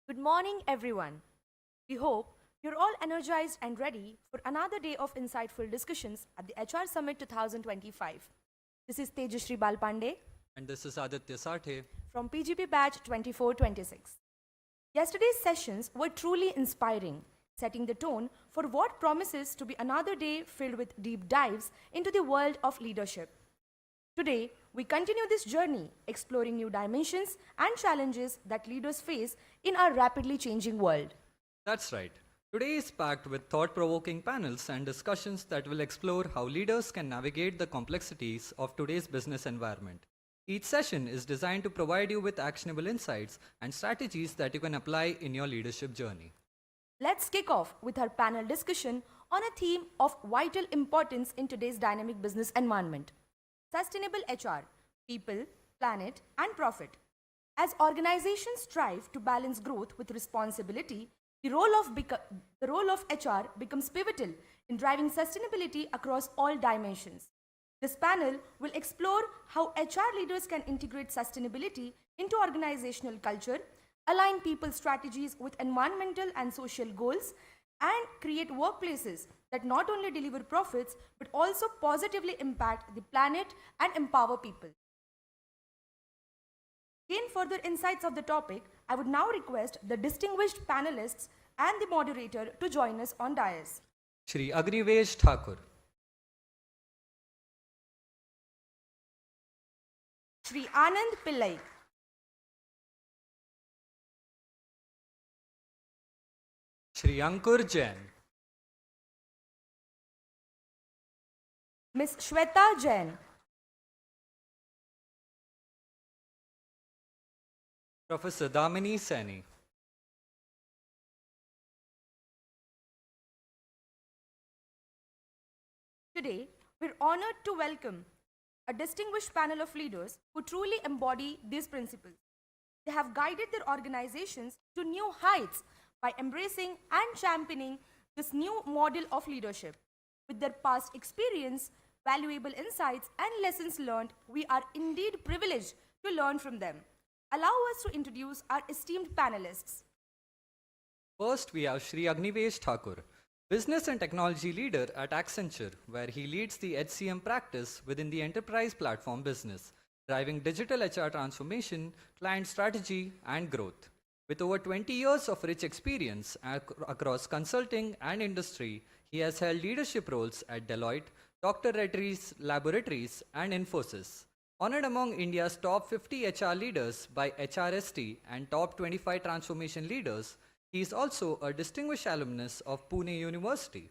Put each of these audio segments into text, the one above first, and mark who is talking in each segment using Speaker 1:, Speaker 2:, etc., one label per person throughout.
Speaker 1: Good morning, everyone. We hope you're all energized and ready for another day of insightful discussions at the HR Summit 2025. This is Tejashri Balpande
Speaker 2: And this is Aditya Sathe.
Speaker 1: from PGP Batch 2426. Yesterday's sessions were truly inspiring, setting the tone for what promises to be another day filled with deep dives into the world of leadership. Today, we continue this journey, exploring new dimensions and challenges that leaders face in our rapidly changing world.
Speaker 2: That's right. Today is packed with thought provoking panels and discussions that will explore how leaders can navigate the complexities of today's business environment. Each session is designed to provide you with actionable insights and strategies that you can apply in your leadership journey.
Speaker 1: Let's kick off with our panel discussion on a theme of vital importance in today's dynamic business environment: sustainable HR, people, planet, and profit. As organizations strive to balance growth with responsibility, the role of HR becomes pivotal in driving sustainability across all dimensions. This panel will explore how HR leaders can integrate sustainability into organizational culture, align people's strategies with environmental and social goals, and create workplaces that not only deliver profits but also positively impact the planet and empower people. To gain further insights of the topic, I would now request the distinguished panelists and the moderator to join us on dais.
Speaker 2: Shri Agnivesh Thakur,
Speaker 1: Shri Anand Pillai,
Speaker 2: Shri Ankur Jain,
Speaker 1: Ms. Shweta Jain,
Speaker 2: Professor Damini Saini,
Speaker 1: Today, we're honored to welcome a distinguished panel of leaders who truly embody these principles. They have guided their organizations to new heights by embracing and championing this new model of leadership. With their past experience, valuable insights, and lessons learned, we are indeed privileged to learn from them. Allow us to introduce our esteemed panelists.
Speaker 2: First, we have Shri Agnivesh Thakur, business and technology leader at Accenture, where he leads the HCM practice within the enterprise platform business, driving digital HR transformation, client strategy, and growth. With over 20 years of rich experience across consulting and industry, he has held leadership roles at Deloitte, Dr. Reddy's Laboratories, and Infosys. Honored among India's top 50 HR leaders by HRST and top 25 transformation leaders, he is also a distinguished alumnus of Pune University.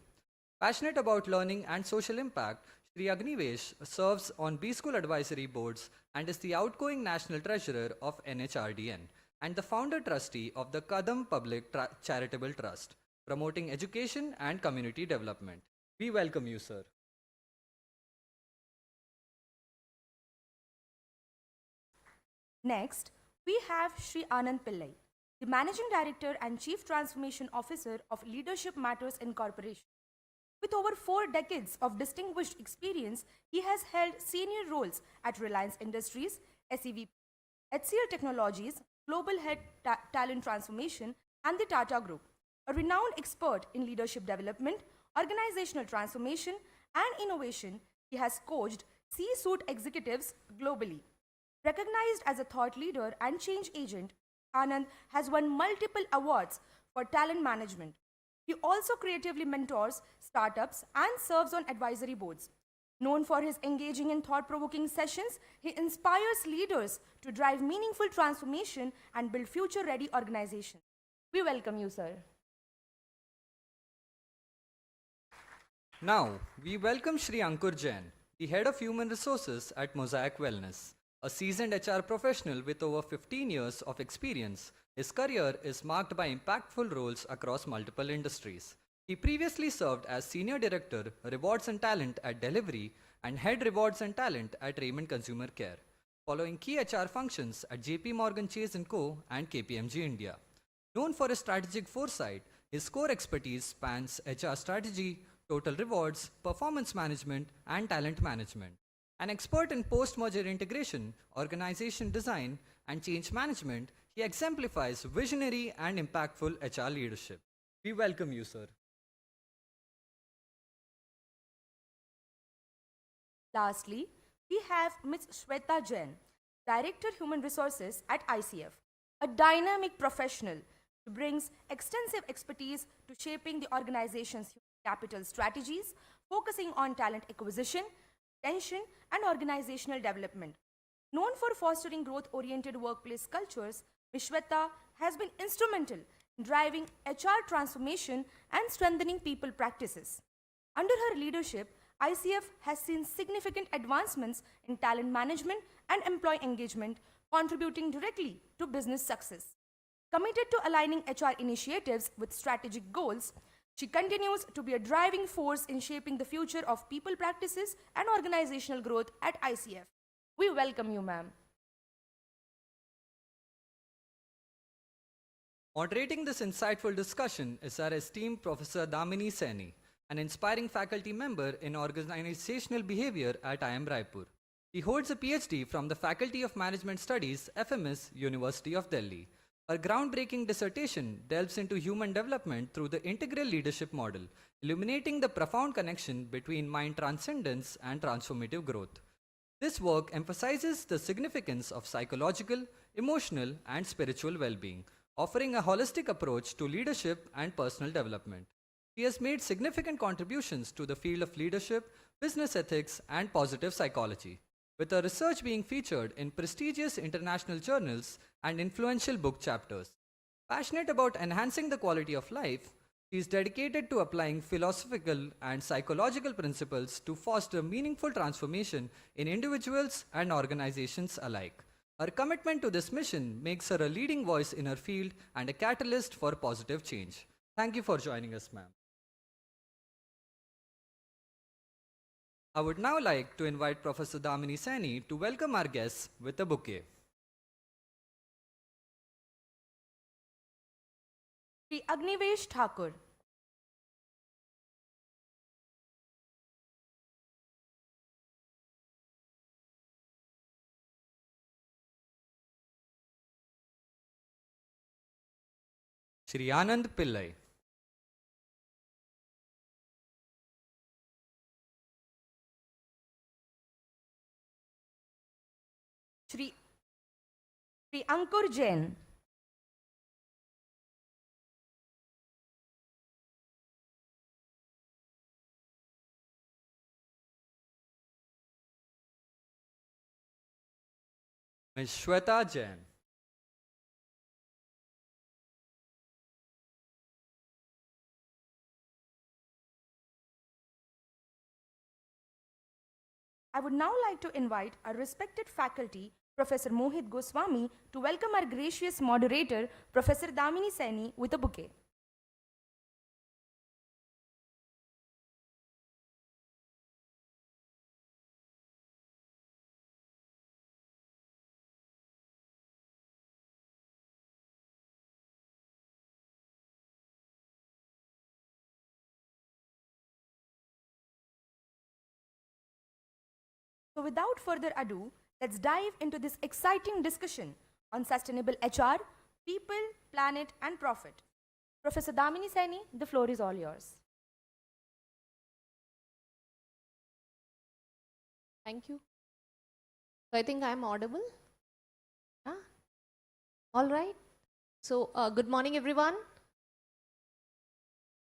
Speaker 2: Passionate about learning and social impact, Sri Agnivesh serves on B School advisory boards and is the outgoing national treasurer of NHRDN and the founder trustee of the Kadam Public Charitable Trust, promoting education and community development. We welcome you, sir.
Speaker 1: Next, we have Sri Anand Pillai, the Managing Director and Chief Transformation Officer of Leadership Matters Incorporation. With over 4 decades of distinguished experience, he has held senior roles at Reliance Industries, SEVP, HCL Technologies, Global Head Talent Transformation, and the Tata Group. A renowned expert in leadership development, organizational transformation, and innovation, he has coached C-suite executives globally. Recognized as a thought leader and change agent, Anand has won multiple awards for talent management. He also creatively mentors startups and serves on advisory boards. Known for his engaging in thought provoking sessions, he inspires leaders to drive meaningful transformation and build future ready organizations. We welcome you, sir.
Speaker 2: Now, we welcome Shri Ankur Jain, the Head of Human Resources at Mosaic Wellness. A seasoned HR professional with over 15 years of experience, his career is marked by impactful roles across multiple industries. He previously served as Senior Director, Rewards and Talent at Delivery and Head Rewards and Talent at Raymond Consumer Care, following key HR functions at JP Morgan Chase & Co. and KPMG India. Known for his strategic foresight, his core expertise spans HR strategy, total rewards, performance management, and talent management. An expert in post-merger integration, organization design, and change management, He exemplifies visionary and impactful HR leadership. We welcome you, sir.
Speaker 1: Lastly, we have Ms. Shweta Jain, Director Human Resources at ICF, a dynamic professional who brings extensive expertise to shaping the organization's human capital strategies, focusing on talent acquisition, retention, and organizational development. Known for fostering growth-oriented workplace cultures, Ms. Shweta has been instrumental in driving HR transformation and strengthening people practices. Under her leadership, ICF has seen significant advancements in talent management and employee engagement, contributing directly to business success. Committed to aligning HR initiatives with strategic goals, she continues to be a driving force in shaping the future of people practices and organizational growth at ICF. We welcome you, ma'am.
Speaker 2: Moderating this insightful discussion is our esteemed Professor Damini Saini, an inspiring faculty member in organizational behavior at IIM Raipur. He holds a PhD from the Faculty of Management Studies, FMS, University of Delhi. Her groundbreaking dissertation delves into human development through the integral leadership model, illuminating the profound connection between mind transcendence and transformative growth. This work emphasizes the significance of psychological, emotional, and spiritual well being, offering a holistic approach to leadership and personal development. She has made significant contributions to the field of leadership, business ethics, and positive psychology, with her research being featured in prestigious international journals and influential book chapters. Passionate about enhancing the quality of life, she is dedicated to applying philosophical and psychological principles to foster meaningful transformation in individuals and organizations alike. Her commitment to this mission makes her a leading voice in her field and a catalyst for positive change. Thank you for joining us, ma'am. I would now like to invite Professor Damini Saini to welcome our guests with a bouquet.
Speaker 1: Shri Agnivesh Thakur.
Speaker 2: Shri Anand Pillai.
Speaker 1: Shri, Shri Ankur Jain.
Speaker 2: Ms. Shweta Jain.
Speaker 1: I would now like to invite our respected faculty, Professor Mohit Goswami, to welcome our gracious moderator, Professor Damini Saini, with a bouquet. So without further ado, let's dive into this exciting discussion on sustainable HR, people, planet, and profit. Professor Damini Saini, the floor is all yours.
Speaker 3: Thank you. So I think I'm audible. Yeah? All right. So good morning, everyone.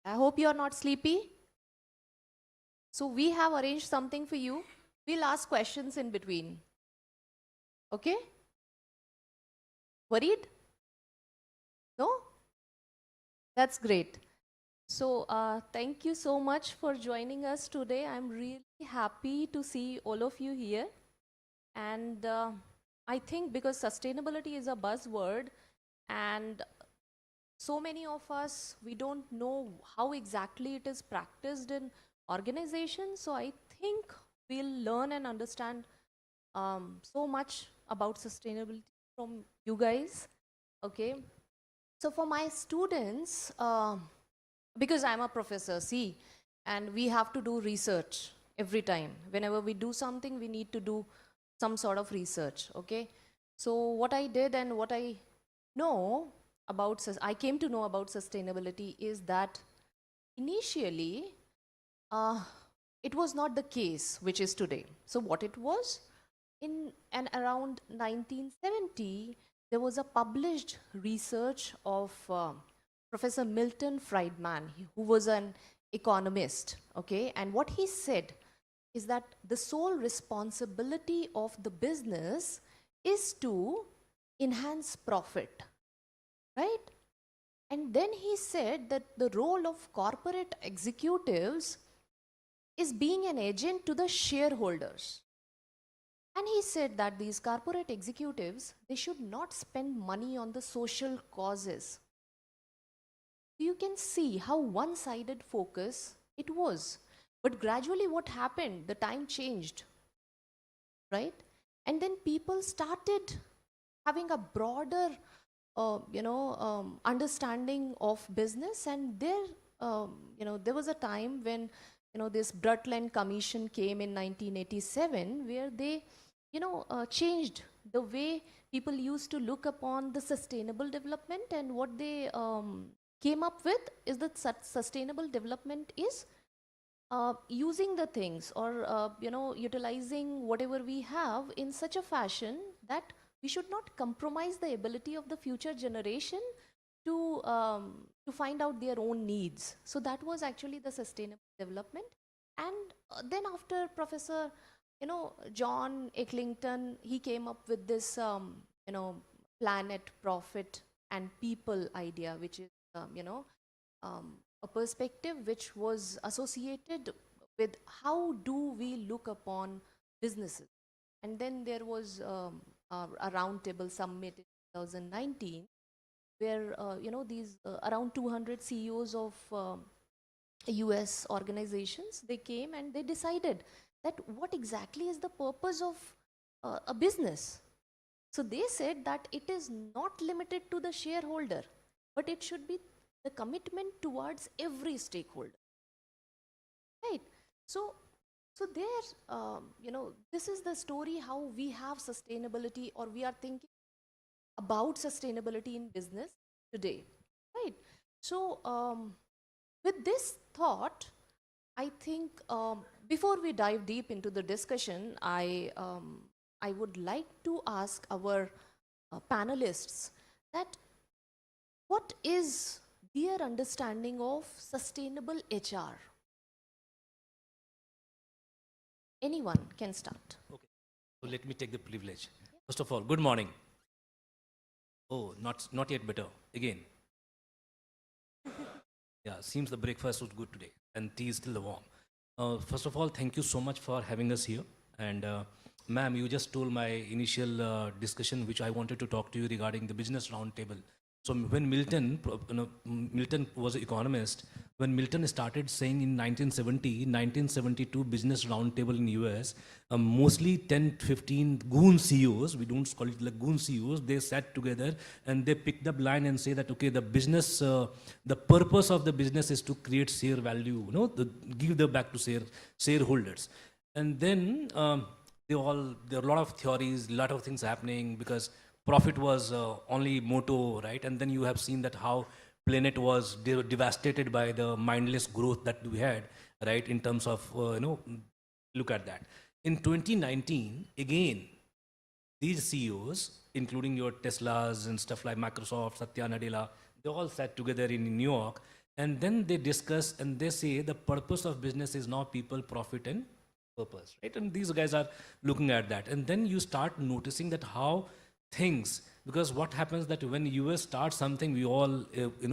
Speaker 3: I hope you are not sleepy. So we have arranged something for you. We'll ask questions in between. Okay? Worried? No? That's great. So thank you so much for joining us today. I'm really happy to see all of you here. And I think because sustainability is a buzzword and so many of us, we don't know how exactly it is practiced in organizations. So I think we'll learn and understand so much about sustainability from you guys. Okay. So for my students, because I'm a professor, see, and we have to do research every time. Whenever we do something, we need to do some sort of research, okay? So what I did and what I know about, I came to know about sustainability is that initially uh, it was not the case which is today. So what it was, in and around 1970, there was a published research of Professor Milton Friedman, who was an economist, okay? And what he said is that the sole responsibility of the business is to enhance profit, right? And then he said that the role of corporate executives is being an agent to the shareholders. And he said that these corporate executives, they should not spend money on the social causes. You can see how one-sided focus it was. But gradually what happened? The time changed, right? And then people started having a broader, understanding of business. And there, there was a time when, this Brundtland Commission came in 1987, where they, changed the way people used to look upon the sustainable development. And what they came up with is that sustainable development is using the things, or utilizing whatever we have in such a fashion that we should not compromise the ability of the future generation to find out their own needs. So that was actually the sustainable development. And then after Professor John Ecklington, he came up with this planet, profit and people idea, which is a perspective which was associated with how do we look upon businesses. And then there was a roundtable summit in 2019, where these around 200 CEOs of US organizations, they came and they decided that what exactly is the purpose of a business. So they said that it is not limited to the shareholder, but it should be the commitment towards every stakeholder, right? So there, this is the story how we have sustainability, or we are thinking about sustainability in business today, right? So with this thought, I think before we dive deep into the discussion, I would like to ask our panelists that what is their understanding of sustainable HR? Anyone can start.
Speaker 4: Okay, so let me take the privilege. First of all, good morning. Oh, not yet better. Again. Yeah, seems the breakfast was good today, and tea is still warm. First of all, thank you so much for having us here. And ma'am, you just told my initial discussion, which I wanted to talk to you regarding the business roundtable. So when Milton was an economist, when Milton started saying in 1972 business roundtable in US, mostly 10, 15 goon CEOs, we don't call it like goon CEOs, they sat together and they picked up line and say that, okay, the business, the purpose of the business is to create share value, give the back to shareholders. And then there are a lot of theories, a lot of things happening, because profit was only motto, right? And then you have seen that how planet was devastated by the mindless growth that we had, right? In terms of, look at that. In 2019, again, these CEOs, including your Teslas and stuff like Microsoft, Satya Nadella, they all sat together in New York, and then they discuss and they say the purpose of business is now people, profit, and purpose, right? And these guys are looking at that. And then you start noticing that how things, because what happens that when US starts something, we all,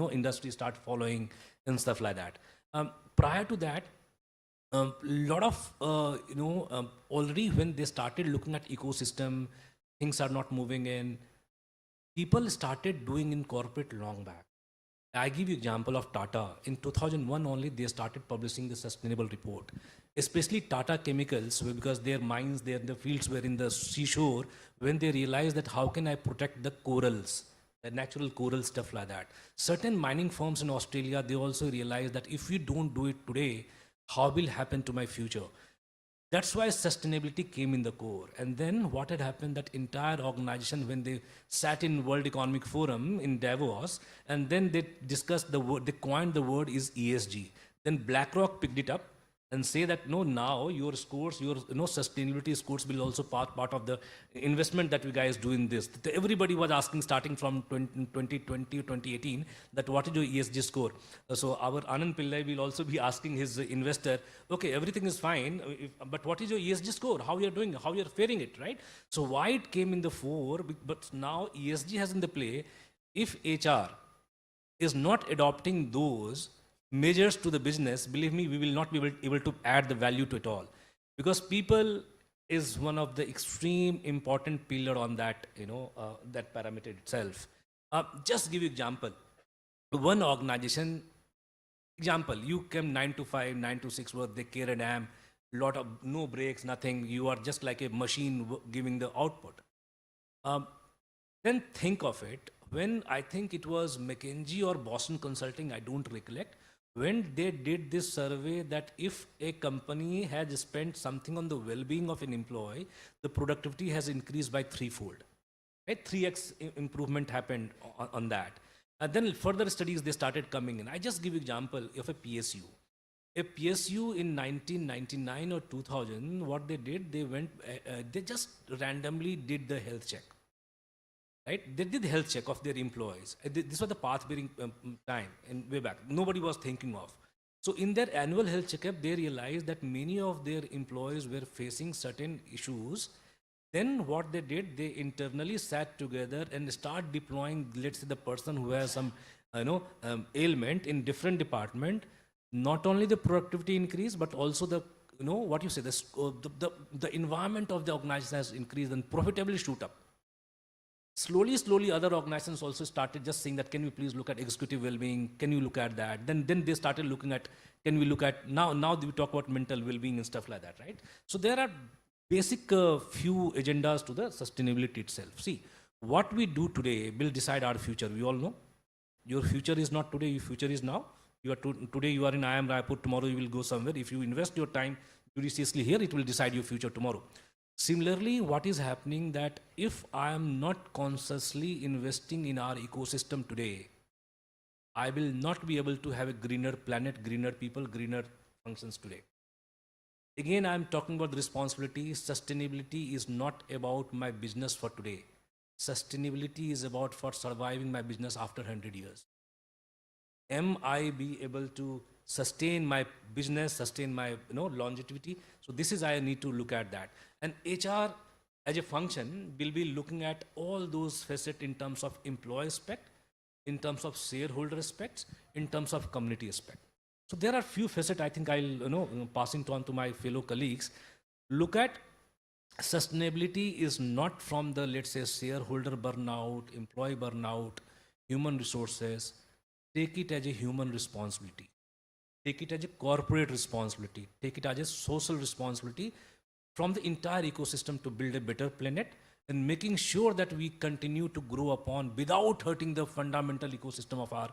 Speaker 4: industry start following and stuff like that. Prior to that, a lot of, already when they started looking at ecosystem, things are not moving in, people started doing in corporate long back. I give you example of Tata. In 2001 only, they started publishing the sustainable report, especially Tata Chemicals, because their mines, the fields were in the seashore, when they realized that how can I protect the corals, the natural coral stuff like that. Certain mining firms in Australia, they also realized that if we don't do it today, how will happen to my future? That's why sustainability came in the core. And then what had happened, that entire organization, when they sat in World Economic Forum in Davos, and then they discussed the word, they coined the word is ESG. Then BlackRock picked it up and say that no, now your scores, your sustainability scores will also part of the investment that you guys do in this. Everybody was asking starting from 2020 or 2018 that what is your ESG score? So our Anand Pillai will also be asking his investor, okay, everything is fine, but what is your ESG score? How you are doing? How you are faring it, right? So why it came in the fore, but now ESG has in the play. If HR is not adopting those measures to the business, believe me, we will not be able to add the value to it all, because people is one of the extreme important pillar on that, that parameter itself. Just give you example. One organization, example, you came 9 to 5, 9 to 6 work, they care a damn, lot of no breaks, nothing. You are just like a machine giving the output. Then think of it, when I think it was McKinsey or Boston Consulting, I don't recollect, when they did this survey that if a company has spent something on the well-being of an employee, the productivity has increased by threefold. Right? 3x improvement happened on that. And then further studies, they started coming in. I just give you example of a PSU. A PSU in 1999 or 2000, what they did, they went, they just randomly did the health check. Right? They did the health check of their employees. This was the path-bearing time and way back. Nobody was thinking of. So in their annual health checkup, they realized that many of their employees were facing certain issues. Then what they did, they internally sat together and start deploying, let's say, the person who has some, ailment in different department. Not only the productivity increase, but also the, the environment of the organization has increased and profitably shoot up. Slowly, other organizations also started just saying that, can we please look at executive well-being? Can you look at that? Then they started looking at, can we look at, now we talk about mental well-being and stuff like that, right? So there are basic few agendas to the sustainability itself. See, what we do today will decide our future. We all know. Your future is not today, your future is now. Today you are in IIM Raipur, tomorrow you will go somewhere. If you invest your time judiciously here, it will decide your future tomorrow. Similarly, what is happening that if I am not consciously investing in our ecosystem today, I will not be able to have a greener planet, greener people, greener functions today. Again, I am talking about the responsibility. Sustainability is not about my business for today. Sustainability is about for surviving my business after 100 years. Am I be able to sustain my business, sustain my longevity? So this is, I need to look at that. And HR as a function will be looking at all those facets in terms of employee aspect, in terms of shareholder aspects, in terms of community aspect. So there are few facets I think I'll passing it on to my fellow colleagues. Look at sustainability is not from the, let's say, shareholder burnout, employee burnout, human resources. Take it as a human responsibility. Take it as a corporate responsibility. Take it as a social responsibility from the entire ecosystem to build a better planet, and making sure that we continue to grow upon without hurting the fundamental ecosystem of our,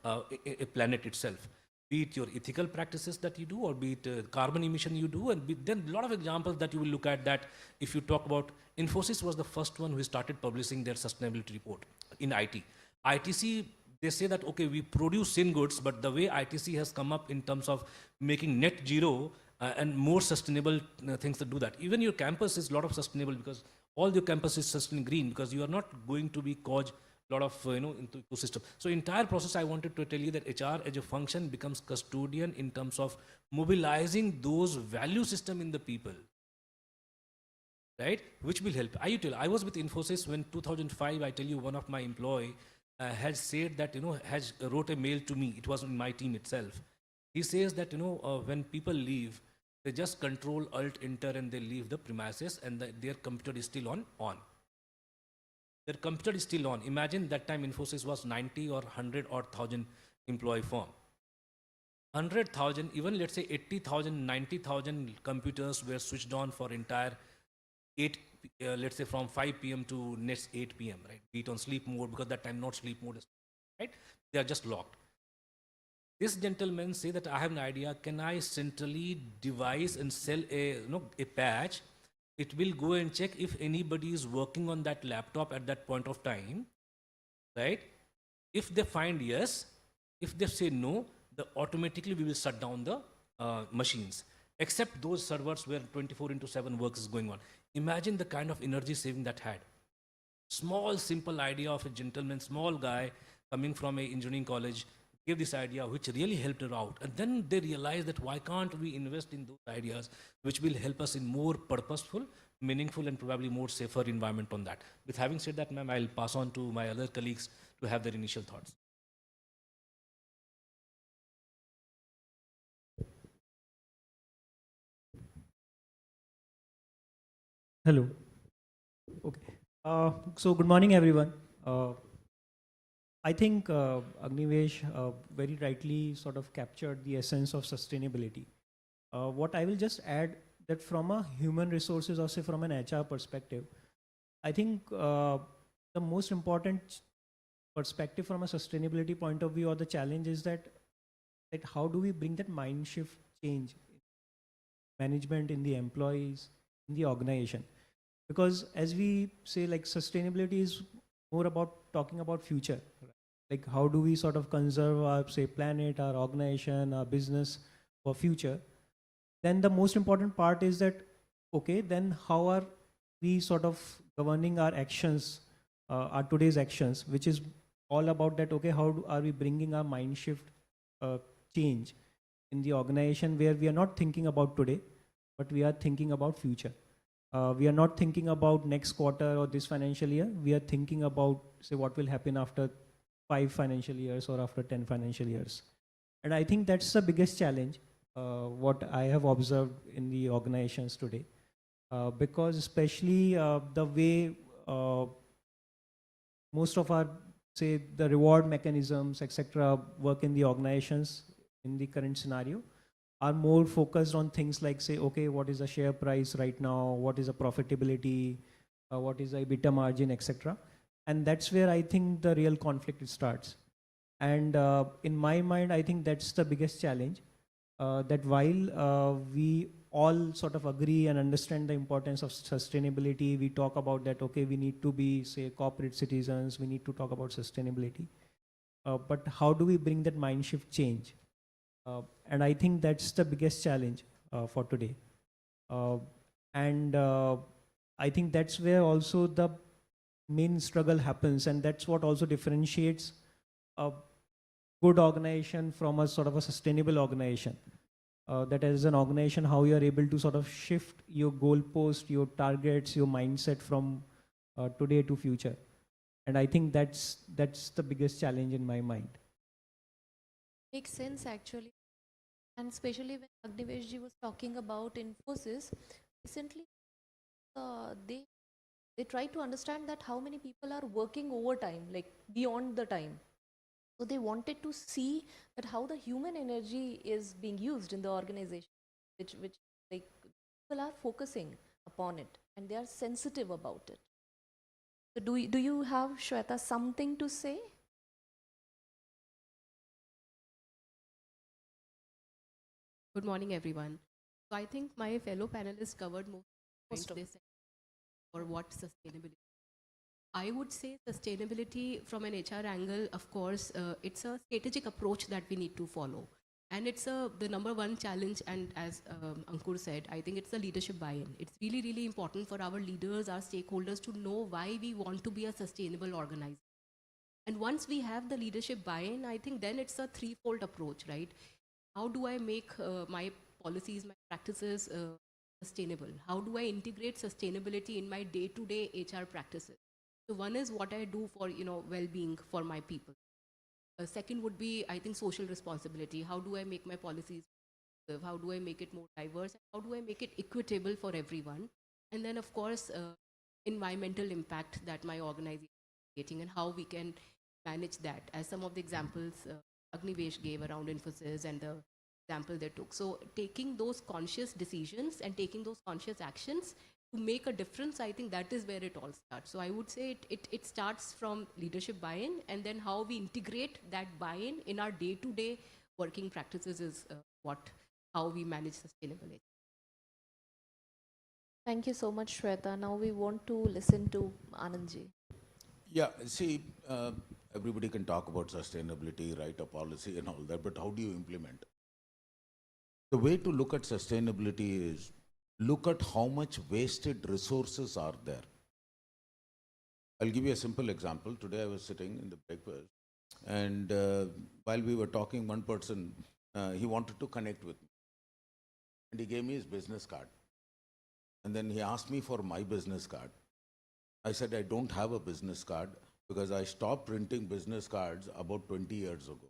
Speaker 4: a planet itself. Be it your ethical practices that you do, or be it carbon emission you do, and then a lot of examples that you will look at that. If you talk about, Infosys was the first one who started publishing their sustainability report in IT. ITC, they say that, okay, we produce sin goods, but the way ITC has come up in terms of making net zero and more sustainable things to do that. Even your campus is a lot of sustainable, because all your campus is sustainable green, because you are not going to be cause a lot of, into ecosystem. So entire process, I wanted to tell you that HR as a function becomes custodian in terms of mobilizing those value system in the people, right? Which will help. I was with Infosys when 2005, I tell you, one of my employee has said that, has wrote a mail to me. It was in my team itself. He says that, when people leave, they just control alt enter and they leave the premises, and their computer is still on. Their computer is still on. Imagine that time Infosys was 90 or 100 or 1,000 employee firm. 100,000, even let's say 80,000, 90,000 computers were switched on for entire 8, let's say from 5 p.m. to next 8 p.m., right? Be it on sleep mode, because that time not sleep mode, right? They are just locked. This gentleman say that I have an idea. Can I centrally devise and sell a patch? It will go and check if anybody is working on that laptop at that point of time, right? If they find yes, if they say no, the automatically we will shut down the machines, except those servers where 24/7 work is going on. Imagine the kind of energy saving that had. Small, simple idea of a gentleman, small guy coming from a engineering college, gave this idea which really helped her out. And then they realized that why can't we invest in those ideas which will help us in more purposeful, meaningful, and probably more safer environment on that. With having said that, ma'am, I'll pass on to my other colleagues to have their initial thoughts.
Speaker 5: Hello. Okay. So good morning, everyone. I think Agnivesh very rightly sort of captured the essence of sustainability. What I will just add that from a human resources or say from an HR perspective, I think the most important perspective from a sustainability point of view or the challenge is that how do we bring that mind shift change in management, in the employees, in the organization? Because as we say, like sustainability is more about talking about future, right? Like how do we sort of conserve our say planet, our organization, our business for future? Then the most important part is that okay, then how are we sort of governing our actions, our today's actions, which is all about that okay, are we bringing our mind shift change in the organization where we are not thinking about today, but we are thinking about future. We are not thinking about next quarter or this financial year. We are thinking about, say, what will happen after 5 financial years or after 10 financial years. And I think that's the biggest challenge, what I have observed in the organizations today. Because especially the way most of our, say, the reward mechanisms, etc., work in the organizations in the current scenario, are more focused on things like say, okay, what is the share price right now? What is the profitability? What is the EBITDA margin, etc. And that's where I think the real conflict starts. And in my mind, I think that's the biggest challenge. That while we all sort of agree and understand the importance of sustainability, we talk about that, okay, we need to be, say, corporate citizens, we need to talk about sustainability. But how do we bring that mind shift change? And I think that's the biggest challenge for today. And I think that's where also the main struggle happens, and that's what also differentiates a good organization from a sort of a sustainable organization. That as an organization, how you are able to sort of shift your goalpost, your targets, your mindset from today to future. And I think that's the biggest challenge in my mind.
Speaker 3: Makes sense actually. And especially when Agnivesh ji was talking about Infosys, recently they try to understand that how many people are working overtime, like beyond the time. So they wanted to see that how the human energy is being used in the organization, which like people are focusing upon it and they are sensitive about it. So do you have, Shweta, something to say?
Speaker 6: Good morning, everyone. So I think my fellow panelists covered most points they said for what sustainability. I would say sustainability from an HR angle, of course, it's a strategic approach that we need to follow. And it's the number one challenge, and as Ankur said, I think it's the leadership buy-in. It's really, really important for our leaders, our stakeholders to know why we want to be a sustainable organization. And once we have the leadership buy-in, I think then it's a threefold approach, right? How do I make my policies, my practices sustainable? How do I integrate sustainability in my day-to-day HR practices? So one is what I do for well-being for my people. Second would be, I think, social responsibility. How do I make my policies effective? How do I make it more diverse? How do I make it equitable for everyone? And then, of course, environmental impact that my organization is creating and how we can manage that, as some of the examples Agnivesh gave around Infosys and the example they took. So taking those conscious decisions and taking those conscious actions to make a difference, I think that is where it all starts. So I would say it starts from leadership buy-in, and then how we integrate that buy-in in our day-to-day working practices is how we manage sustainability.
Speaker 3: Thank you so much, Shweta. Now we want to listen to Anandji.
Speaker 7: Yeah, see, everybody can talk about sustainability, write a policy and all that, but how do you implement? The way to look at sustainability is look at how much wasted resources are there. I'll give you a simple example. Today I was sitting in the breakfast, and while we were talking, one person, he wanted to connect with me. And he gave me his business card. And then he asked me for my business card. I said, I don't have a business card because I stopped printing business cards about 20 years ago.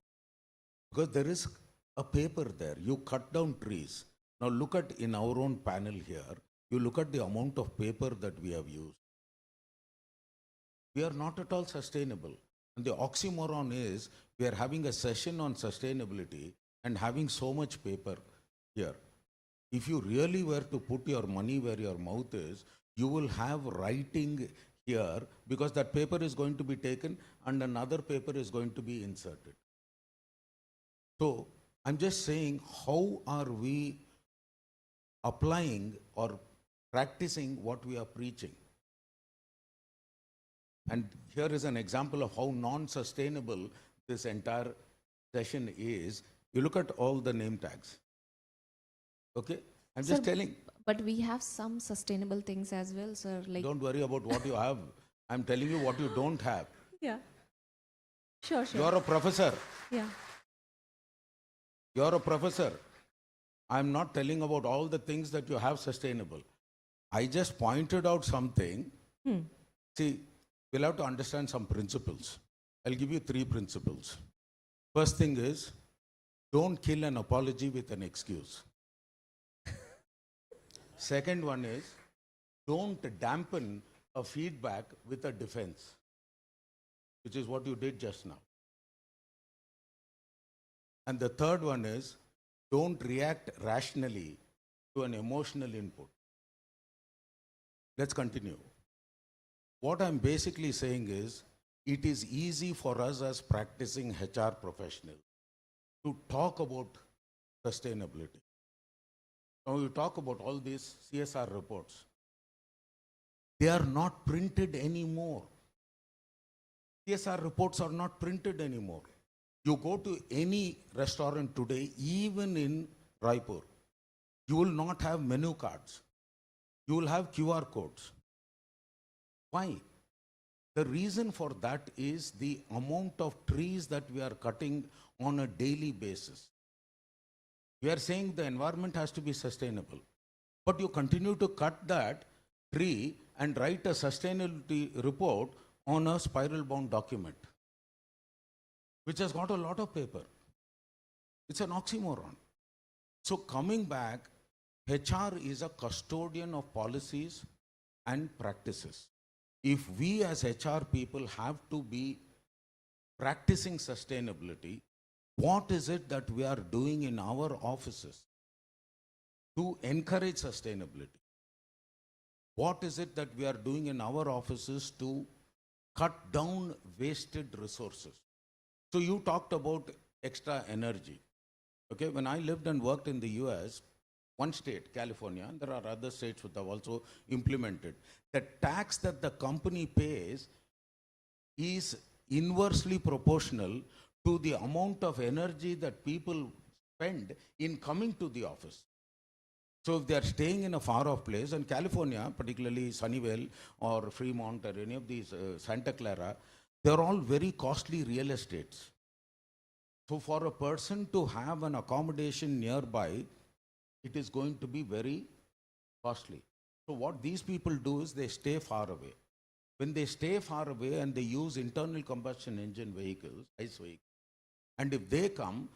Speaker 7: Because there is a paper there. You cut down trees. Now look at in our own panel here, you look at the amount of paper that we have used. We are not at all sustainable. And the oxymoron is we are having a session on sustainability and having so much paper here. If you really were to put your money where your mouth is, you will have writing here because that paper is going to be taken and another paper is going to be inserted. So I'm just saying, how are we applying or practicing what we are preaching? And here is an example of how non-sustainable this entire session is. You look at all the name tags. Okay? I'm just
Speaker 8: Sir,
Speaker 7: telling.
Speaker 8: But we have some sustainable things as well, sir. Like
Speaker 7: Don't worry about what you have. I'm telling you what you don't have.
Speaker 8: yeah, sure.
Speaker 7: You're a professor.
Speaker 8: Yeah,
Speaker 7: You're a professor. I'm not telling about all the things that you have sustainable. I just pointed out something. See, we'll have to understand some principles. I'll give you 3 principles. First thing is, don't kill an apology with an excuse. Second one is, don't dampen a feedback with a defense, which is what you did just now. And the third one is, don't react rationally to an emotional input. Let's continue. What I'm basically saying is, it is easy for us as practicing HR professionals to talk about sustainability. Now you talk about all these CSR reports. They are not printed anymore. CSR reports are not printed anymore. You go to any restaurant today, even in Raipur, you will not have menu cards. You will have QR codes. Why? The reason for that is the amount of trees that we are cutting on a daily basis. We are saying the environment has to be sustainable, but you continue to cut that tree and write a sustainability report on a spiral bound document, which has got a lot of paper. It's an oxymoron. So coming back, HR is a custodian of policies and practices. If we as HR people have to be practicing sustainability, what is it that we are doing in our offices to encourage sustainability? What is it that we are doing in our offices to cut down wasted resources? So you talked about extra energy. Okay, when I lived and worked in the US, one state, California, and there are other states which have also implemented, the tax that the company pays is inversely proportional to the amount of energy that people spend in coming to the office. So if they are staying in a far off place, and California, particularly Sunnyvale or Fremont or any of these, Santa Clara, they're all very costly real estates. So for a person to have an accommodation nearby, it is going to be very costly. So what these people do is they stay far away. When they stay far away and they use internal combustion engine vehicles, ICE vehicles, and if they come,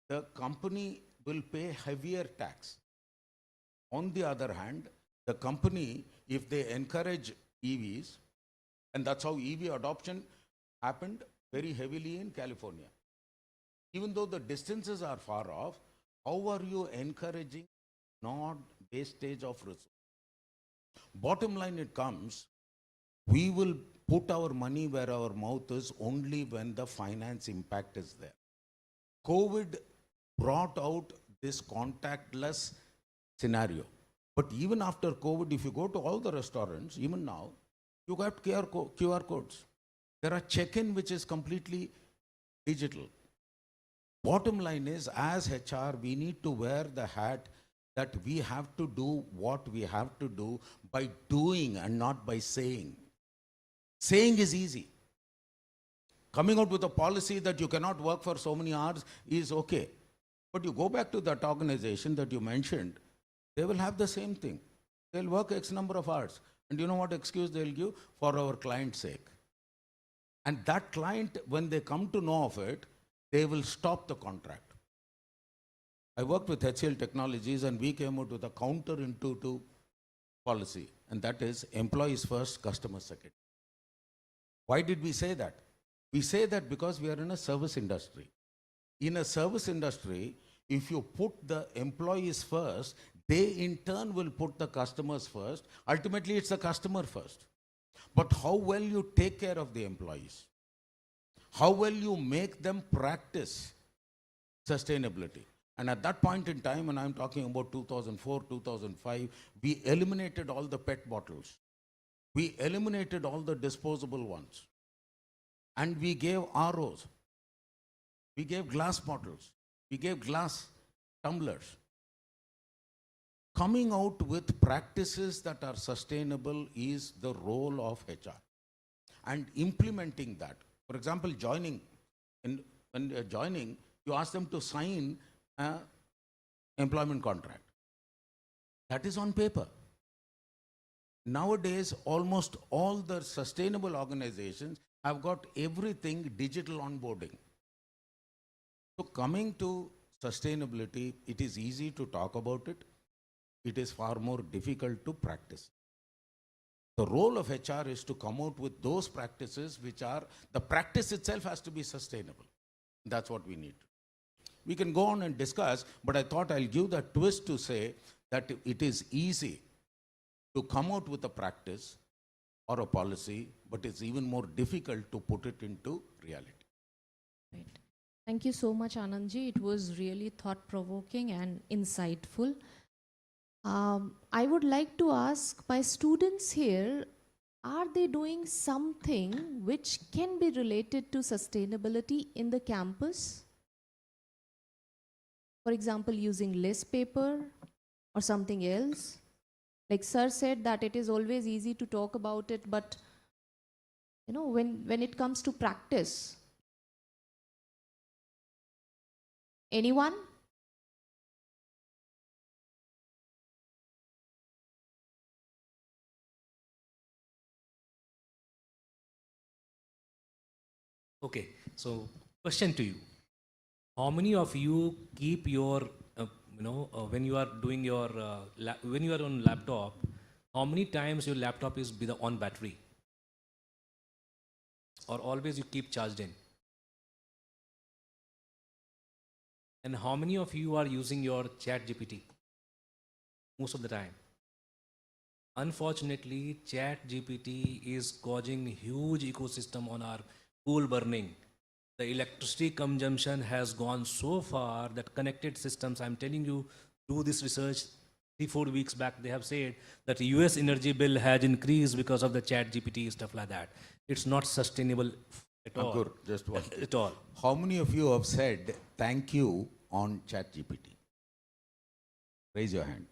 Speaker 7: the company will pay heavier tax. On the other hand, the company, if they encourage EVs, and that's how EV adoption happened very heavily in California. Even though the distances are far off, how are you encouraging not wastage of resources? Bottom line it comes, we will put our money where our mouth is only when the finance impact is there. COVID brought out this contactless scenario. But even after COVID, if you go to all the restaurants, even now, you got QR codes. There are check-in which is completely digital. Bottom line is, as HR, we need to wear the hat that we have to do what we have to do by doing and not by saying. Saying is easy. Coming out with a policy that you cannot work for so many hours is okay. But you go back to that organization that you mentioned, they will have the same thing. They'll work X number of hours. And you know what excuse they'll give? For our client's sake. And that client, when they come to know of it, they will stop the contract. I worked with HCL Technologies and we came out with a counterintuitive policy, and that is employees first, customers second. Why did we say that? We say that because we are in a service industry. In a service industry, if you put the employees first, they in turn will put the customers first. Ultimately, it's the customer first. But how well you take care of the employees, how well you make them practice sustainability. And at that point in time, and I'm talking about 2004, 2005, we eliminated all the PET bottles. We eliminated all the disposable ones. And we gave ROs. We gave glass bottles. We gave glass tumblers. Coming out with practices that are sustainable is the role of HR. And implementing that. For example, joining. When you're joining, you ask them to sign an employment contract. That is on paper. Nowadays, almost all the sustainable organizations have got everything digital onboarding. So coming to sustainability, it is easy to talk about it. It is far more difficult to practice. The role of HR is to come out with those practices which are, the practice itself has to be sustainable. That's what we need. We can go on and discuss, but I thought I'll give that twist to say that it is easy to come out with a practice or a policy, but it's even more difficult to put it into reality.
Speaker 8: Right. Thank you so much, Anandji. It was really thought-provoking and insightful. I would like to ask my students here, are they doing something which can be related to sustainability in the campus? For example, using less paper or something else? Like sir said that it is always easy to talk about it, but you know, when it comes to practice, anyone?
Speaker 4: Okay, so question to you. How many of you keep your, when you are doing your, when you are on laptop, how many times your laptop is on battery? Or always you keep charged in? And how many of you are using your ChatGPT? Most of the time. Unfortunately, ChatGPT is causing huge ecosystem on our coal burning. The electricity consumption has gone so far that connected systems, I'm telling you, do this research 3-4 weeks back, they have said that US energy bill has increased because of the ChatGPT, stuff like that. It's not sustainable at all.
Speaker 7: Ankur, just one thing.
Speaker 4: At all.
Speaker 7: How many of you have said thank you on ChatGPT? Raise your hand.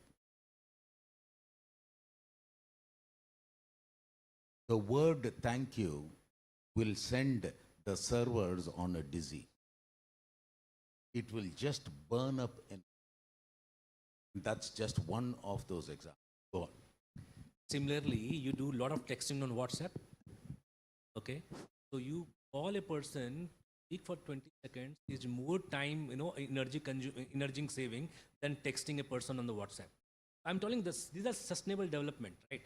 Speaker 7: The word thank you will send the servers on a dizzy. It will just burn up. That's just one of those examples. Go on.
Speaker 4: Similarly, you do a lot of texting on WhatsApp. Okay. So you call a person, speak for 20 seconds, is more time, energy saving than texting a person on the WhatsApp. I'm telling this, these are sustainable development, right?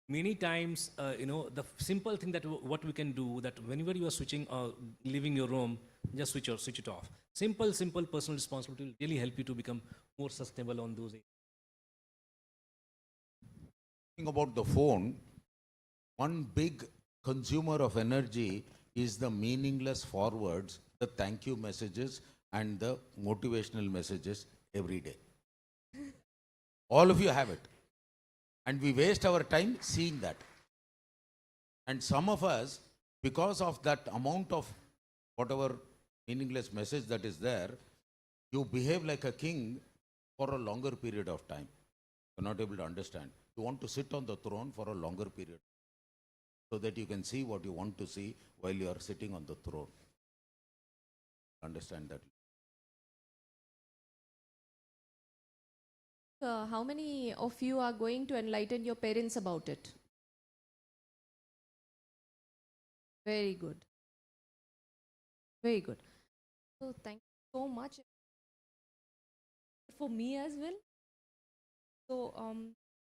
Speaker 4: Many times, the simple thing that what we can do, that whenever you are switching, leaving your room, just switch it off. Simple personal responsibility will really help you to become more sustainable on those areas.
Speaker 7: Talking about the phone, one big consumer of energy is the meaningless forwards, the thank you messages, and the motivational messages every day. All of you have it. And we waste our time seeing that. And some of us, because of that amount of whatever meaningless message that is there, you behave like a king for a longer period of time. You're not able to understand. You want to sit on the throne for a longer period so that you can see what you want to see while you are sitting on the throne. Understand that.
Speaker 8: How many of you are going to enlighten your parents about it? Very good. Very good. So thank you so much for me as well. So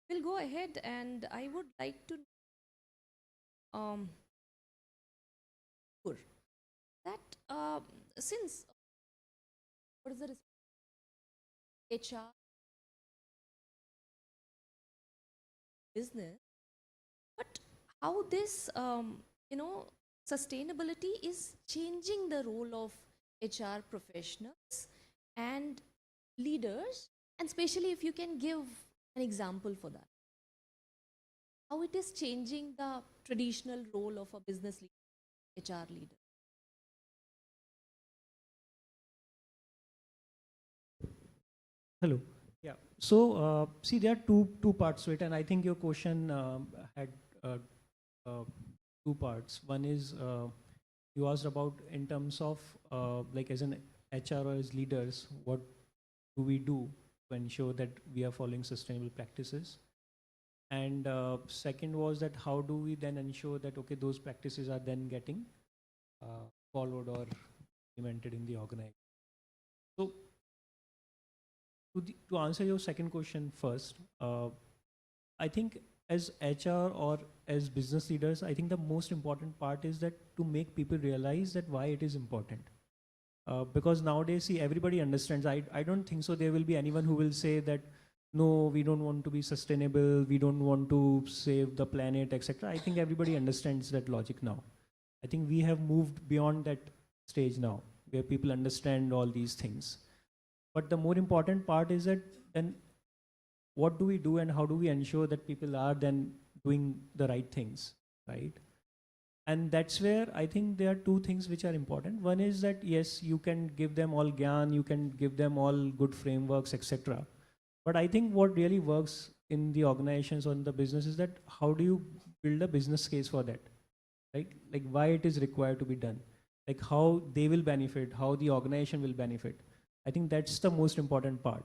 Speaker 8: we'll go ahead, and I would like to sure that since what is the HR business, but how this sustainability is changing the role of HR professionals and leaders, and especially if you can give an example for that, how it is changing the traditional role of a business leader, HR leader.
Speaker 5: Hello. Yeah. So, see, there are two parts to it, and I think your question had two parts. One is you asked about in terms of like as an HR or as leaders, what do we do to ensure that we are following sustainable practices? And second was that how do we then ensure that okay, those practices are then getting followed or implemented in the organization. So to answer your second question first, I think as HR or as business leaders, I think the most important part is that to make people realize that why it is important. Because nowadays, see, everybody understands. I don't think so there will be anyone who will say that, no, we don't want to be sustainable, we don't want to save the planet, etc. I think everybody understands that logic now. I think we have moved beyond that stage now, where people understand all these things. But the more important part is that then what do we do and how do we ensure that people are then doing the right things, right? And that's where I think there are two things which are important. One is that yes, you can give them all gyan, you can give them all good frameworks, etc. But I think what really works in the organizations or in the business is that how do you build a business case for that, right? Like why it is required to be done, like how they will benefit, how the organization will benefit. I think that's the most important part.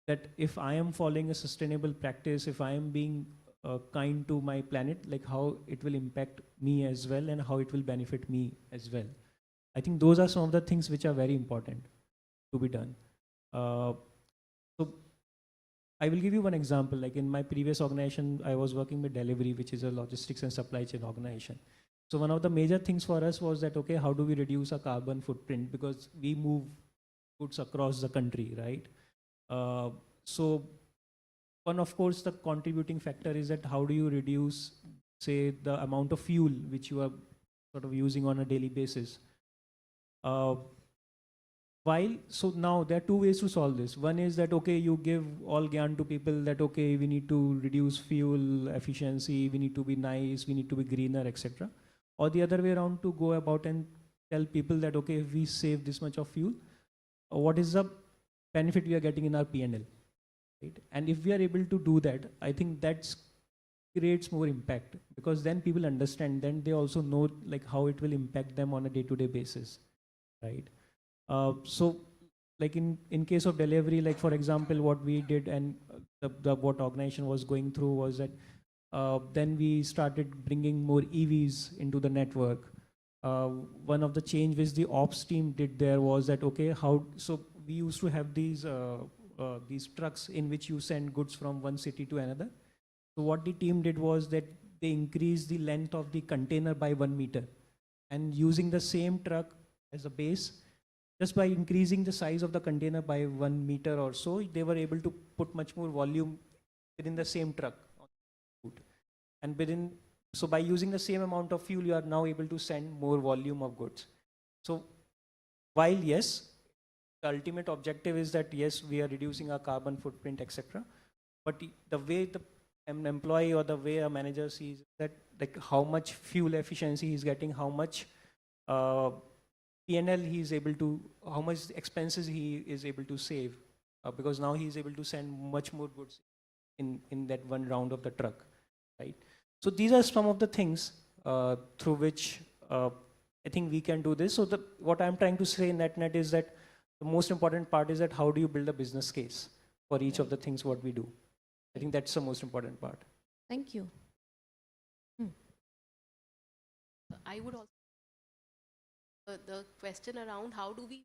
Speaker 5: That if I am following a sustainable practice, if I am being kind to my planet, like how it will impact me as well and how it will benefit me as well. I think those are some of the things which are very important to be done. So I will give you one example. Like in my previous organization, I was working with Delivery, which is a logistics and supply chain organization. So one of the major things for us was that, okay, how do we reduce our carbon footprint? Because we move goods across the country, right? So one, of course, the contributing factor is that how do you reduce, say, the amount of fuel which you are sort of using on a daily basis. So now there are two ways to solve this. One is that, okay, you give all gyan to people that, okay, we need to reduce fuel efficiency, we need to be nice, we need to be greener, etc. Or the other way around, to go about and tell people that, okay, if we save this much of fuel, what is the benefit we are getting in our P&L, right? And if we are able to do that, I think that creates more impact, because then people understand, then they also know like how it will impact them on a day-to-day basis, right? So like in case of Delivery, like for example, what we did and what organization was going through was that then we started bringing more EVs into the network. One of the change which the ops team did there was that, okay, so we used to have these trucks in which you send goods from one city to another. So what the team did was that they increased the length of the container by 1 meter, and using the same truck as a base, just by increasing the size of the container by 1 meter or so, they were able to put much more volume within the same truck. And so by using the same amount of fuel, you are now able to send more volume of goods. So while yes, the ultimate objective is that yes, we are reducing our carbon footprint, etc. But the way an employee or the way a manager sees that, like how much fuel efficiency he's getting, how much P&L he is able to, how much expenses he is able to save, because now he is able to send much more goods in that one round of the truck, right? So these are some of the things through which I think we can do this. So what I'm trying to say in that net is that the most important part is that how do you build a business case for each of the things what we do. I think that's the most important part.
Speaker 8: Thank you.
Speaker 6: I would also the question around how do we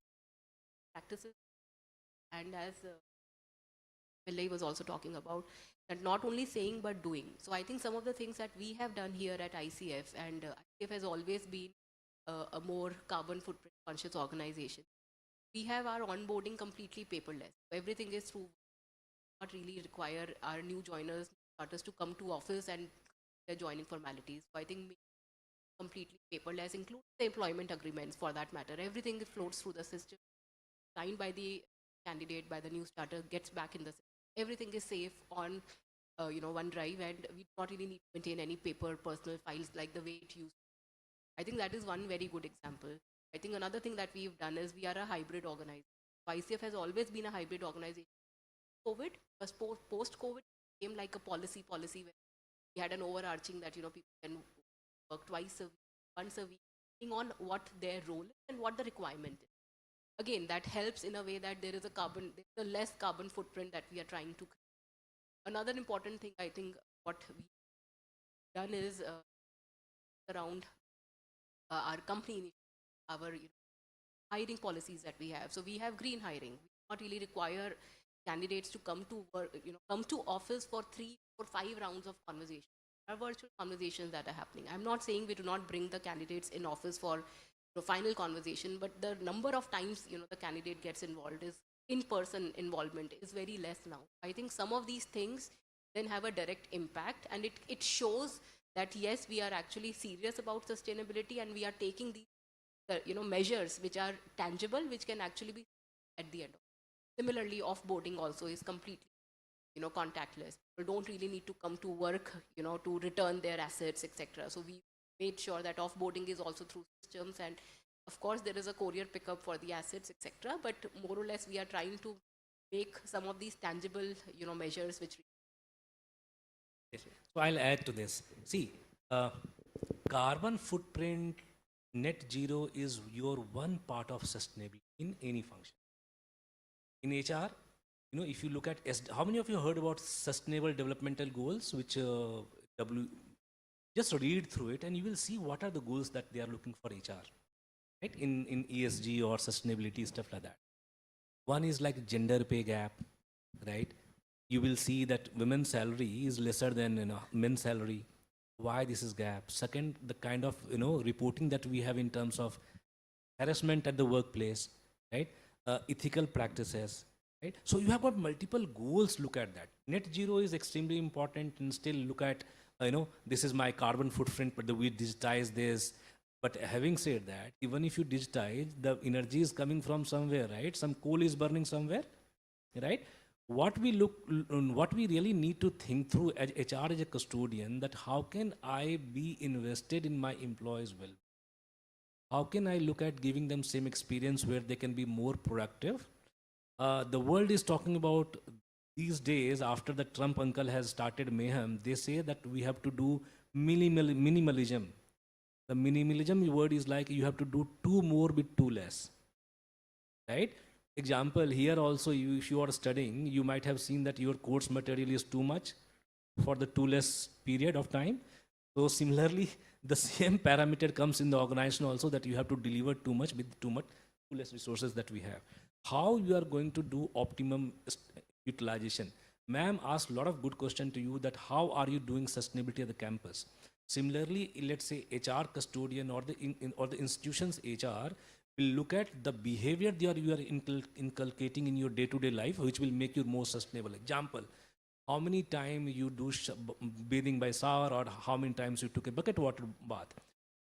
Speaker 6: practices, and as Pillai was also talking about, that not only saying but doing. So I think some of the things that we have done here at ICF, and ICF has always been a more carbon footprint conscious organization. We have our onboarding completely paperless. So everything is through, not really require our new joiners, starters to come to office and their joining formalities. So I think completely paperless, includes the employment agreements for that matter. Everything floats through the system, signed by the candidate, by the new starter, gets back in the system. Everything is safe on OneDrive, and we do not really need to maintain any paper personal files like the way it used. I think that is one very good example. I think another thing that we've done is we are a hybrid organization. ICF has always been a hybrid organization. COVID, but post-COVID came like a policy where we had an overarching that people can work twice a week, once a week, depending on what their role is and what the requirement is. Again, that helps in a way that there's a less carbon footprint that we are trying to create. Another important thing, I think, what we've done is around our company, our hiring policies that we have. So we have green hiring. We do not really require candidates to come to work, come to office for 3 or 5 rounds of conversation. There are virtual conversations that are happening. I'm not saying we do not bring the candidates in office for final conversation, but the number of times the candidate gets involved is in-person involvement is very less now. I think some of these things then have a direct impact, and it shows that yes, we are actually serious about sustainability, and we are taking these measures which are tangible, which can actually be at the end. Similarly, offboarding also is completely contactless. People don't really need to come to work to return their assets, etc. So we made sure that offboarding is also through systems, and of course there is a courier pickup for the assets, etc. But more or less we are trying to make some of these tangible measures which.
Speaker 4: Yes. So I'll add to this. See, carbon footprint net zero is your one part of sustainability in any function. In HR, if you look at how many of you heard about sustainable developmental goals, which just read through it and you will see what are the goals that they are looking for HR, right? In ESG or sustainability, stuff like that. One is like gender pay gap, right? You will see that women's salary is lesser than men's salary. Why this is gap? Second, the kind of reporting that we have in terms of harassment at the workplace, right? Ethical practices, right? So you have got multiple goals. Look at that. Net zero is extremely important, and still look at this is my carbon footprint, but we digitize this. But having said that, even if you digitize, the energy is coming from somewhere, right? Some coal is burning somewhere, right? What we really need to think through as HR as a custodian, that how can I be invested in my employees well? How can I look at giving them same experience where they can be more productive? The world is talking about these days, after the Trump uncle has started mayhem, they say that we have to do minimalism. The minimalism word is like you have to do 2 more with 2 less, right? Example, here also, if you are studying, you might have seen that your course material is too much for the 2 less period of time. So similarly, the same parameter comes in the organization also, that you have to deliver too much with too less resources that we have. How you are going to do optimum utilization? Ma'am asked a lot of good question to you, that how are you doing sustainability at the campus? Similarly, let's say HR custodian or the institution's HR will look at the behavior you are inculcating in your day-to-day life, which will make you more sustainable. Example, how many times you do bathing by shower, or how many times you took a bucket water bath.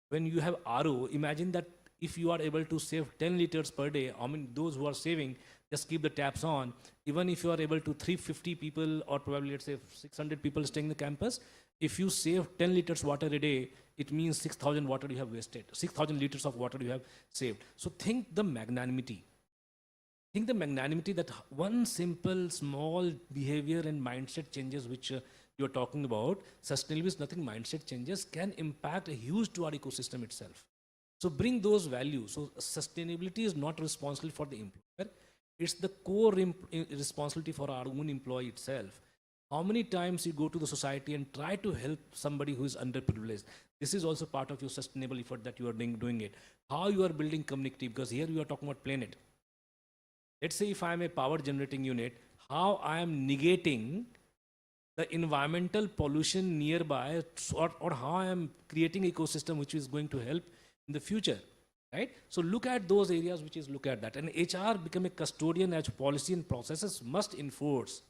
Speaker 4: When you have RO, imagine that if you are able to save 10 liters per day, I mean, those who are saving, just keep the taps on. Even if you are able to 350 people or probably let's say 600 people staying in the campus, if you save 10 liters water a day, it means 6,000 water you have wasted, 6,000 liters of water you have saved. So think the magnanimity. Think the magnanimity that one simple small behavior and mindset changes which you're talking about, sustainability is nothing, mindset changes can impact a huge to our ecosystem itself. So bring those values. So sustainability is not responsible for the employer. It's the core responsibility for our own employee itself. How many times you go to the society and try to help somebody who is underprivileged? This is also part of your sustainable effort that you are doing it. How you are building community, because here you are talking about planet. Let's say if I am a power generating unit, how I am negating the environmental pollution nearby, or how I am creating ecosystem which is going to help in the future, right? So look at those areas which is look at that. And HR become a custodian as policy and processes must enforce.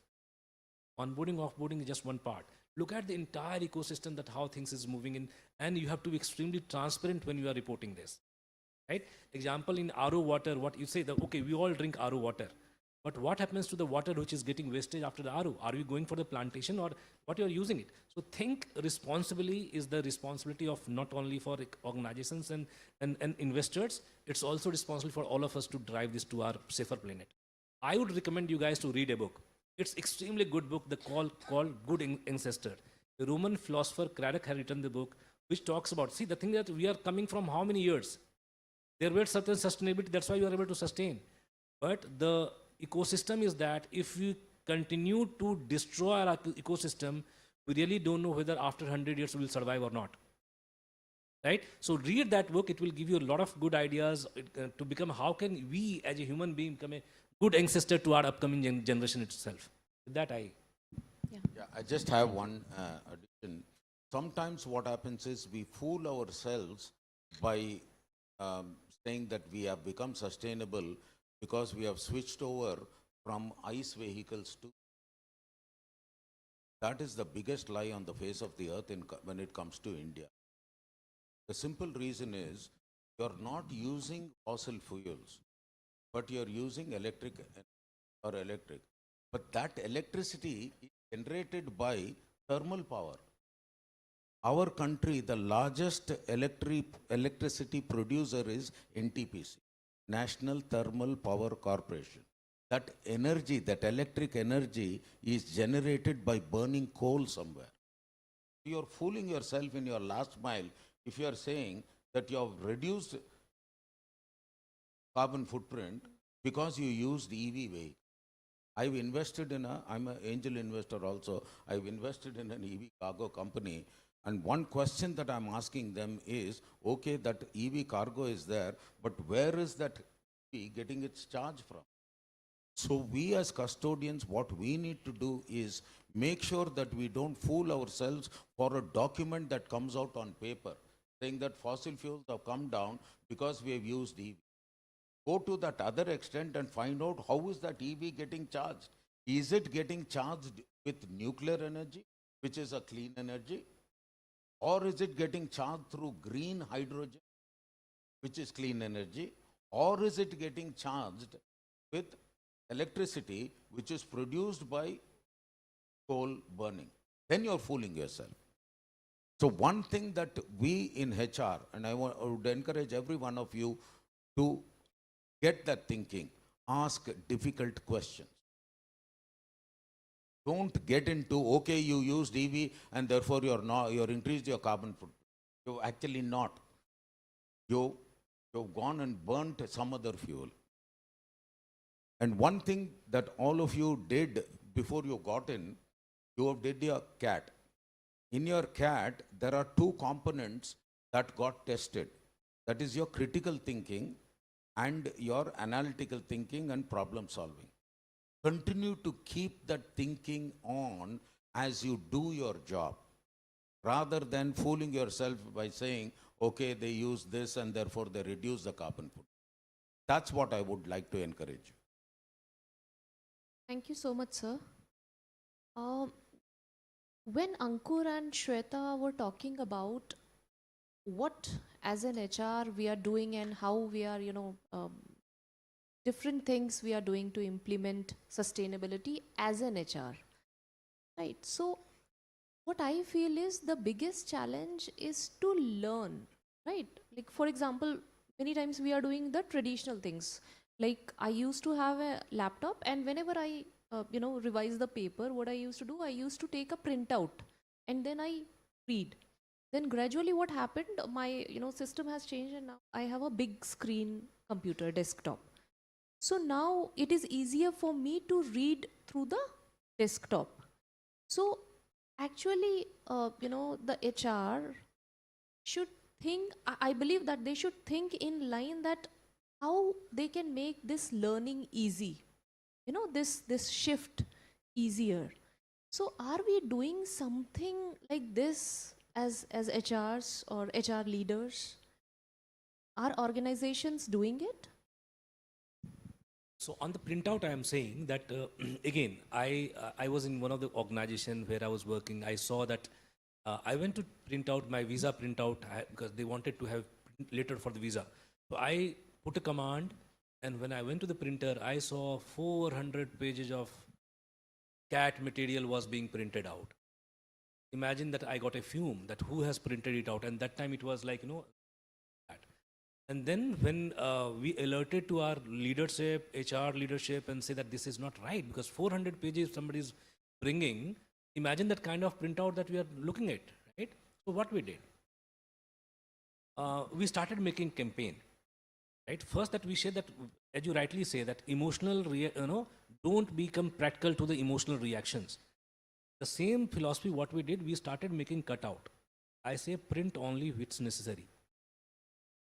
Speaker 4: Onboarding, offboarding is just one part. Look at the entire ecosystem, that how things is moving in, and you have to be extremely transparent when you are reporting this, right? Example, in RO water, what you say that, okay, we all drink RO water, but what happens to the water which is getting wastage after the RO? Are we going for the plantation or what you are using it? So think responsibly is the responsibility of not only for organizations and investors, it's also responsible for all of us to drive this to our safer planet. I would recommend you guys to read a book. It's extremely good book, the called Good Ancestor. The Roman philosopher Craddock had written the book, which talks about, see, the thing that we are coming from how many years? There were certain sustainability, that's why you are able to sustain. But the ecosystem is that if we continue to destroy our ecosystem, we really don't know whether after 100 years we will survive or not. Right? So read that book, it will give you a lot of good ideas to become, how can we as a human being become a good ancestor to our upcoming generation itself. With that,
Speaker 7: Yeah, I just have one addition. Sometimes what happens is we fool ourselves by saying that we have become sustainable because we have switched over from ICE vehicles to. That is the biggest lie on the face of the earth when it comes to India. The simple reason is you're not using fossil fuels, but you're using electric. But that electricity is generated by thermal power. Our country, the largest electricity producer is NTPC, National Thermal Power Corporation. That energy, that electric energy is generated by burning coal somewhere. You're fooling yourself in your last mile if you are saying that you have reduced carbon footprint because you used EV vehicle. I've invested in I'm an angel investor also. I've invested in an EV cargo company. And one question that I'm asking them is, okay, that EV cargo is there, but where is that EV getting its charge from? So we as custodians, what we need to do is make sure that we don't fool ourselves for a document that comes out on paper, saying that fossil fuels have come down because we have used EV. Go to that other extent and find out how is that EV getting charged. Is it getting charged with nuclear energy, which is a clean energy? Or is it getting charged through green hydrogen, which is clean energy? Or is it getting charged with electricity, which is produced by coal burning? Then you're fooling yourself. So one thing that we in HR, and I would encourage every one of you to get that thinking, ask difficult questions. Don't get into, okay, you used EV and therefore you're increased your carbon footprint. You've actually not. You've gone and burnt some other fuel. And one thing that all of you did before you got in, you did your CAT. In your CAT, there are two components that got tested. That is your critical thinking and your analytical thinking and problem solving. Continue to keep that thinking on as you do your job, rather than fooling yourself by saying, okay, they use this and therefore they reduce the carbon footprint. That's what I would like to encourage you.
Speaker 8: Thank you so much, sir. When Ankur and Shweta were talking about what as an HR we are doing and how we are, different things we are doing to implement sustainability as an HR, right? So what I feel is the biggest challenge is to learn, right? Like, for example, many times we are doing the traditional things. Like, I used to have a laptop, and whenever I, revise the paper, what I used to do, I used to take a printout and then I read. Then gradually, what happened? My, system has changed, and now I have a big screen computer desktop. So now it is easier for me to read through the desktop. So actually, the HR should think, I believe that they should think in line that how they can make this learning easy, this shift easier. So are we doing something like this as HRs or HR leaders? Are organizations doing it?
Speaker 4: So on the printout, I am saying that again, I was in one of the organization where I was working. I saw that I went to print out my visa printout because they wanted to have letter for the visa. So I put a command, and when I went to the printer, I saw 400 pages of CAT material was being printed out. Imagine that I got a fume that who has printed it out, and that time it was like that. And then when we alerted to our leadership, HR leadership, and say that this is not right because 400 pages somebody is bringing, imagine that kind of printout that we are looking at, right? So what we did, we started making campaign, right? First that we said that, as you rightly say, that emotional, don't become practical to the emotional reactions. The same philosophy, what we did, we started making cutout. I say print only if it's necessary.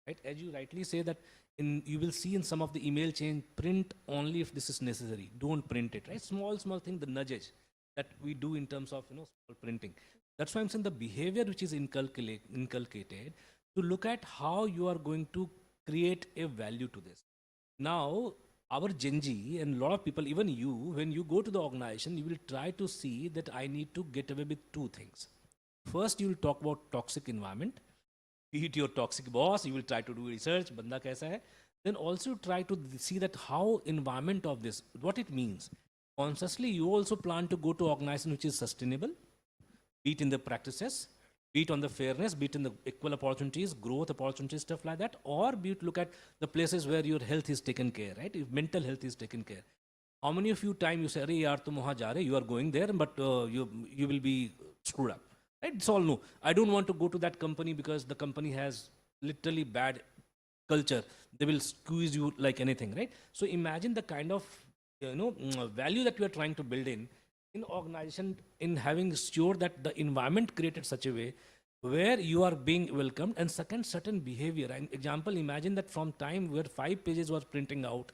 Speaker 4: Right? As you rightly say that you will see in some of the email chain, print only if this is necessary. Don't print it, right? Small thing, the nudges that we do in terms of, small printing. That's why I'm saying the behavior which is inculcated to look at how you are going to create a value to this. Now, our Gen Z and a lot of people, even you, when you go to the organization, you will try to see that I need to get away with two things. First, you will talk about toxic environment. Be it your toxic boss, you will try to do research, banda kaisa hai. Then also try to see that how environment of this, what it means. Consciously, you also plan to go to organization which is sustainable, be it in the practices, be it on the fairness, be it in the equal opportunities, growth opportunities, stuff like that, or be it look at the places where your health is taken care, right? If mental health is taken care. How many of you time you say, "Arey yaar, tum wahan ja rahe," you are going there, but you will be screwed up. Right? It's all no. I don't want to go to that company because the company has literally bad culture. They will squeeze you like anything, right? So imagine the kind of value that you are trying to build in organization, in having sure that the environment created such a way where you are being welcomed, and second, certain behavior. An example, imagine that from time where 5 pages was printing out,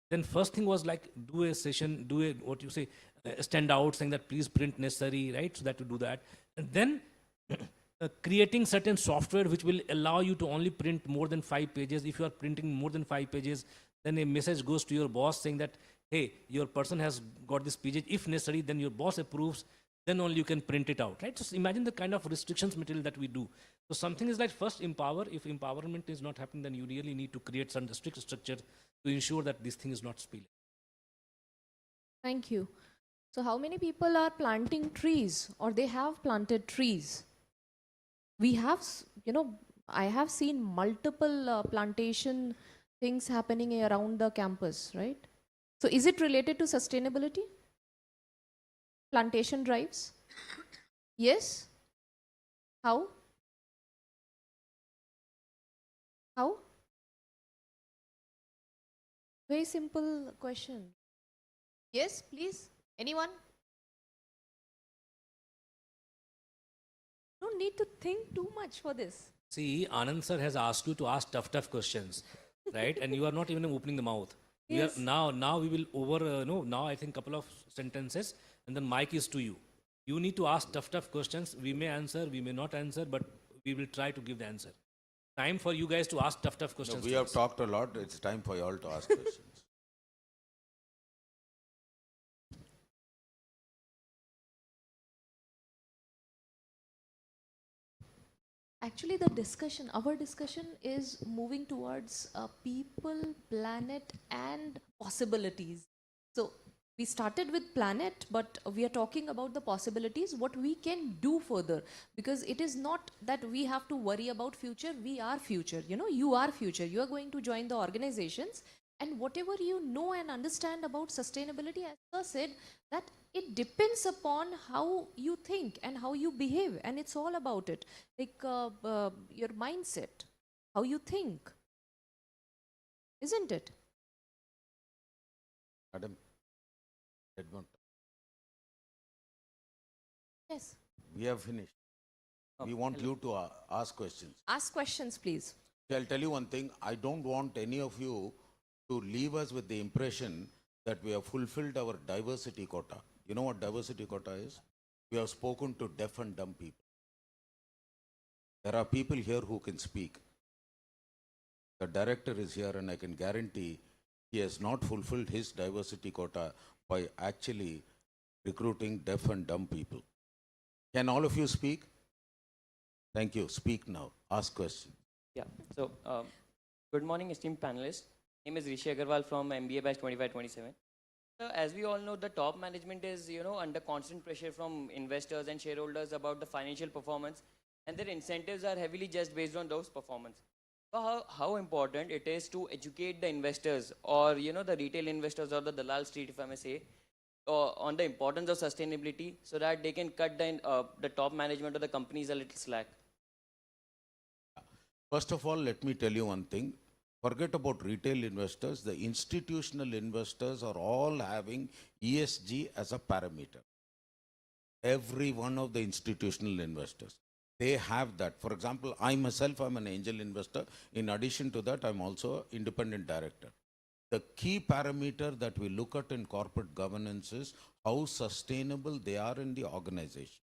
Speaker 4: then first thing was like do a session, do a what you say, stand out saying that please print necessary, right? So that you do that. And then creating certain software which will allow you to only print more than 5 pages. If you are printing more than 5 pages, then a message goes to your boss saying that, hey, your person has got this page. If necessary, then your boss approves, then only you can print it out, right? Just imagine the kind of restrictions material that we do. So something is like first empower. If empowerment is not happening, then you really need to create some strict structure to ensure that this thing is not spilling.
Speaker 8: Thank you. So how many people are planting trees or they have planted trees? We have, I have seen multiple plantation things happening around the campus, right? So is it related to sustainability? Plantation drives? Yes? How? How? Very simple question. Yes, please. Anyone? Don't need to think too much for this.
Speaker 4: See, Anand sir has asked you to ask tough questions, right? And you are not even opening the mouth.
Speaker 8: Yes.
Speaker 4: We are now we will now I think couple of sentences, and then mic is to you. You need to ask tough questions. We may answer, we may not answer, but we will try to give the answer. Time for you guys to ask tough
Speaker 7: No,
Speaker 4: questions.
Speaker 7: we
Speaker 4: to
Speaker 7: have
Speaker 4: us.
Speaker 7: talked a lot. It's time for you all to ask questions.
Speaker 3: Actually, our discussion is moving towards people, planet, and possibilities. So we started with planet, but we are talking about the possibilities, what we can do further. Because it is not that we have to worry about future, we are future. You know, you are future. You are going to join the organizations. And whatever you know and understand about sustainability, as Sir said, that it depends upon how you think and how you behave, and it's all about it, like your mindset, how you think, isn't it?
Speaker 7: Madam, Edmund,
Speaker 3: Yes.
Speaker 7: we have finished. We want you to ask questions.
Speaker 3: Ask questions, please.
Speaker 7: See, I'll tell you one thing. I don't want any of you to leave us with the impression that we have fulfilled our diversity quota. You know what diversity quota is? We have spoken to deaf and dumb people. There are people here who can speak. The director is here, and I can guarantee he has not fulfilled his diversity quota by actually recruiting deaf and dumb people. Can all of you speak? Thank you. Speak now. Ask questions.
Speaker 9: Yeah. So, good morning, esteemed panelists. Name is Rishi Agarwal from MBA Batch 2527. So, as we all know, the top management is, under constant pressure from investors and shareholders about the financial performance, and their incentives are heavily just based on those performance. So, how important it is to educate the investors, or the retail investors or the Dalal Street, if I may say, on the importance of sustainability, so that they can cut the top management of the companies a little slack.
Speaker 7: First of all, let me tell you one thing. Forget about retail investors. The institutional investors are all having ESG as a parameter. Every one of the institutional investors, they have that. For example, I myself am an angel investor. In addition to that, I'm also an independent director. The key parameter that we look at in corporate governance is how sustainable they are in the organization.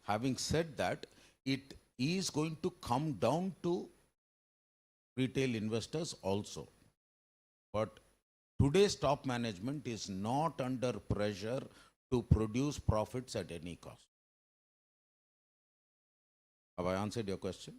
Speaker 7: Having said that, it is going to come down to retail investors also. But today's top management is not under pressure to produce profits at any cost. Have I answered your question?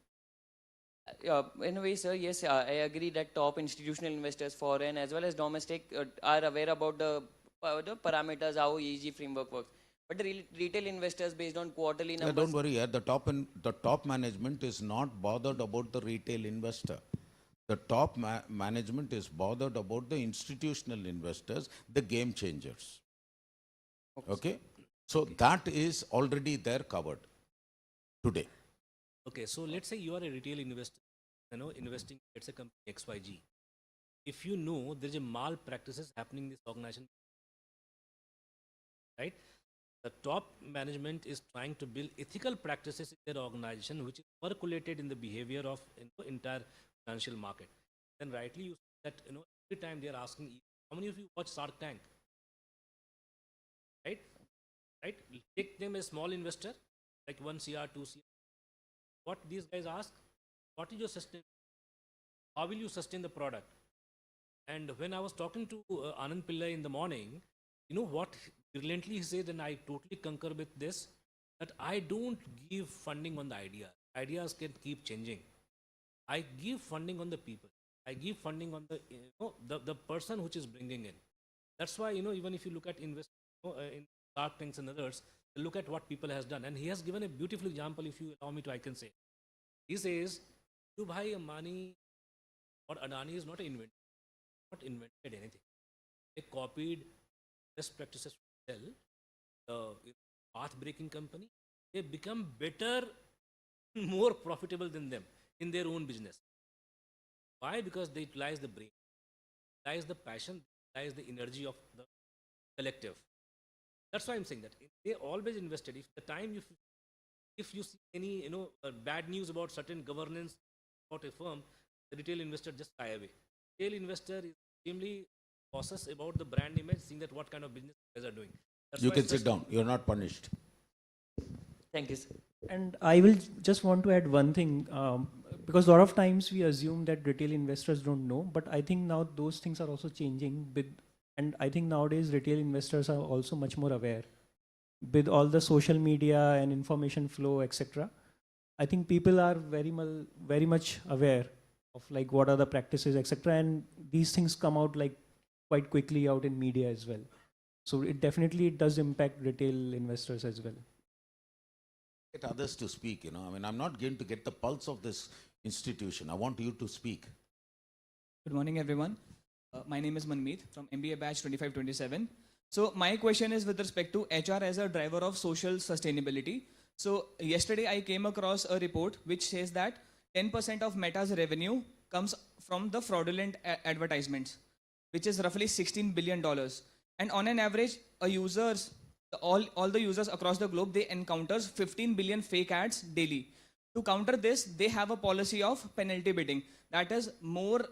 Speaker 9: In a way, sir, yes, I agree that top institutional investors, foreign as well as domestic, are aware about the parameters, how ESG framework works. But the retail investors, based on quarterly numbers...
Speaker 7: Don't worry, the top management is not bothered about the retail investor. The top management is bothered about the institutional investors, the game changers. Okay? So that is already there covered today.
Speaker 4: Okay, so let's say you are a retail investor, investing, let's say company XYG. If you know there is a malpractices happening in this organization, right? The top management is trying to build ethical practices in their organization, which is percolated in the behavior of entire financial market. Then rightly you see that every time they are asking, how many of you watch Shark Tank? Right? Right? Take them a small investor, like 1 CR, 2 CR. What these guys ask, what is your sustain? How will you sustain the product? And when I was talking to Anand Pillai in the morning, you know what brilliantly he said, and I totally concur with this, that I don't give funding on the idea. Ideas can keep changing. I give funding on the people. I give funding on the the person which is bringing in. That's why even if you look at in Shark Tanks and others, look at what people has done, and he has given a beautiful example. If you allow me to, I can say, he says, Bhai Ambani or Adani is not invented anything. They copied best practices from Dell, the path-breaking company. They become better, more profitable than them in their own business. Why? Because they utilize the brain, utilize the passion, utilize the energy of the collective. That's why I'm saying that they always invested. If the time if you see any bad news about certain governance about a firm, the retail investor just shy away. Retail investor is extremely cautious about the brand image, seeing that what kind of business you guys are doing. That's
Speaker 7: You
Speaker 4: why
Speaker 7: can sit down. You're not punished.
Speaker 9: Thank you, sir.
Speaker 5: And I will just want to add one thing, because a lot of times we assume that retail investors don't know, but I think now those things are also changing. And I think nowadays retail investors are also much more aware with all the social media and information flow, etc. I think people are very much aware of like what are the practices, etc. And these things come out like quite quickly out in media as well. So it definitely does impact retail investors as well.
Speaker 7: Get others to speak, you know. I mean, I'm not going to get the pulse of this institution. I want you to speak.
Speaker 10: Good morning, everyone. My name is Manmeet from MBA batch 2527. So my question is with respect to HR as a driver of social sustainability. So yesterday I came across a report which says that 10% of Meta's revenue comes from the fraudulent advertisements, which is roughly $16 billion. And on an average, all the users across the globe, they encounters 15 billion fake ads daily. To counter this, they have a policy of penalty bidding. That is, more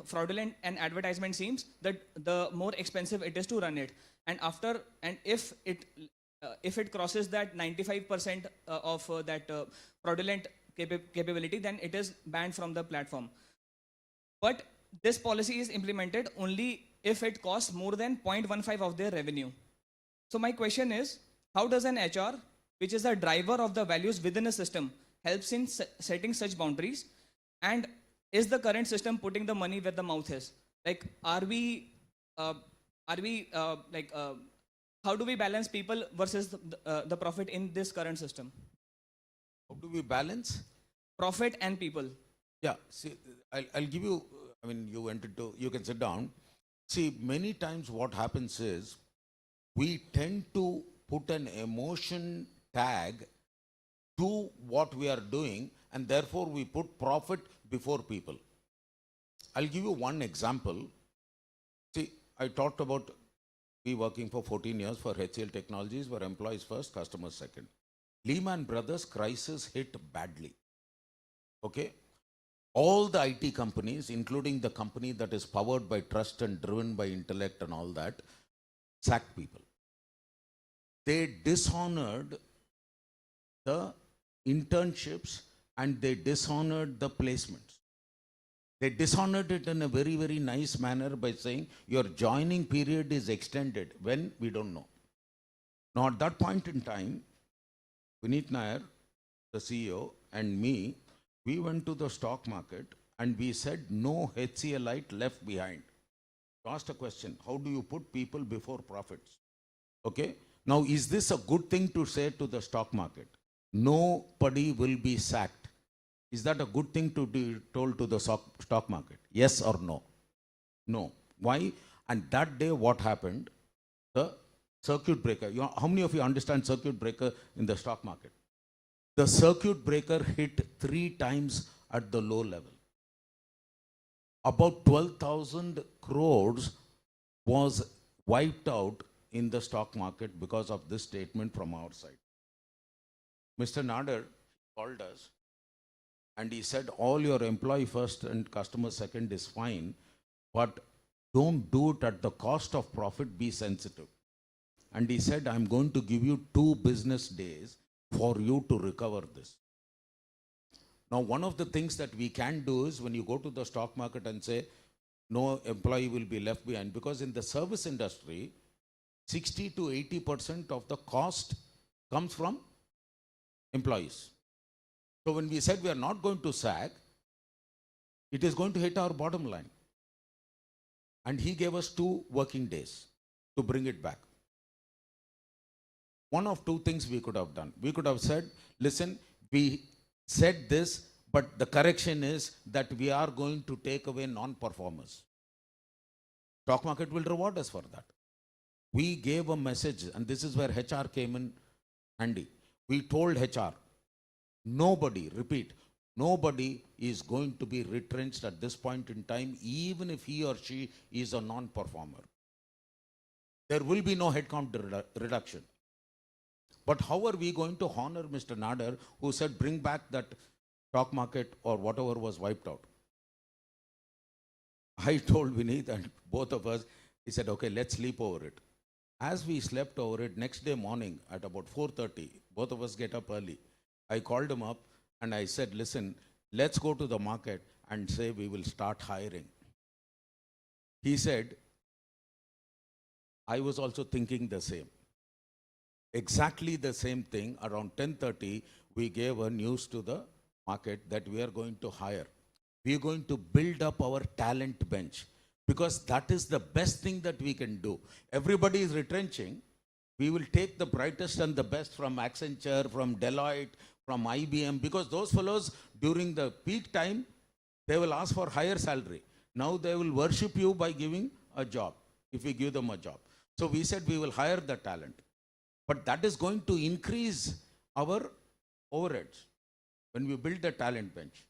Speaker 10: fraudulent an advertisement seems, that the more expensive it is to run it. And if it crosses that 95% of that fraudulent capability, then it is banned from the platform. But this policy is implemented only if it costs more than 0.15 of their revenue. So my question is, how does an HR, which is a driver of the values within a system, helps in setting such boundaries? And is the current system putting the money where the mouth is? Like, how do we balance people versus the profit in this current system?
Speaker 7: How do we balance?
Speaker 10: Profit and people.
Speaker 7: Yeah, see, I'll give you, I mean, you can sit down. See, many times what happens is, we tend to put an emotion tag to what we are doing, and therefore we put profit before people. I'll give you one example. See, I talked about we working for 14 years for HCL Technologies, where employees first, customers second. Lehman Brothers crisis hit badly. Okay? All the IT companies, including the company that is powered by trust and driven by intellect and all that, sacked people. They dishonored the internships and they dishonored the placements. They dishonored it in a very, very nice manner by saying your joining period is extended. When? We don't know. Now at that point in time, Vineet Nair, the CEO, and me, we went to the stock market and we said no HCLite left behind. We asked a question, how do you put people before profits? Okay. Now, is this a good thing to say to the stock market? Nobody will be sacked. Is that a good thing to be told to the stock market? Yes or no? No. Why? And that day what happened? The circuit breaker. You know, how many of you understand circuit breaker in the stock market? The circuit breaker hit 3 times at the low level. About 12,000 crores was wiped out in the stock market because of this statement from our side. Mr. Nader called us and he said, all your employee first and customer second is fine, but don't do it at the cost of profit, be sensitive. And he said, I'm going to give you 2 business days for you to recover this. Now, one of the things that we can do is when you go to the stock market and say, no employee will be left behind, because in the service industry, 60 to 80% of the cost comes from employees. So when we said we are not going to sack, it is going to hit our bottom line. And he gave us 2 working days to bring it back. One of 2 things we could have done. We could have said, listen, we said this, but the correction is that we are going to take away non-performers. Stock market will reward us for that. We gave a message, and this is where HR came in handy. We told HR, nobody, repeat, nobody is going to be retrenched at this point in time, even if he or she is a non-performer. There will be no headcount reduction. But how are we going to honor Mr. Nader, who said bring back that stock market or whatever was wiped out? I told Vineet and both of us, he said, okay, let's sleep over it. As we slept over it, next day morning at about 4:30, both of us get up early. I called him up and I said, listen, let's go to the market and say we will start hiring. He said, I was also thinking the same. Exactly the same thing. Around 10:30, we gave a news to the market that we are going to hire. We are going to build up our talent bench because that is the best thing that we can do. Everybody is retrenching. We will take the brightest and the best from Accenture, from Deloitte, from IBM, because those fellows during the peak time, they will ask for higher salary. Now they will worship you by giving a job, if we give them a job. So we said we will hire the talent. But that is going to increase our overheads when we build the talent bench.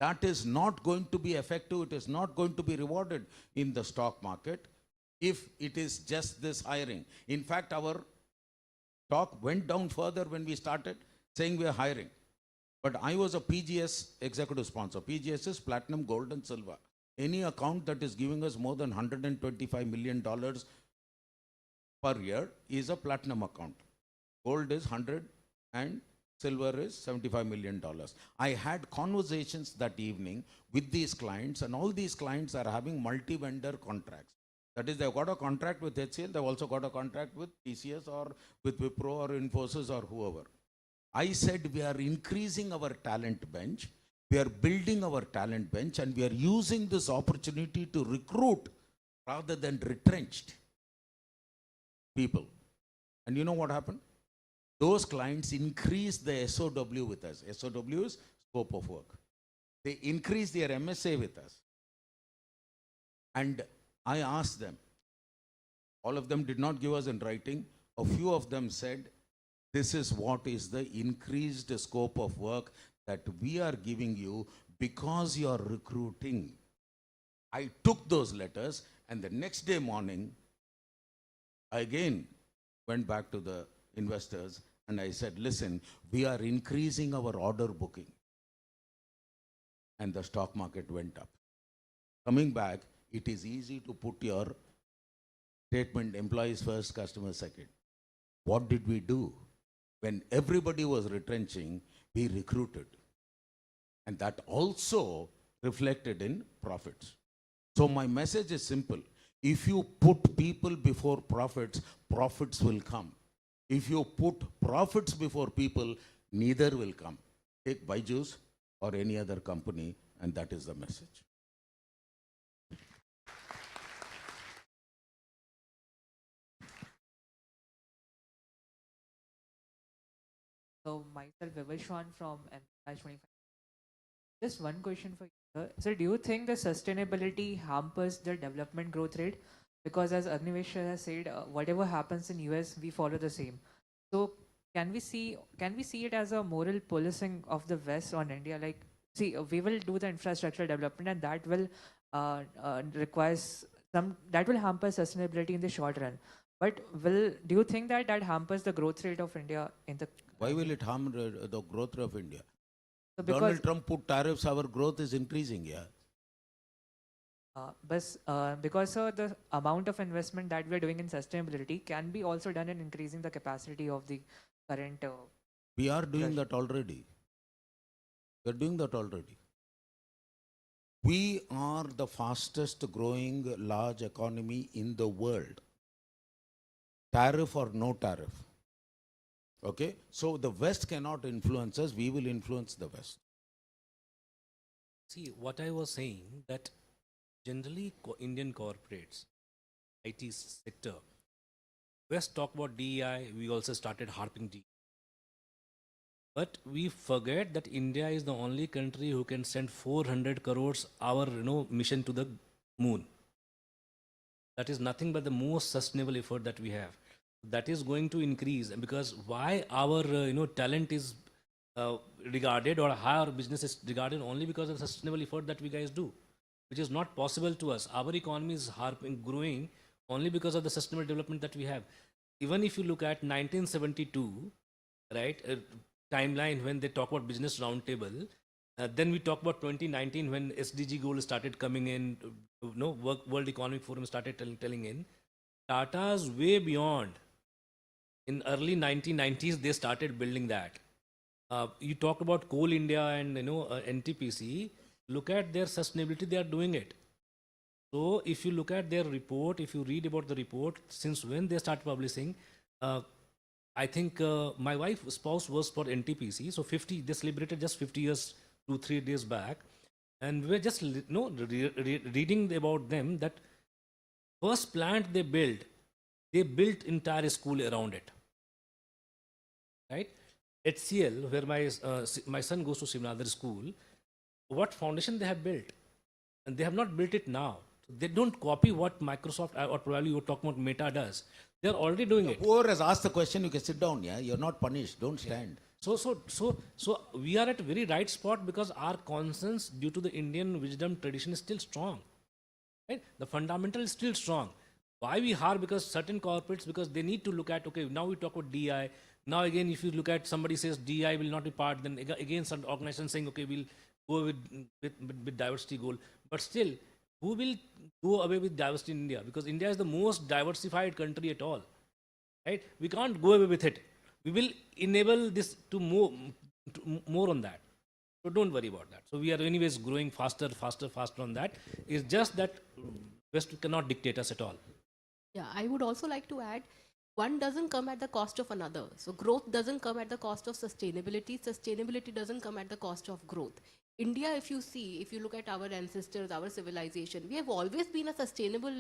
Speaker 7: That is not going to be effective. It is not going to be rewarded in the stock market if it is just this hiring. In fact, our stock went down further when we started saying we are hiring. But I was a PGS executive sponsor. PGS is platinum, gold, and silver. Any account that is giving us more than $125 million per year is a platinum account. Gold is 100 and silver is $75 million. I had conversations that evening with these clients, and all these clients are having multi-vendor contracts. That is, they've got a contract with HCL, they've also got a contract with TCS or with Wipro or Infosys or whoever. I said we are increasing our talent bench, we are building our talent bench, and we are using this opportunity to recruit rather than retrenched people. And you know what happened? Those clients increased the SOW with us. SOW is scope of work. They increased their MSA with us. And I asked them, all of them did not give us in writing. A few of them said, this is what is the increased scope of work that we are giving you because you are recruiting. I took those letters, and the next day morning, I again went back to the investors and I said, listen, we are increasing our order booking. And the stock market went up. Coming back, it is easy to put your statement, employees first, customers second. What did we do? When everybody was retrenching, we recruited. And that also reflected in profits. So my message is simple. If you put people before profits, profits will come. If you put profits before people, neither will come. Take Byju's or any other company, and that is the message.
Speaker 11: So myself, Vivishwan from MBA-25. Just one question for you, sir. So do you think the sustainability hampers the development growth rate? Because as Agnivesh has said, whatever happens in US, we follow the same. So can we see it as a moral policing of the West on India? Like, see, we will do the infrastructure development, and that will that will hamper sustainability in the short run. But do you think that hampers the growth rate of India in the?
Speaker 7: Why will it harm the growth of India?
Speaker 11: So
Speaker 7: Donald Trump put tariffs, our growth is increasing, yeah.
Speaker 11: Because the amount of investment that we are doing in sustainability can be also done in increasing the capacity of the current.
Speaker 7: We are doing that already. We are doing that already. We are the fastest growing large economy in the world. Tariff or no tariff. Okay? So the West cannot influence us, we will influence the West.
Speaker 4: See, what I was saying, that generally Indian corporates, IT sector, West talk about DEI, we also started harping DEI. But we forget that India is the only country who can send 400 crores our mission to the moon. That is nothing but the most sustainable effort that we have. That is going to increase, because why our talent is regarded, or how our business is regarded, only because of the sustainable effort that we guys do, which is not possible to us. Our economy is growing only because of the sustainable development that we have. Even if you look at 1972, right, timeline when they talk about business roundtable, then we talk about 2019 when SDG goal started coming in, World Economic Forum started telling in. Tata's way beyond. In early 1990s, they started building that. You talk about Coal India and NTPC. Look at their sustainability; they are doing it. So if you look at their report, if you read about the report, since when they start publishing, I think my wife's spouse works for NTPC. So 50, they celebrated just 50 years, 2, 3 days back. And we were just reading about them that first plant they built entire school around it. Right? HCL, where my son goes to Simradhar school, what foundation they have built? And they have not built it now. They don't copy what Microsoft or probably you're talking about Meta does. They're already doing it.
Speaker 7: Whoever has asked the question, you can sit down, yeah? You're not punished. Don't stand.
Speaker 4: So we are at a very right spot because our conscience, due to the Indian wisdom tradition, is still strong. Right? The fundamental is still strong. Why we are? Because certain corporates, because they need to look at, okay, now we talk about DI. Now again, if you look at somebody says DI will not be part, then again some organization saying, okay, we'll go with diversity goal. But still, who will go away with diversity in India? Because India is the most diversified country at all. Right? We can't go away with it. We will enable this to move more on that. So don't worry about that. So we are anyways growing faster on that. It's just that West cannot dictate us at all.
Speaker 6: Yeah, I would also like to add, one doesn't come at the cost of another. So growth doesn't come at the cost of sustainability. Sustainability doesn't come at the cost of growth. India, if you look at our ancestors, our civilization, we have always been a sustainable,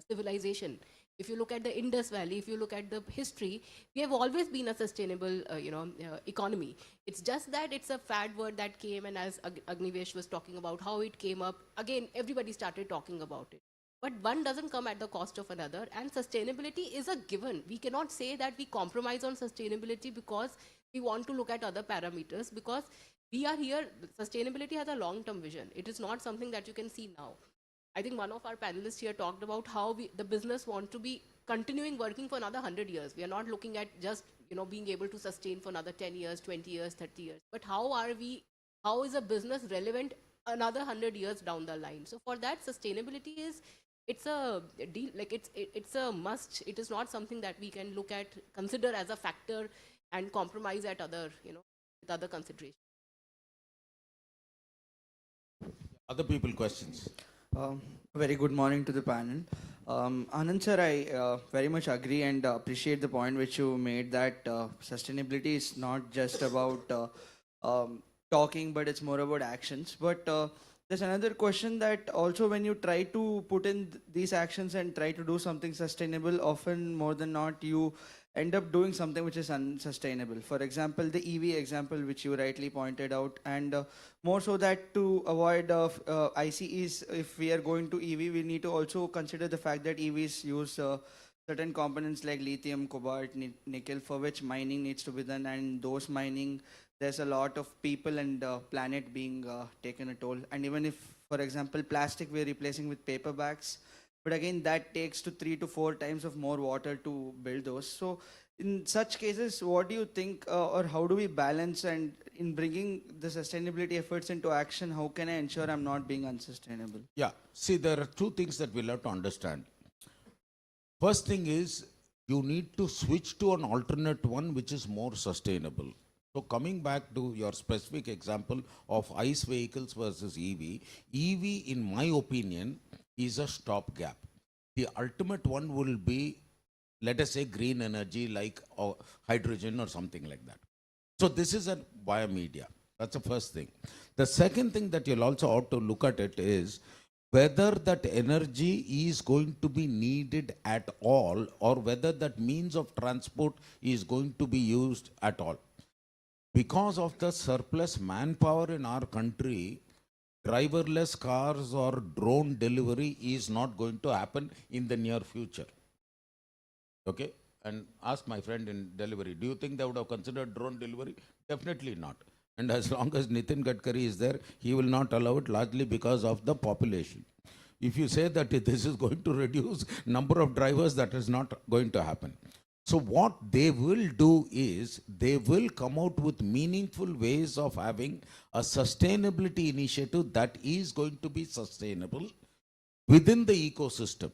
Speaker 6: civilization. If you look at the Indus Valley, if you look at the history, we have always been a sustainable, economy. It's just that it's a fad word that came, and as Agnivesh was talking about how it came up, again, everybody started talking about it. But one doesn't come at the cost of another, and sustainability is a given. We cannot say that we compromise on sustainability because we want to look at other parameters, because we are here, sustainability has a long-term vision. It is not something that you can see now. I think one of our panelists here talked about how the business want to be continuing working for another 100 years. We are not looking at just, being able to sustain for another 10 years, 20 years, 30 years. But how is a business relevant another 100 years down the line? So for that, sustainability it's a deal, like it's a must. It is not something that we can consider as a factor and compromise at other, with other considerations.
Speaker 7: Other people questions.
Speaker 12: Very good morning to the panel. Anand sir, I very much agree and appreciate the point which you made that sustainability is not just about talking, but it's more about actions. But there's another question that also when you try to put in these actions and try to do something sustainable, often more than not, you end up doing something which is unsustainable. For example, the EV example which you rightly pointed out, and more so that to avoid ICEs, if we are going to EV, we need to also consider the fact that EVs use certain components like lithium, cobalt, nickel, for which mining needs to be done, and those mining, there's a lot of people and planet being taken a toll. And even if, for example, plastic we're replacing with paper bags, but again, that takes to 3 to 4 times of more water to build those. So in such cases, what do you think, or how do we balance, and in bringing the sustainability efforts into action, how can I ensure I'm not being unsustainable?
Speaker 7: Yeah, see, there are two things that we'll have to understand. First thing is, you need to switch to an alternate one which is more sustainable. So coming back to your specific example of ICE vehicles versus EV, EV, in my opinion, is a stopgap. The ultimate one will be, let us say, green energy like hydrogen or something like that. So this is a biomedia. That's the first thing. The second thing that you'll also ought to look at it is whether that energy is going to be needed at all, or whether that means of transport is going to be used at all. Because of the surplus manpower in our country, driverless cars or drone delivery is not going to happen in the near future. Okay? And ask my friend in delivery, do you think they would have considered drone delivery? Definitely not. And as long as Nitin Gadkari is there, he will not allow it, largely because of the population. If you say that this is going to reduce number of drivers, that is not going to happen. So what they will do is, they will come out with meaningful ways of having a sustainability initiative that is going to be sustainable within the ecosystem.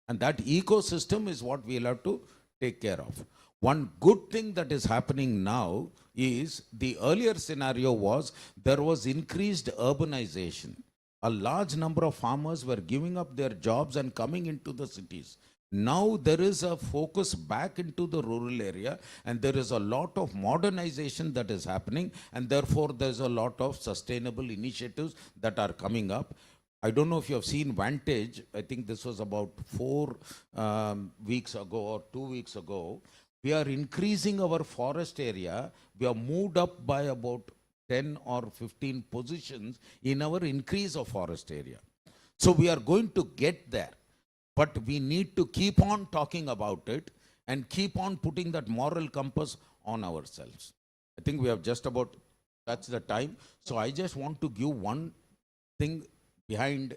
Speaker 7: And that ecosystem is what we'll have to take care of. One good thing that is happening now is, the earlier scenario was there was increased urbanization. A large number of farmers were giving up their jobs and coming into the cities. Now there is a focus back into the rural area, and there is a lot of modernization that is happening, and therefore there's a lot of sustainable initiatives that are coming up. I don't know if you have seen Vantage. I think this was about 4 weeks ago or 2 weeks ago. We are increasing our forest area. We have moved up by about 10 or 15 positions in our increase of forest area. So we are going to get there. But we need to keep on talking about it and keep on putting that moral compass on ourselves. I think we have just about, that's the time. So I just want to give one thing behind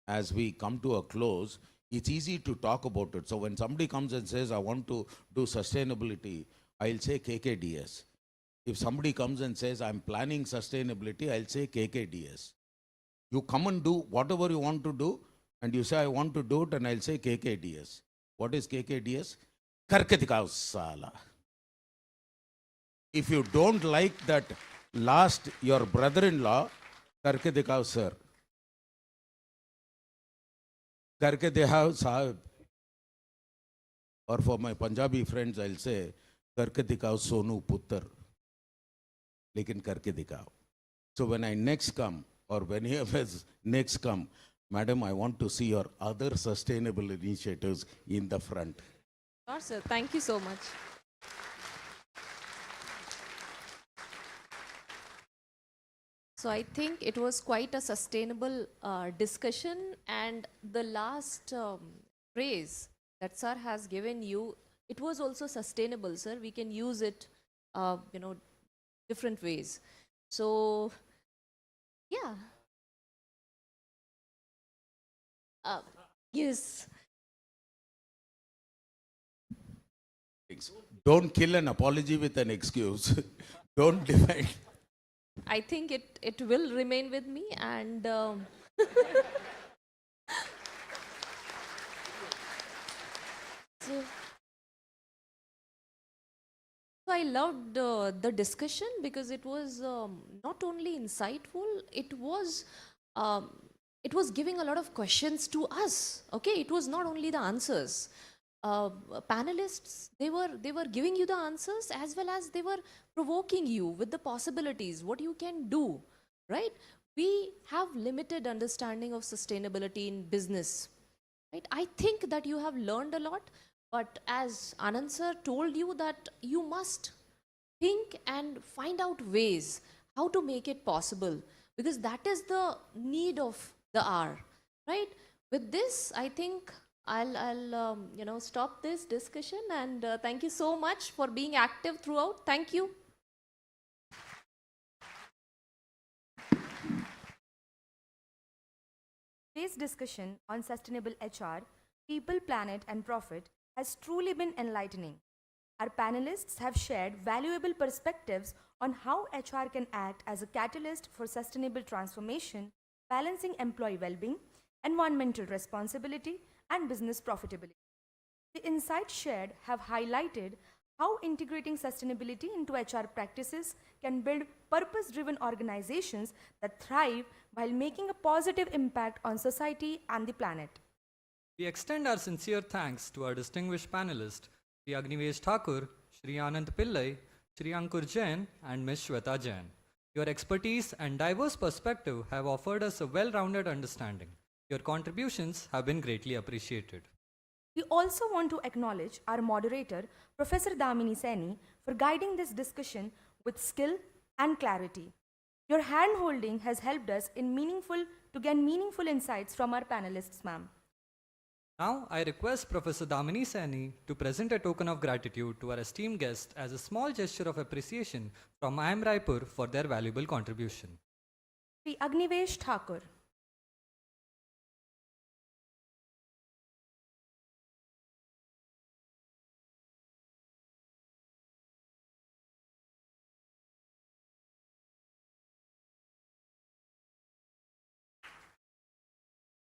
Speaker 7: as we come to a close. It's easy to talk about it. So when somebody comes and says, I want to do sustainability, I'll say KKDS. If somebody comes and says, I'm planning sustainability, I'll say KKDS. You come and do whatever you want to do, and you say, I want to do it, and I'll say KKDS. What is KKDS? Karke dikhao sala. If you don't like that last, your brother-in-law, karke dikhao sir. Karke dikhao sahib. Or for my Punjabi friends, I'll say, karke dikhao sonu puttar. Lekin karke dikhao. So when I next come, or when he has next come, Madam, I want to see your other sustainable initiatives in the front.
Speaker 3: Sure, sir. Thank you so much. So I think it was quite a sustainable discussion, and the last phrase that sir has given you, it was also sustainable, sir. We can use it, different ways. So, yeah. Yes.
Speaker 7: Don't kill an apology with an excuse. Don't defend.
Speaker 3: I think it will remain with me, and so I loved the discussion because it was not only insightful, it was giving a lot of questions to us. Okay, it was not only the answers. Panelists, they were giving you the answers, as well as they were provoking you with the possibilities, what you can do, right? We have limited understanding of sustainability in business, right? I think that you have learned a lot, but as Anand sir told you, that you must think and find out ways how to make it possible, because that is the need of the hour, right? With this, I think I'll stop this discussion, and thank you so much for being active throughout. Thank you.
Speaker 1: Today's discussion on sustainable HR, people, planet, and profit has truly been enlightening. Our panelists have shared valuable perspectives on how HR can act as a catalyst for sustainable transformation, balancing employee well-being, environmental responsibility, and business profitability. The insights shared have highlighted how integrating sustainability into HR practices can build purpose-driven organizations that thrive while making a positive impact on society and the planet.
Speaker 2: We extend our sincere thanks to our distinguished panelists, Shri Agnivesh Thakur, Shri Anand Pillai, Shri Ankur Jain, and Ms. Shweta Jain. Your expertise and diverse perspective have offered us a well-rounded understanding. Your contributions have been greatly appreciated.
Speaker 1: We also want to acknowledge our moderator, Professor Damini Saini, for guiding this discussion with skill and clarity. Your hand-holding has helped us to gain meaningful insights from our panelists, ma'am.
Speaker 2: Now, I request Professor Damini Saini to present a token of gratitude to our esteemed guest as a small gesture of appreciation from IIM Raipur for their valuable contribution.
Speaker 1: Shri Agnivesh Thakur.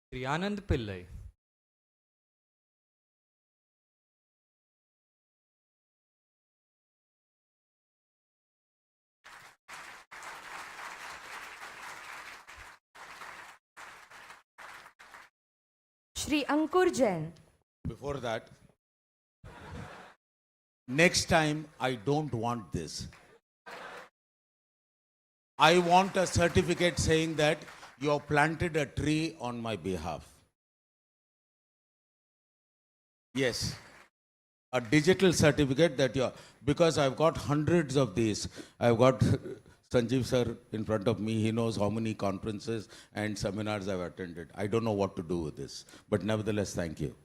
Speaker 2: Shri Anand Pillai.
Speaker 1: Shri Ankur Jain.
Speaker 7: Before that, next time I don't want this. I want a certificate saying that you have planted a tree on my behalf. Yes. A digital certificate that you're, because I've got hundreds of these. I've got Sanjeev sir in front of me. He knows how many conferences and seminars I've attended. I don't know what to do with this, but nevertheless, thank you.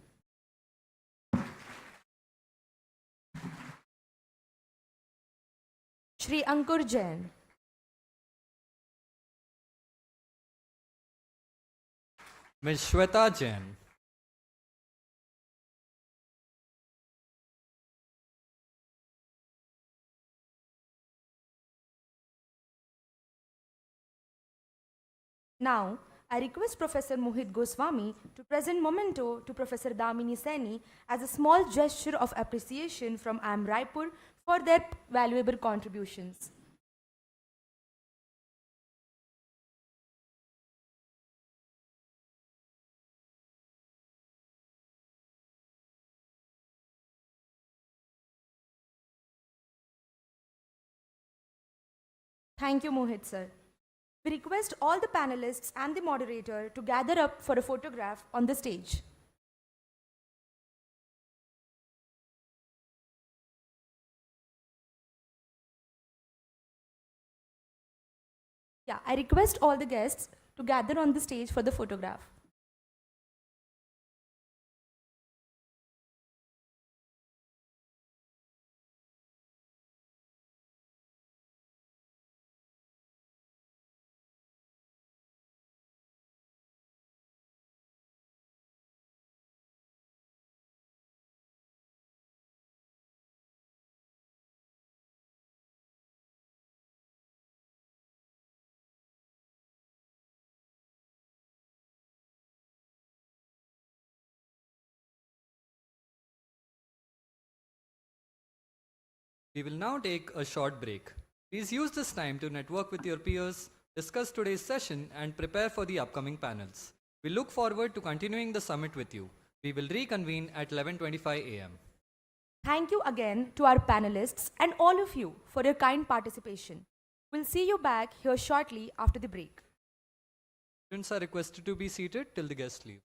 Speaker 1: Shri Ankur Jain.
Speaker 2: Ms. Shweta Jain.
Speaker 1: Now, I request Professor Mohit Goswami to present memento to Professor Damini Saini as a small gesture of appreciation from IIM Raipur for their valuable contributions. Thank you, Mohit sir. We request all the panelists and the moderator to gather up for a photograph on the stage. Yeah, I request all the guests to gather on the stage for the photograph.
Speaker 2: We will now take a short break. Please use this time to network with your peers, discuss today's session, and prepare for the upcoming panels. We look forward to continuing the summit with you. We will reconvene at 11:25 a.m.
Speaker 1: Thank you again to our panelists and all of you for your kind participation. We'll see you back here shortly after the break.
Speaker 2: Students are requested to be seated till the guests leave.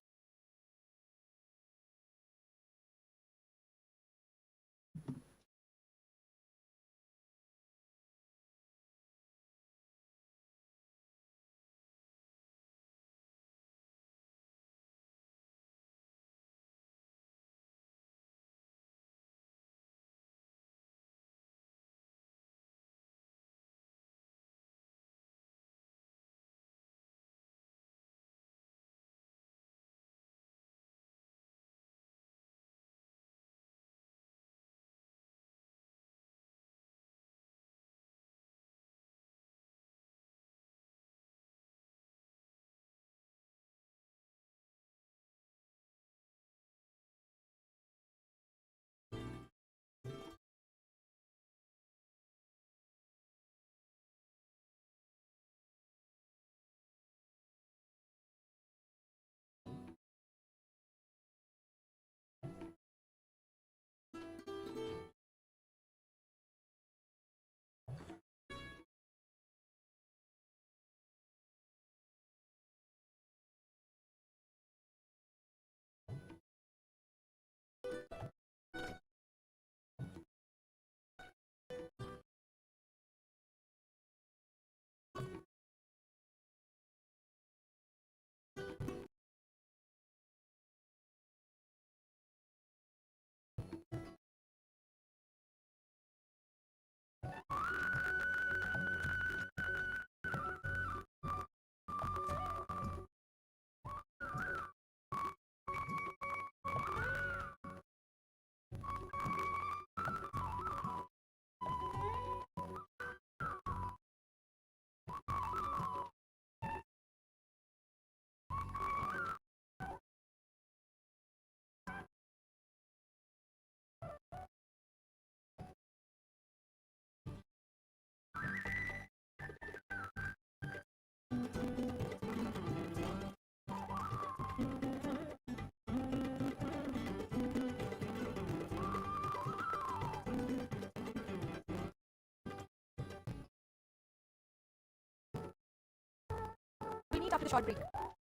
Speaker 1: meet after the short break.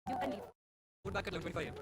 Speaker 1: You can leave.
Speaker 2: Put back at 11:25 a.m.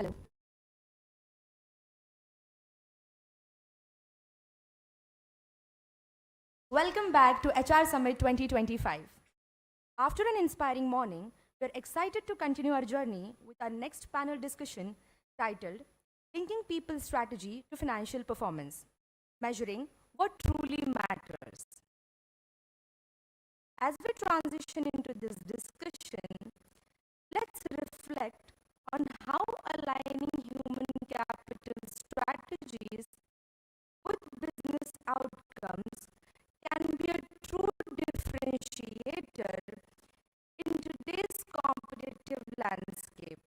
Speaker 1: Hello. Welcome back to HR Summit 2025. After an inspiring morning, we're excited to continue our journey with our next panel discussion titled Linking People's Strategy to Financial Performance, Measuring What Truly Matters. As we transition into this discussion, let's reflect on how aligning human capital strategies with business outcomes can be a true differentiator in today's competitive landscape.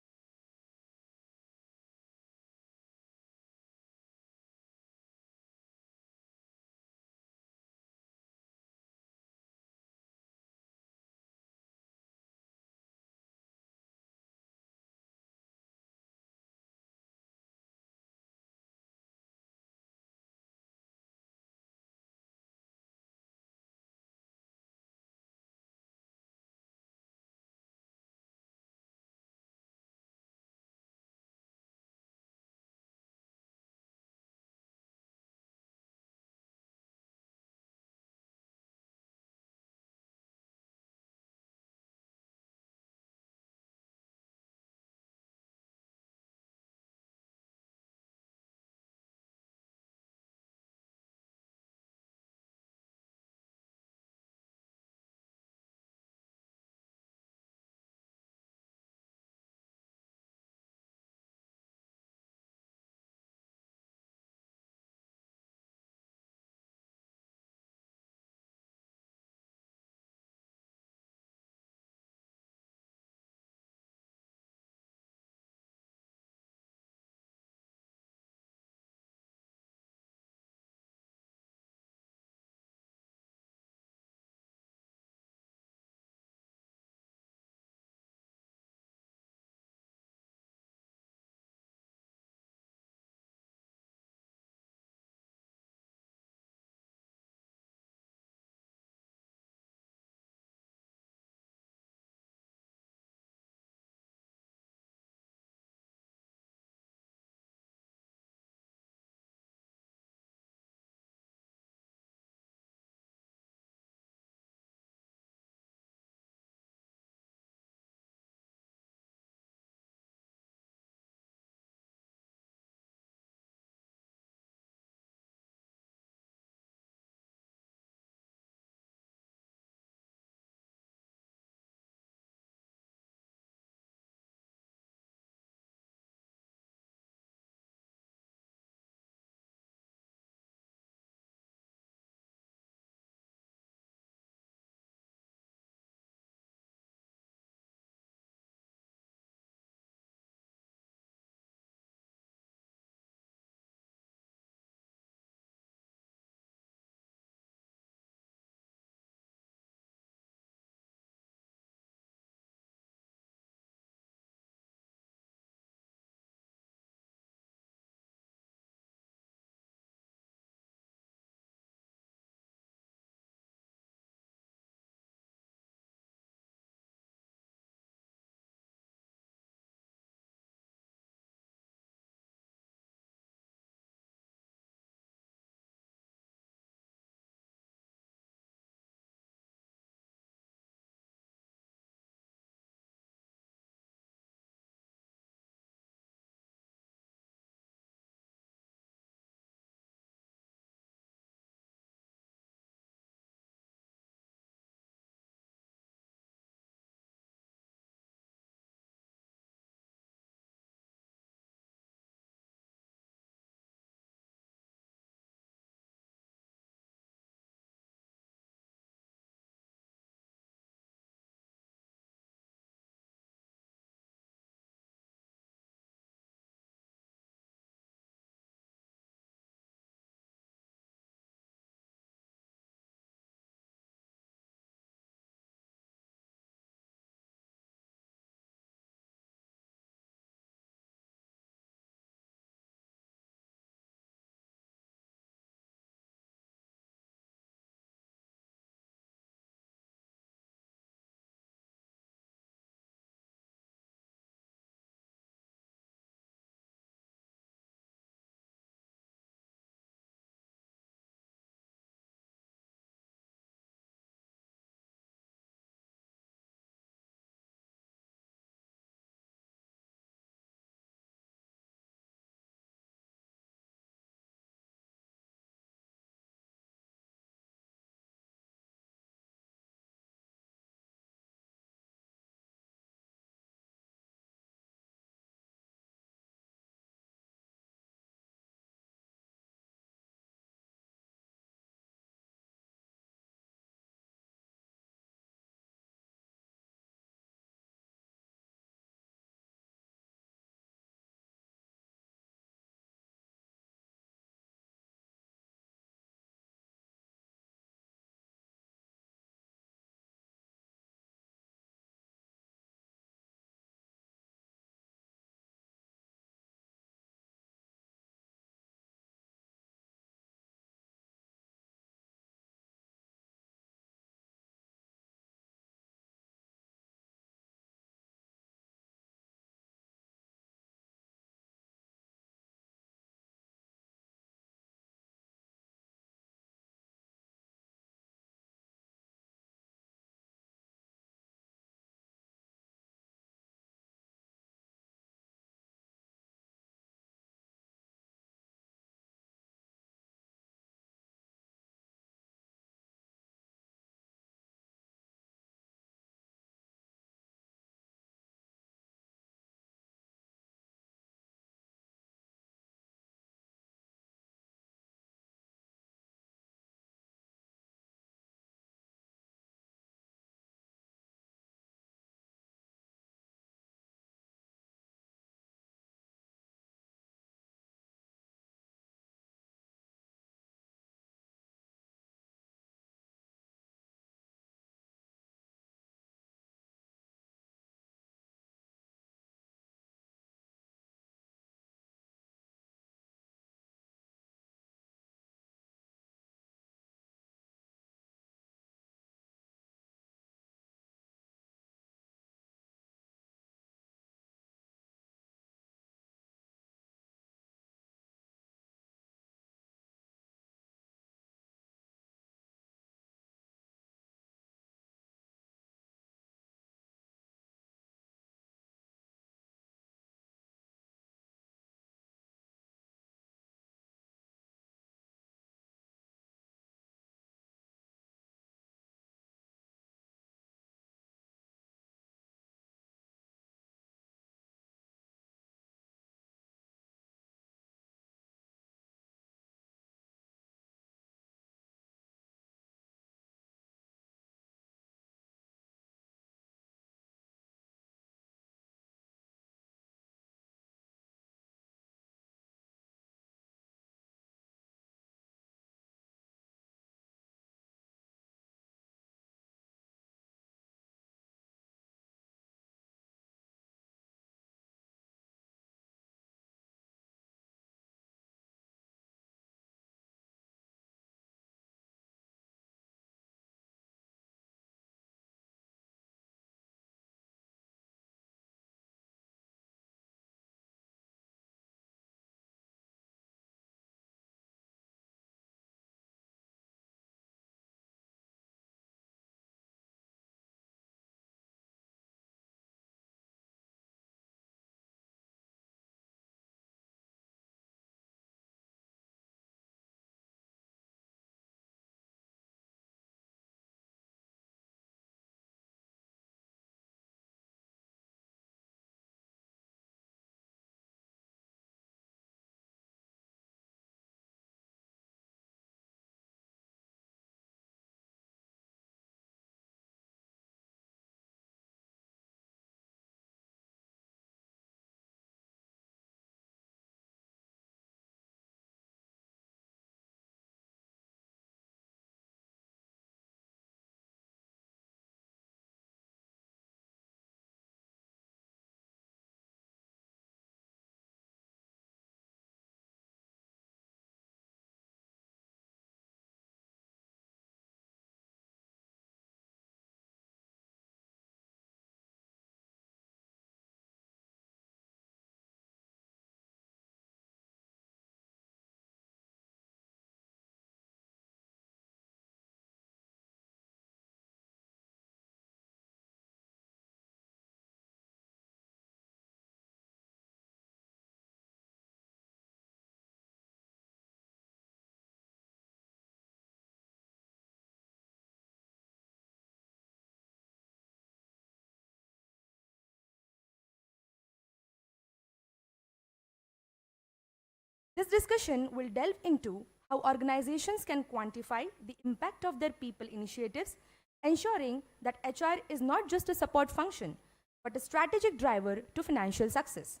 Speaker 1: This discussion will delve into how organizations can quantify the impact of their people initiatives, ensuring that HR is not just a support function, but a strategic driver to financial success.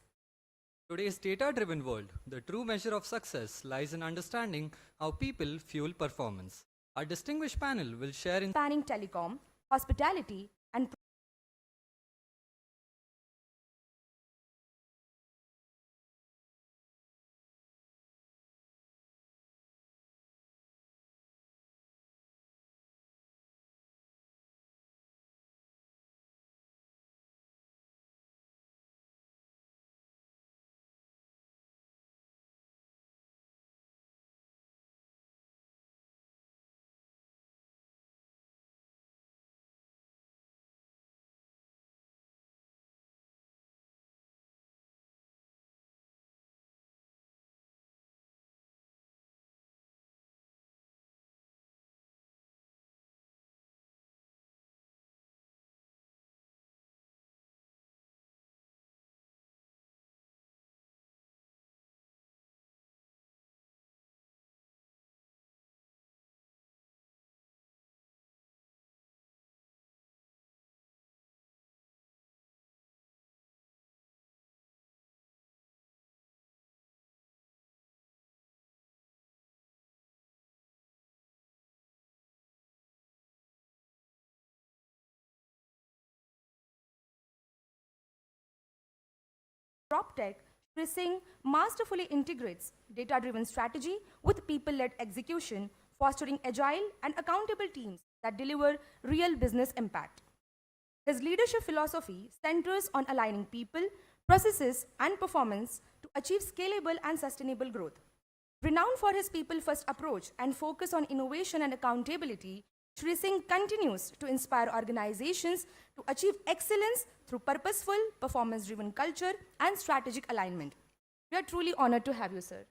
Speaker 2: Today's data driven world, the true measure of success lies in understanding how people fuel performance. Our distinguished panel will share in
Speaker 1: Spanning telecom, hospitality, and PropTech, Shri Singh masterfully integrates data-driven strategy with people-led execution, fostering agile and accountable teams that deliver real business impact. His leadership philosophy centers on aligning people, processes, and performance to achieve scalable and sustainable growth. Renowned for his people-first approach and focus on innovation and accountability, Shri Singh continues to inspire organizations to achieve excellence through purposeful, performance-driven culture and strategic alignment. We are truly honored to have you, sir.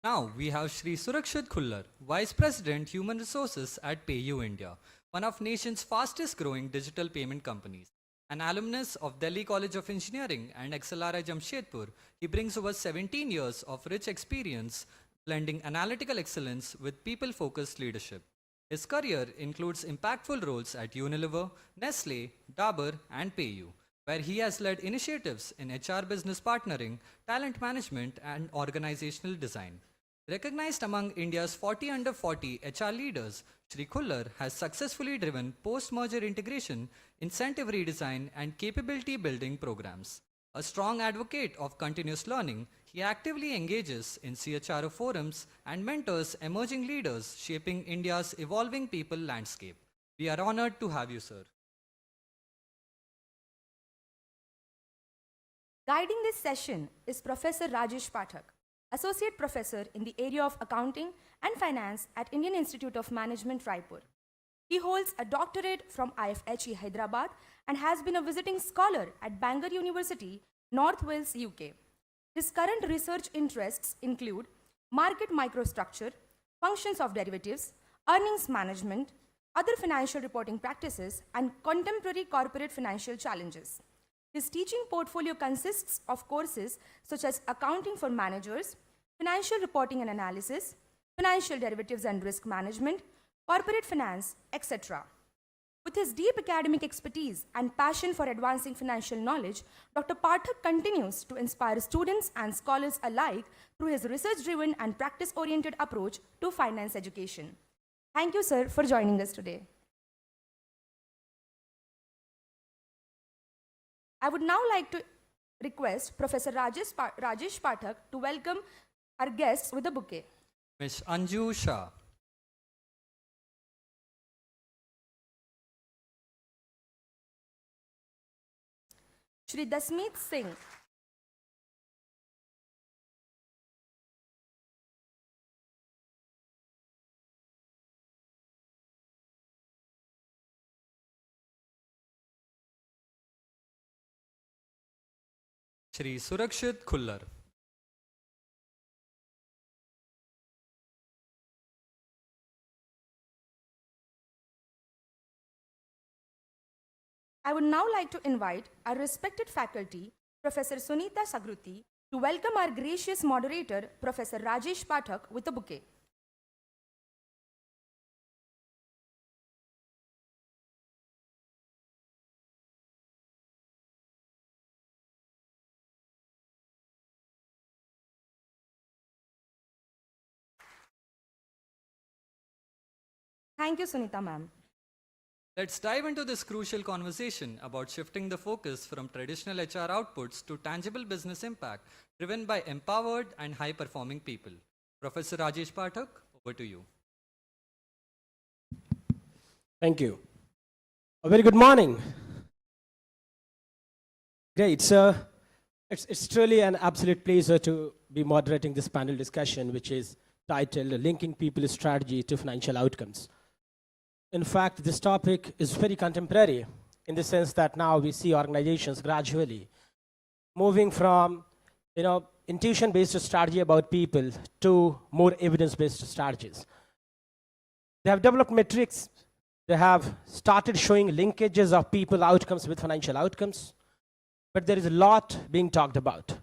Speaker 2: Now we have Shri Surakshit Khullar, Vice President Human Resources at PayU India, one of nation's fastest growing digital payment companies. An alumnus of Delhi College of Engineering and XLRI Jamshedpur, he brings over 17 years of rich experience blending analytical excellence with people-focused leadership. His career includes impactful roles at Unilever, Nestle, Dabur, and PayU, where he has led initiatives in HR business partnering, talent management, and organizational design. Recognized among India's 40 under 40 HR leaders, Shri Khullar has successfully driven post-merger integration, incentive redesign, and capability building programs. A strong advocate of continuous learning, he actively engages in CHRO forums and mentors emerging leaders shaping India's evolving people landscape. We are honored to have you, sir.
Speaker 1: Guiding this session is Professor Rajesh Pathak, Associate Professor in the area of Accounting and Finance at Indian Institute of Management, Raipur. He holds a doctorate from IFHE Hyderabad and has been a visiting scholar at Bangor University, North Wales, UK. His current research interests include market microstructure, functions of derivatives, earnings management, other financial reporting practices, and contemporary corporate financial challenges. His teaching portfolio consists of courses such as Accounting for Managers, Financial Reporting and Analysis, Financial Derivatives and Risk Management, Corporate Finance, etc. With his deep academic expertise and passion for advancing financial knowledge, Dr. Pathak continues to inspire students and scholars alike through his research-driven and practice-oriented approach to finance education. Thank you, sir, for joining us today. I would now like to request Professor Rajesh Pathak to welcome our guests with a bouquet.
Speaker 2: Ms. Anju Shah.
Speaker 1: Shri Dasmeet Singh.
Speaker 2: Shri Surakshit Khullar.
Speaker 1: I would now like to invite our respected faculty Professor Sunita Sagruti, to welcome our gracious moderator, Professor Rajesh Pathak, with a bouquet. Thank you, Sunita ma'am.
Speaker 2: Let's dive into this crucial conversation about shifting the focus from traditional HR outputs to tangible business impact driven by empowered and high performing people. Professor Rajesh Pathak, over to you.
Speaker 13: Thank you. A very good morning. Great. So it's truly an absolute pleasure to be moderating this panel discussion, which is titled Linking People's Strategy to Financial Outcomes. In fact, this topic is very contemporary in the sense that now we see organizations gradually moving from, intuition-based strategy about people to more evidence-based strategies. They have developed metrics. They have started showing linkages of people outcomes with financial outcomes. But there is a lot being talked about.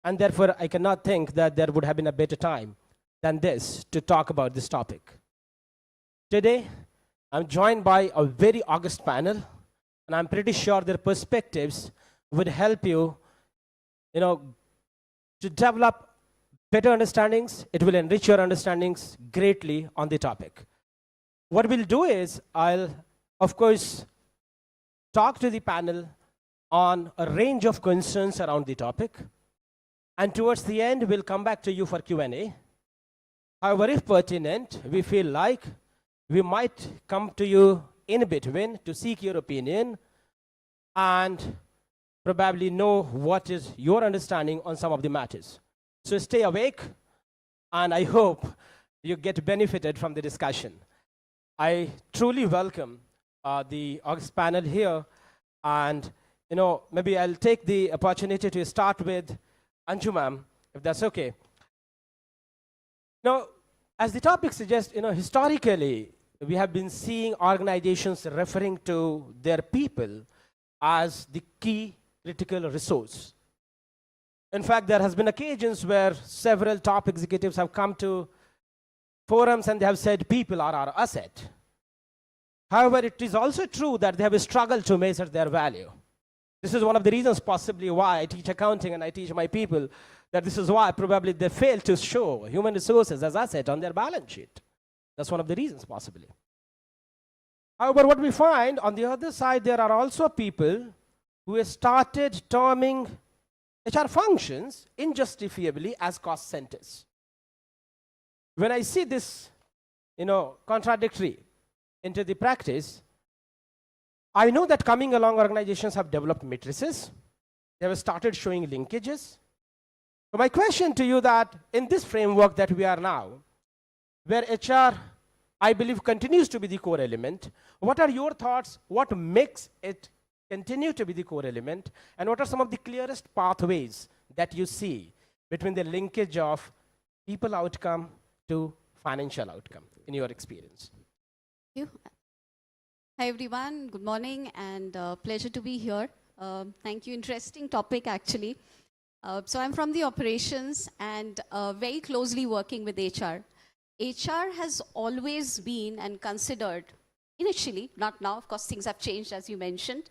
Speaker 13: And therefore, I cannot think that there would have been a better time than this to talk about this topic. Today, I'm joined by a very august panel, and I'm pretty sure their perspectives would help you, to develop better understandings. It will enrich your understandings greatly on the topic. What we'll do is I'll, of course, talk to the panel on a range of concerns around the topic. And towards the end, we'll come back to you for Q&A. However, if pertinent, we feel like we might come to you in between to seek your opinion and probably know what is your understanding on some of the matters. So stay awake, and I hope you get benefited from the discussion. I truly welcome the August panel here, and maybe I'll take the opportunity to start with Anju ma'am, if that's okay. Now, as the topic suggests, historically, we have been seeing organizations referring to their people as the key critical resource. In fact, there has been occasions where several top executives have come to forums and they have said people are our asset. However, it is also true that they have struggled to measure their value. This is one of the reasons possibly why I teach accounting and I teach my people, that this is why probably they fail to show human resources as asset on their balance sheet. That's one of the reasons possibly. However, what we find on the other side, there are also people who have started terming HR functions injustifiably as cost centers. When I see this, contradictory into the practice, I know that coming along organizations have developed matrices. They have started showing linkages. So my question to you that in this framework that we are now, where HR, I believe, continues to be the core element, what are your thoughts? What makes it continue to be the core element? And what are some of the clearest pathways that you see between the linkage of people outcome to financial outcome in your experience?
Speaker 14: Thank you. Hi everyone, good morning, and pleasure to be here. Thank you, interesting topic actually. So I'm from the operations and very closely working with HR. HR has always been and considered, initially, not now, of course things have changed as you mentioned,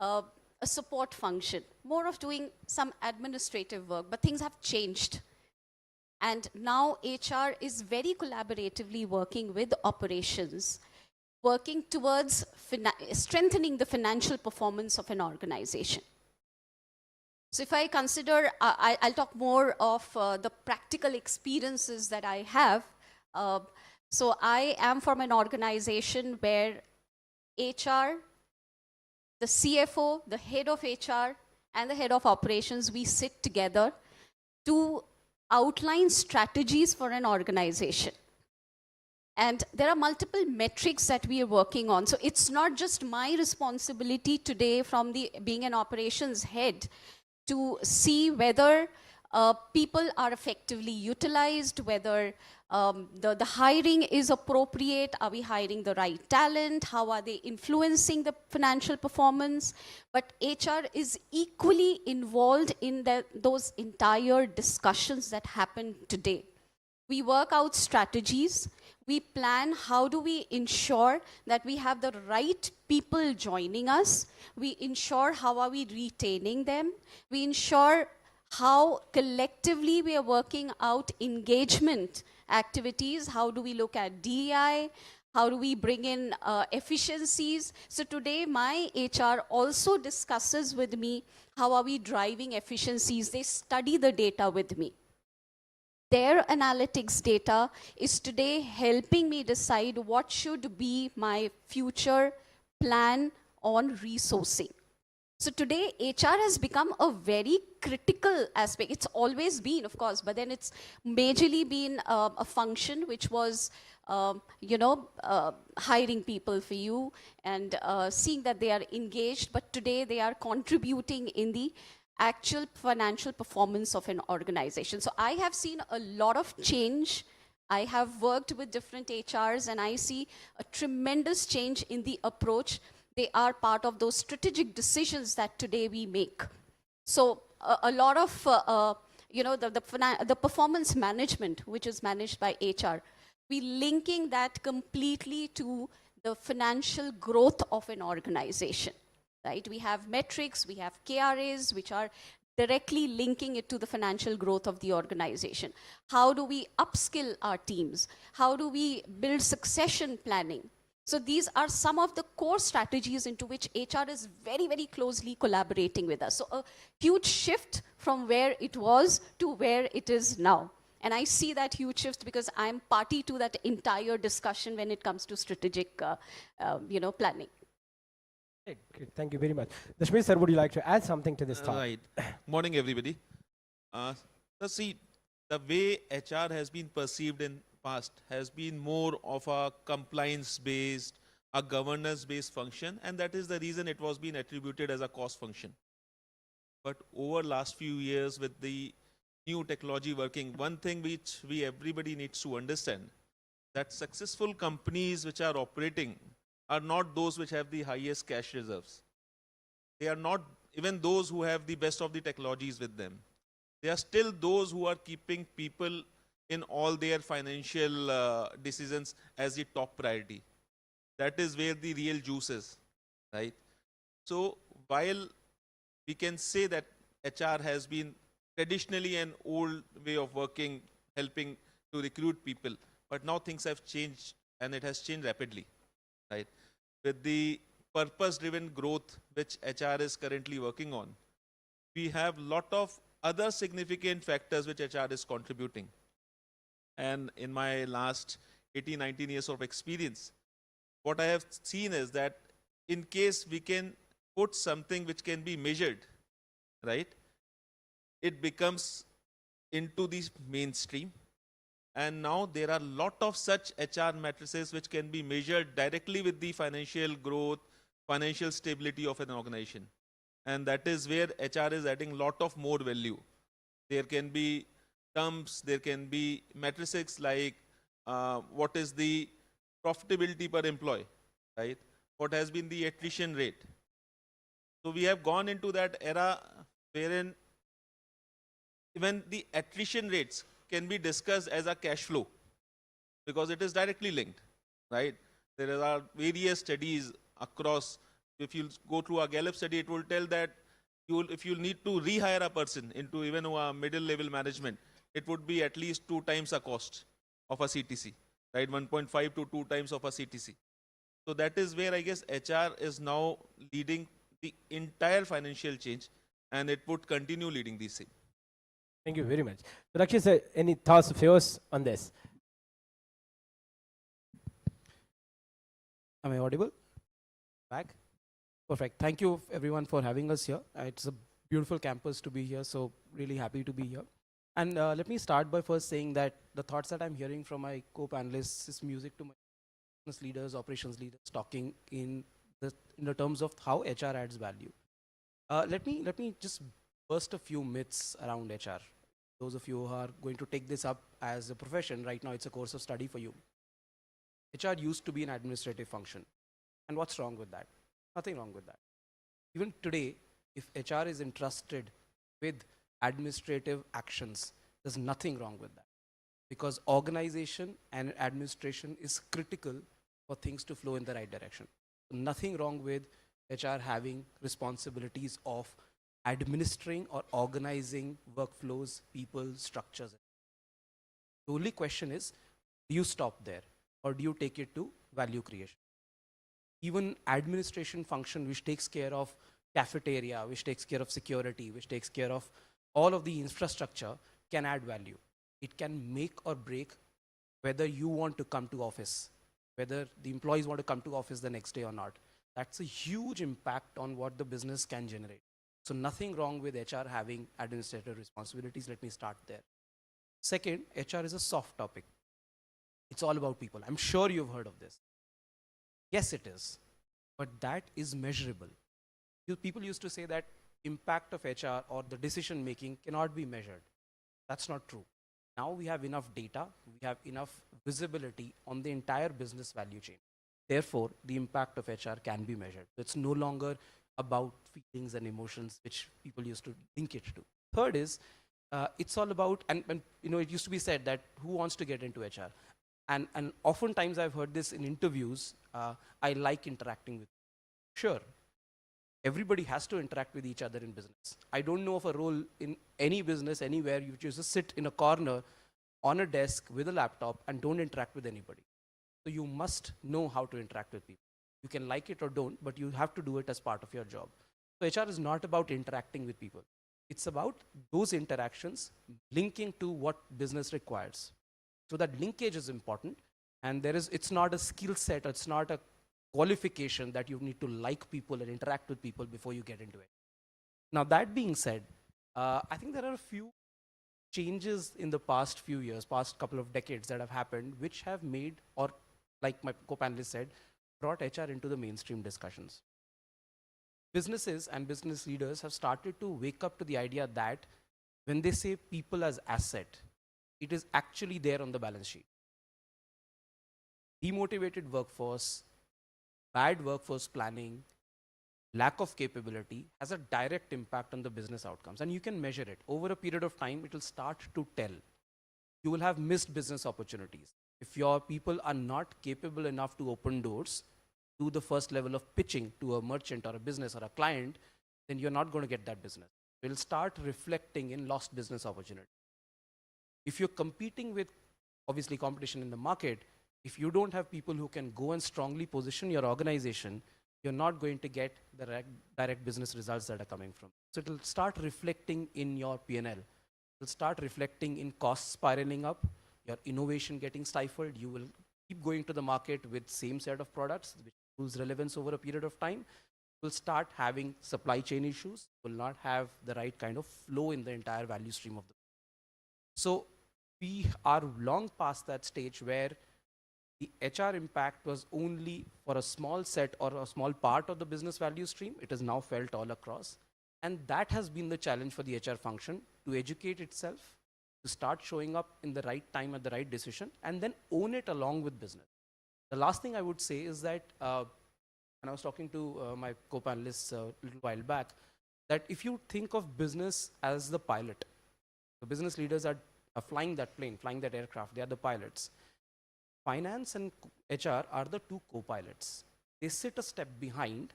Speaker 14: a support function, more of doing some administrative work, but things have changed. And now HR is very collaboratively working with operations, working towards strengthening the financial performance of an organization. So if I consider, I'll talk more of the practical experiences that I have. So I am from an organization where HR, the CFO, the head of HR, and the head of operations, we sit together to outline strategies for an organization. And there are multiple metrics that we are working on. So it's not just my responsibility today from being an operations head to see whether people are effectively utilized, whether the hiring is appropriate, are we hiring the right talent, how are they influencing the financial performance. But HR is equally involved in those entire discussions that happen today. We work out strategies. We plan how do we ensure that we have the right people joining us. We ensure how are we retaining them. We ensure how collectively we are working out engagement activities. How do we look at DEI? How do we bring in efficiencies? So today my HR also discusses with me how are we driving efficiencies. They study the data with me. Their analytics data is today helping me decide what should be my future plan on resourcing. So today, HR has become a very critical aspect. It's always been, of course, but then it's majorly been a function which was, hiring people for you and seeing that they are engaged, but today they are contributing in the actual financial performance of an organization. So I have seen a lot of change. I have worked with different HRs and I see a tremendous change in the approach. They are part of those strategic decisions that today we make. So a lot of, the performance management, which is managed by HR, we linking that completely to the financial growth of an organization. Right? We have metrics, we have KRAs, which are directly linking it to the financial growth of the organization. How do we upskill our teams? How do we build succession planning? So these are some of the core strategies into which HR is very, very closely collaborating with us. So a huge shift from where it was to where it is now. And I see that huge shift because I'm party to that entire discussion when it comes to strategic planning.
Speaker 13: Great. Thank you very much. Dashmeet sir, would you like to add something to this thought?
Speaker 15: Right. Morning, everybody. See, the way HR has been perceived in past has been more of a compliance-based, a governance-based function, and that is the reason it was being attributed as a cost function. But over last few years with the new technology working, one thing which everybody needs to understand, that successful companies which are operating are not those which have the highest cash reserves. They are not even those who have the best of the technologies with them. They are still those who are keeping people in all their financial decisions as the top priority. That is where the real juice is, right? So while we can say that HR has been traditionally an old way of working, helping to recruit people, but now things have changed and it has changed rapidly, right? With the purpose-driven growth which HR is currently working on, we have lot of other significant factors which HR is contributing. And in my last 18, 19 years of experience, what I have seen is that in case we can put something which can be measured, right, it becomes into the mainstream. And now there are a lot of such HR matrices which can be measured directly with the financial growth, financial stability of an organization. And that is where HR is adding a lot of more value. There can be terms, there can be matrices like what is the profitability per employee, right? What has been the attrition rate? So we have gone into that era wherein even the attrition rates can be discussed as a cash flow because it is directly linked, right? There are various studies across. If you go through a Gallup study, it will tell that if you need to rehire a person into even a middle level management, it would be at least 2 times the cost of a CTC, right? 1.5 to 2 times of a CTC. So that is where I guess HR is now leading the entire financial change, and it would continue leading the same.
Speaker 13: Thank you very much. So Rakshit sir, any thoughts of yours on this?
Speaker 16: Am I audible? Back? Perfect. Thank you everyone for having us here. It's a beautiful campus to be here, so really happy to be here. And let me start by first saying that the thoughts that I'm hearing from my co-panelists is music to my business leaders, operations leaders talking in the terms of how HR adds value. Let me just burst a few myths around HR. those of you who are going to take this up as a profession, right now it's a course of study for you. HR used to be an administrative function. And what's wrong with that? Nothing wrong with that. Even today, if HR is entrusted with administrative actions, there's nothing wrong with that. Because organization and administration is critical for things to flow in the right direction. Nothing wrong with HR having responsibilities of administering or organizing workflows, people, structures. The only question is, do you stop there or do you take it to value creation? Even administration function which takes care of cafeteria, which takes care of security, which takes care of all of the infrastructure can add value. It can make or break whether you want to come to office, whether the employees want to come to office the next day or not. That's a huge impact on what the business can generate. So nothing wrong with HR having administrative responsibilities. Let me start there. Second, HR is a soft topic. It's all about people. I'm sure you've heard of this. Yes, it is. But that is measurable. People used to say that impact of HR or the decision making cannot be measured. That's not true. Now we have enough data, we have enough visibility on the entire business value chain. Therefore, the impact of HR can be measured. It's no longer about feelings and emotions, which people used to link it to. Third is, it's all about, and it used to be said that who wants to get into HR? And oftentimes I've heard this in interviews, I like interacting with people. Sure, everybody has to interact with each other in business. I don't know of a role in any business anywhere you just sit in a corner on a desk with a laptop and don't interact with anybody. So you must know how to interact with people. You can like it or don't, but you have to do it as part of your job. So HR is not about interacting with people. It's about those interactions linking to what business requires. So that linkage is important, and it's not a skill set, it's not a qualification that you need to like people and interact with people before you get into it. Now that being said, I think there are a few changes in the past few years, past couple of decades that have happened, which have made, or like my co-panelist said, brought HR into the mainstream discussions. Businesses and business leaders have started to wake up to the idea that when they say people as asset, it is actually there on the balance sheet. Demotivated workforce, bad workforce planning, lack of capability has a direct impact on the business outcomes, and you can measure it. Over a period of time, it will start to tell. You will have missed business opportunities. If your people are not capable enough to open doors to the first level of pitching to a merchant or a business or a client, then you're not going to get that business. It will start reflecting in lost business opportunity. If you're competing with, obviously, competition in the market, if you don't have people who can go and strongly position your organization, you're not going to get the direct business results that are coming from. So it will start reflecting in your P&L. It will start reflecting in costs spiraling up, your innovation getting stifled. You will keep going to the market with same set of products, which lose relevance over a period of time. You will start having supply chain issues, will not have the right kind of flow in the entire value stream of the. So we are long past that stage where the HR impact was only for a small set or a small part of the business value stream. It is now felt all across. And that has been the challenge for the HR function, to educate itself, to start showing up in the right time at the right decision, and then own it along with business. The last thing I would say is that, when I was talking to my co-panelists a little while back, that if you think of business as the pilot, the business leaders are flying that plane, flying that aircraft, they are the pilots. Finance and HR are the two co-pilots. They sit a step behind,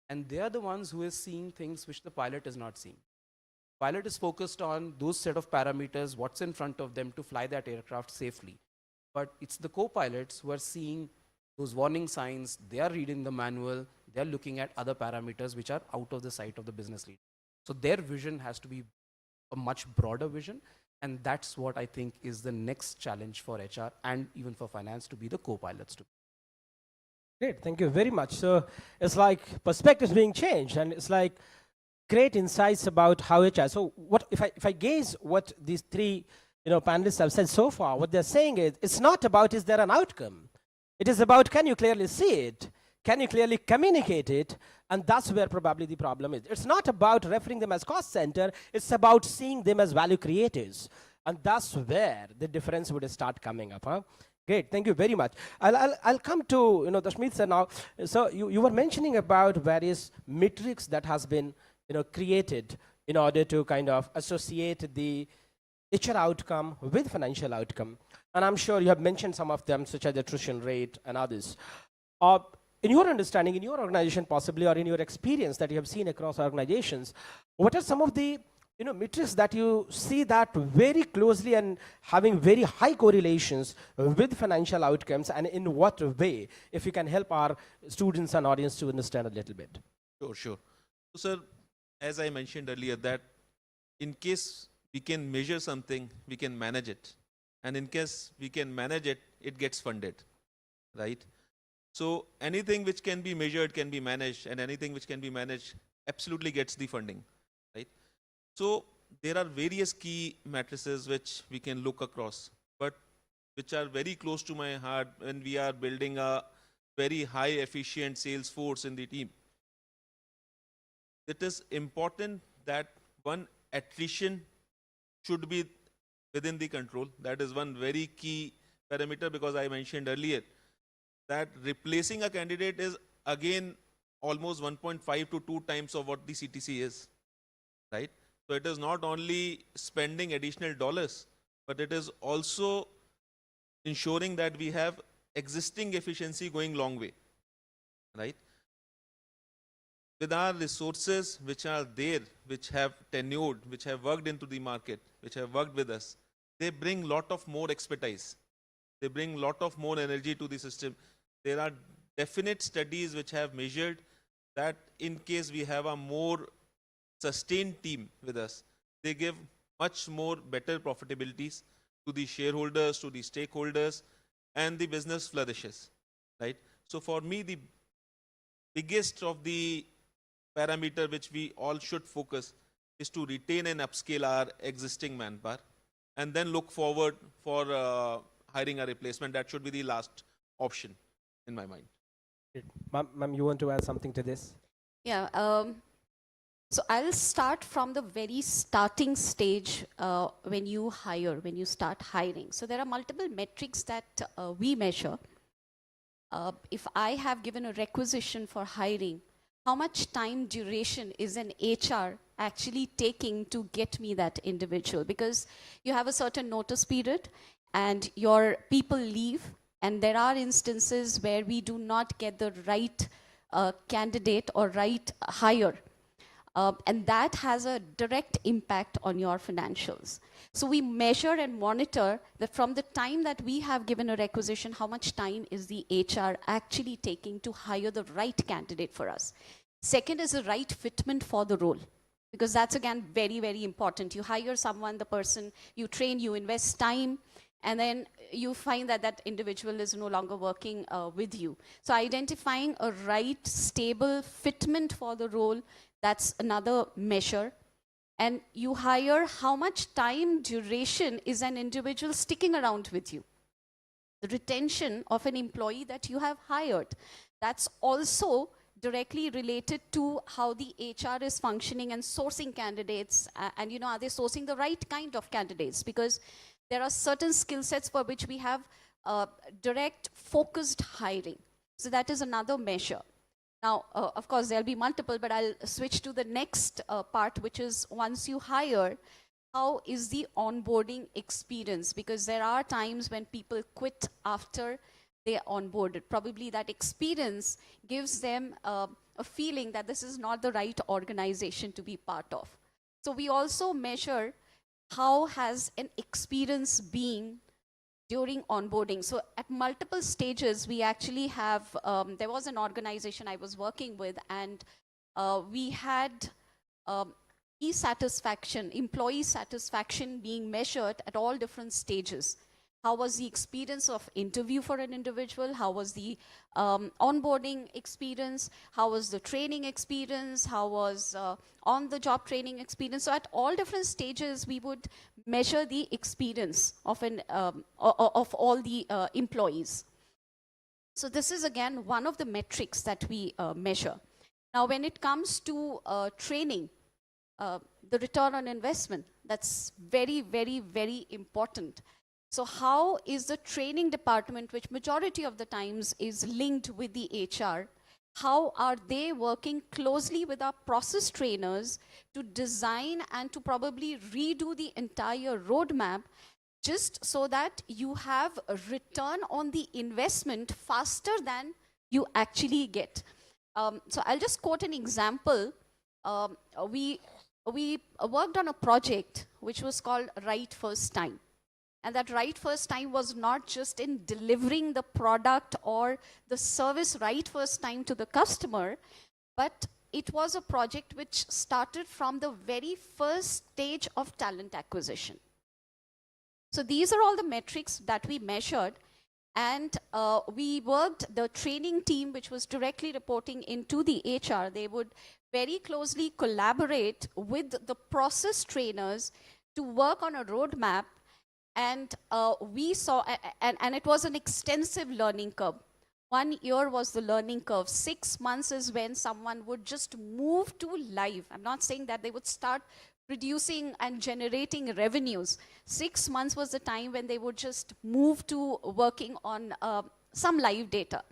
Speaker 16: and they are the ones who is seeing things which the pilot is not seeing. Pilot is focused on those set of parameters, what's in front of them to fly that aircraft safely. But it's the co-pilots who are seeing those warning signs, they are reading the manual, they are looking at other parameters which are out of the sight of the business leader. So their vision has to be a much broader vision. And that's what I think is the next challenge for HR and even for finance, to be the co-pilots too.
Speaker 13: Great, thank you very much. So it's like perspectives being changed, and it's like great insights about how HR. So what if I gaze what these three panelists have said so far, what they're saying is, it's not about is there an outcome. It is about, can you clearly see it? Can you clearly communicate it? And that's where probably the problem is. It's not about referring them as cost center, it's about seeing them as value creators. And that's where the difference would start coming up. Huh? Great, thank you very much. I'll come to, Dashmeet sir now. So you were mentioning about various metrics that has been, created in order to kind of associate the HR outcome with financial outcome. And I'm sure you have mentioned some of them, such as attrition rate and others. In your understanding, in your organization possibly, or in your experience that you have seen across organizations, what are some of the metrics that you see that very closely and having very high correlations with financial outcomes, and in what way, if you can help our students and audience to understand a little bit?
Speaker 15: Sure. So, sir, as I mentioned earlier, that in case we can measure something, we can manage it. And in case we can manage it, it gets funded, right? So anything which can be measured can be managed, and anything which can be managed absolutely gets the funding, right? So there are various key matrices which we can look across, but which are very close to my heart when we are building a very high efficient sales force in the team. It is important that one, attrition should be within the control. That is one very key parameter, because I mentioned earlier that replacing a candidate is again almost 1.5 to 2 times of what the CTC is, right? So it is not only spending additional dollars, but it is also ensuring that we have existing efficiency going long way, right? With our resources which are there, which have tenured, which have worked into the market, which have worked with us, they bring lot of more expertise. They bring lot of more energy to the system. There are definite studies which have measured that in case we have a more sustained team with us, they give much more better profitabilities to the shareholders, to the stakeholders, and the business flourishes, right? So for me, the biggest of the parameter which we all should focus is to retain and upscale our existing manpower, and then look forward for hiring a replacement. That should be the last option in my mind.
Speaker 13: Ma'am, you want to add something to this?
Speaker 14: Yeah. So I'll start from the very starting stage when you hire, when you start hiring. So there are multiple metrics that we measure. If I have given a requisition for hiring, how much time duration is an HR actually taking to get me that individual? Because you have a certain notice period and your people leave, and there are instances where we do not get the right candidate or right hire. And that has a direct impact on your financials. So we measure and monitor that from the time that we have given a requisition, how much time is the HR actually taking to hire the right candidate for us. Second is the right fitment for the role, because that's again very, very important. You hire someone, the person, you train, you invest time, and then you find that that individual is no longer working with you. So identifying a right, stable fitment for the role, that's another measure. And you hire, how much time duration is an individual sticking around with you? The retention of an employee that you have hired. That's also directly related to how the HR is functioning and sourcing candidates. And are they sourcing the right kind of candidates? Because there are certain skill sets for which we have direct focused hiring. So that is another measure. Now, of course, there'll be multiple, but I'll switch to the next part, which is once you hire, how is the onboarding experience? Because there are times when people quit after they are onboarded. Probably that experience gives them a feeling that this is not the right organization to be part of. So we also measure how has an experience been during onboarding. So at multiple stages, we actually have, there was an organization I was working with, and we had employee satisfaction being measured at all different stages. How was the experience of interview for an individual? How was the onboarding experience? How was the training experience? How was on-the-job training experience? So at all different stages, we would measure the experience of all the employees. So this is again one of the metrics that we measure. Now, when it comes to training, the return on investment. That's very, very, very important. So how is the training department, which majority of the times is linked with the HR, how are they working closely with our process trainers to design and to probably redo the entire roadmap, just so that you have a return on the investment faster than you actually get. So I'll just quote an example. We worked on a project which was called Right First Time. And that right first time was not just in delivering the product or the service right first time to the customer, but it was a project which started from the very first stage of talent acquisition. So these are all the metrics that we measured, and we worked, the training team which was directly reporting into the HR, they would very closely collaborate with the process trainers to work on a roadmap. And we saw, and it was an extensive learning curve. 1 year was the learning curve. 6 months is when someone would just move to live. I'm not saying that they would start producing and generating revenues. 6 months was the time when they would just move to working on some live data.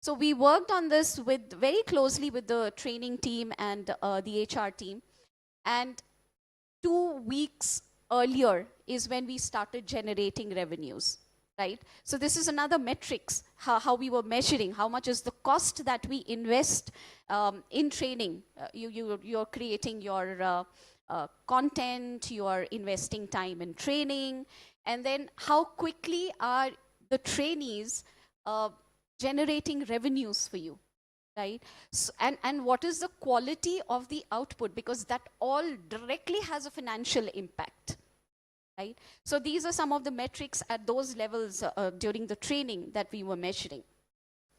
Speaker 14: So we worked on this very closely with the training team and the HR team. And 2 weeks earlier is when we started generating revenues, right? So this is another metrics, how we were measuring, how much is the cost that we invest in training. You're creating your content, you're investing time in training, and then how quickly are the trainees generating revenues for you, right? So, and what is the quality of the output, because that all directly has a financial impact, right? So these are some of the metrics at those levels during the training that we were measuring.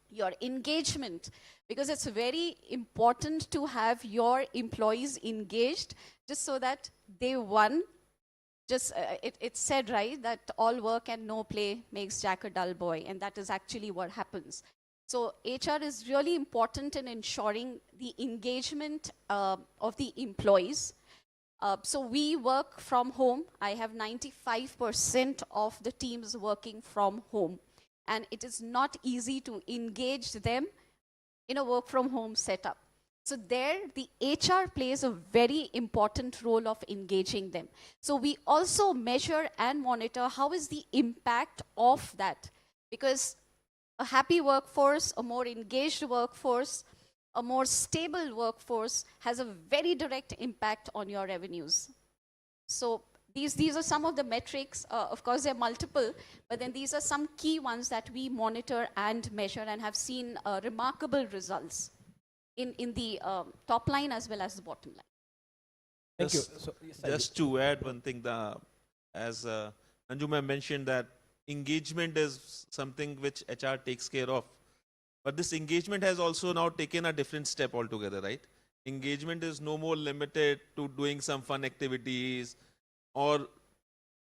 Speaker 14: Your engagement, because it's very important to have your employees engaged, just so that they it's said, right, that all work and no play makes Jack a dull boy, and that is actually what happens. So HR is really important in ensuring the engagement of the employees. So we work from home. I have 95% of the teams working from home. And it is not easy to engage them in a work from home setup. So there, the HR plays a very important role of engaging them. So we also measure and monitor how is the impact of that. Because a happy workforce, a more engaged workforce, a more stable workforce has a very direct impact on your revenues. So these are some of the metrics. Of course, there are multiple, but then these are some key ones that we monitor and measure and have seen remarkable results in the top line as well as the bottom line.
Speaker 13: Thank you.
Speaker 15: Just to add one thing, as Anjuma mentioned, that engagement is something which HR takes care of. But this engagement has also now taken a different step altogether, right? Engagement is no more limited to doing some fun activities or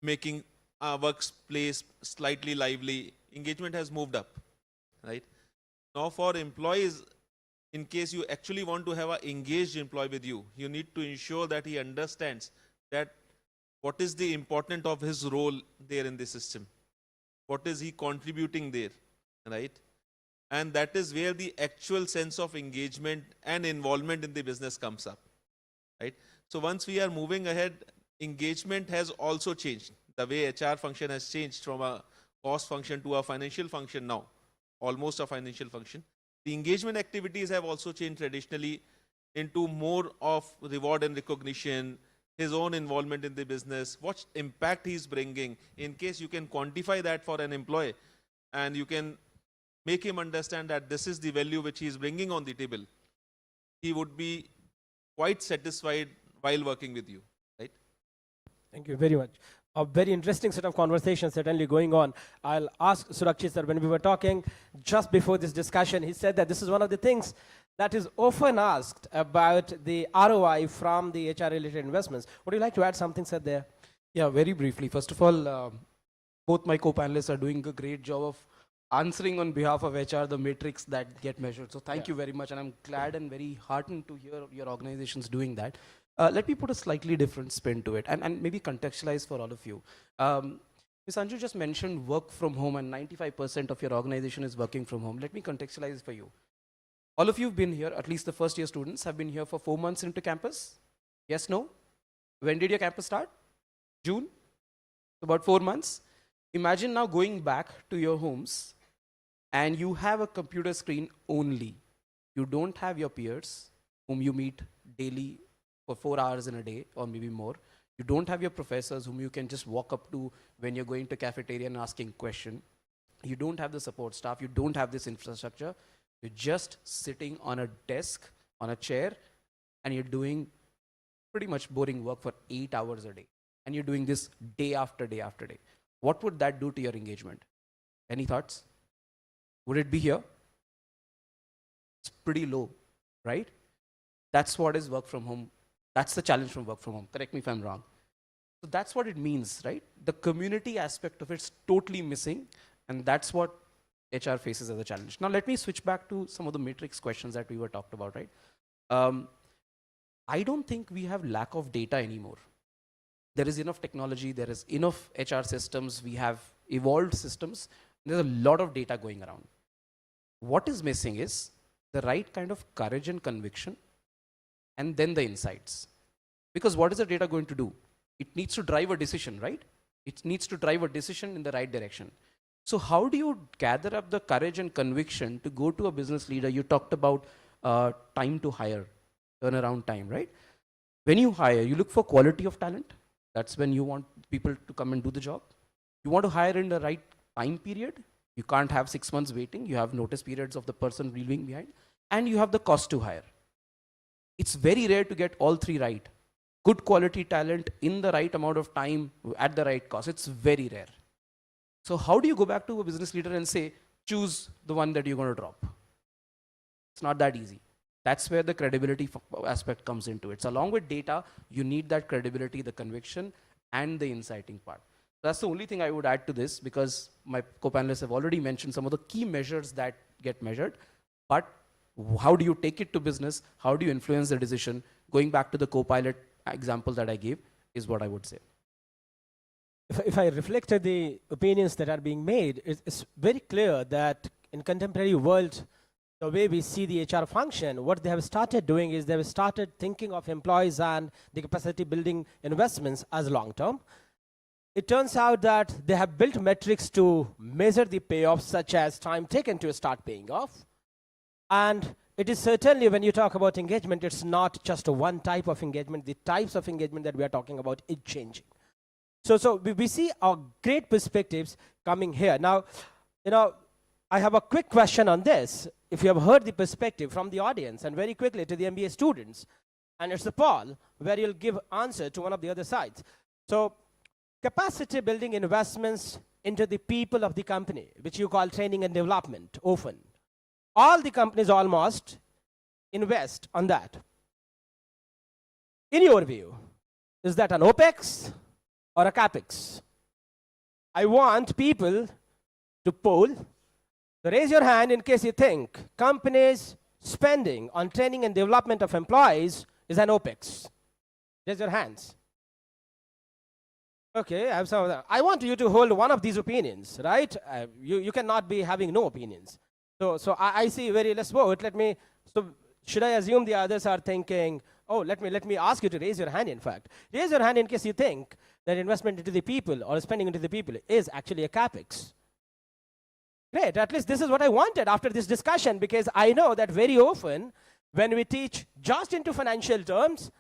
Speaker 15: making our workplace slightly lively. Engagement has moved up, right? Now for employees, in case you actually want to have an engaged employee with you, you need to ensure that he understands that what is the importance of his role there in the system. What is he contributing there, right? And that is where the actual sense of engagement and involvement in the business comes up, right? So once we are moving ahead, engagement has also changed. The way HR function has changed from a cost function to a financial function now, almost a financial function. The engagement activities have also changed traditionally into more of reward and recognition, his own involvement in the business, what impact he's bringing. In case you can quantify that for an employee and you can make him understand that this is the value which he is bringing on the table, he would be quite satisfied while working with you, right?
Speaker 13: Thank you very much. A very interesting set of conversations certainly going on. I'll ask Surakshit sir, when we were talking just before this discussion, he said that this is one of the things that is often asked about the ROI from the HR-related investments. Would you like to add something, sir, there?
Speaker 16: Yeah, very briefly. First of all, both my co-panelists are doing a great job of answering on behalf of HR the metrics that get measured. So thank you very much, and I'm glad and very heartened to hear your organizations doing that. let me put a slightly different spin to it and maybe contextualize for all of you. Ms. Anju just mentioned work from home and 95% of your organization is working from home. Let me contextualize for you. All of you have been here, at least the first year students have been here for 4 months into campus. Yes, no? When did your campus start? June? About 4 months. Imagine now going back to your homes and you have a computer screen only. You don't have your peers whom you meet daily for 4 hours in a day or maybe more. You don't have your professors whom you can just walk up to when you're going to cafeteria and asking question. You don't have the support staff. You don't have this infrastructure. You're just sitting on a desk, on a chair, and you're doing pretty much boring work for 8 hours a day. And you're doing this day after day after day. What would that do to your engagement? Any thoughts? Would it be here? It's pretty low, right? That's what is work from home. That's the challenge from work from home. Correct me if I'm wrong. So that's what it means, right? The community aspect of it's totally missing, and that's what HR faces as a challenge. Now let me switch back to some of the matrix questions that we were talked about, right? I don't think we have lack of data anymore. There is enough technology, there is enough HR systems, we have evolved systems, there's a lot of data going around. What is missing is the right kind of courage and conviction, and then the insights. Because what is the data going to do? It needs to drive a decision, right? It needs to drive a decision in the right direction. So how do you gather up the courage and conviction to go to a business leader? You talked about time to hire, turnaround time, right? When you hire, you look for quality of talent. That's when you want people to come and do the job. You want to hire in the right time period. You can't have 6 months waiting. You have notice periods of the person leaving behind. And you have the cost to hire. It's very rare to get all three right. Good quality talent in the right amount of time at the right cost. It's very rare. So how do you go back to a business leader and say, choose the one that you're going to drop? It's not that easy. That's where the credibility aspect comes into it. So along with data, you need that credibility, the conviction, and the inciting part. That's the only thing I would add to this, because my co-panelists have already mentioned some of the key measures that get measured. But how do you take it to business? How do you influence the decision? Going back to the co-pilot example that I gave is what I would say.
Speaker 13: If I reflect at the opinions that are being made, it's very clear that in contemporary world, the way we see the HR function, what they have started doing is they have started thinking of employees and the capacity building investments as long-term. It turns out that they have built metrics to measure the payoffs, such as time taken to start paying off. And it is certainly, when you talk about engagement, it's not just one type of engagement. The types of engagement that we are talking about is changing. So we see our great perspectives coming here. Now, I have a quick question on this. If you have heard the perspective from the audience, and very quickly to the MBA students, and it's a poll where you'll give answer to one of the other sides. So capacity building investments into the people of the company, which you call training and development often. All the companies almost invest on that. In your view, is that an OPEX or a CAPEX? I want people to poll. So raise your hand in case you think companies spending on training and development of employees is an OPEX. Raise your hands. Okay, I have some of them. I want you to hold one of these opinions, right? You cannot be having no opinions. So I see very less vote. So should I assume the others are thinking, oh, let me ask you to raise your hand, in fact. Raise your hand in case you think that investment into the people or spending into the people is actually a CAPEX. Great, at least this is what I wanted after this discussion, because I know that very often when we teach just into financial terms,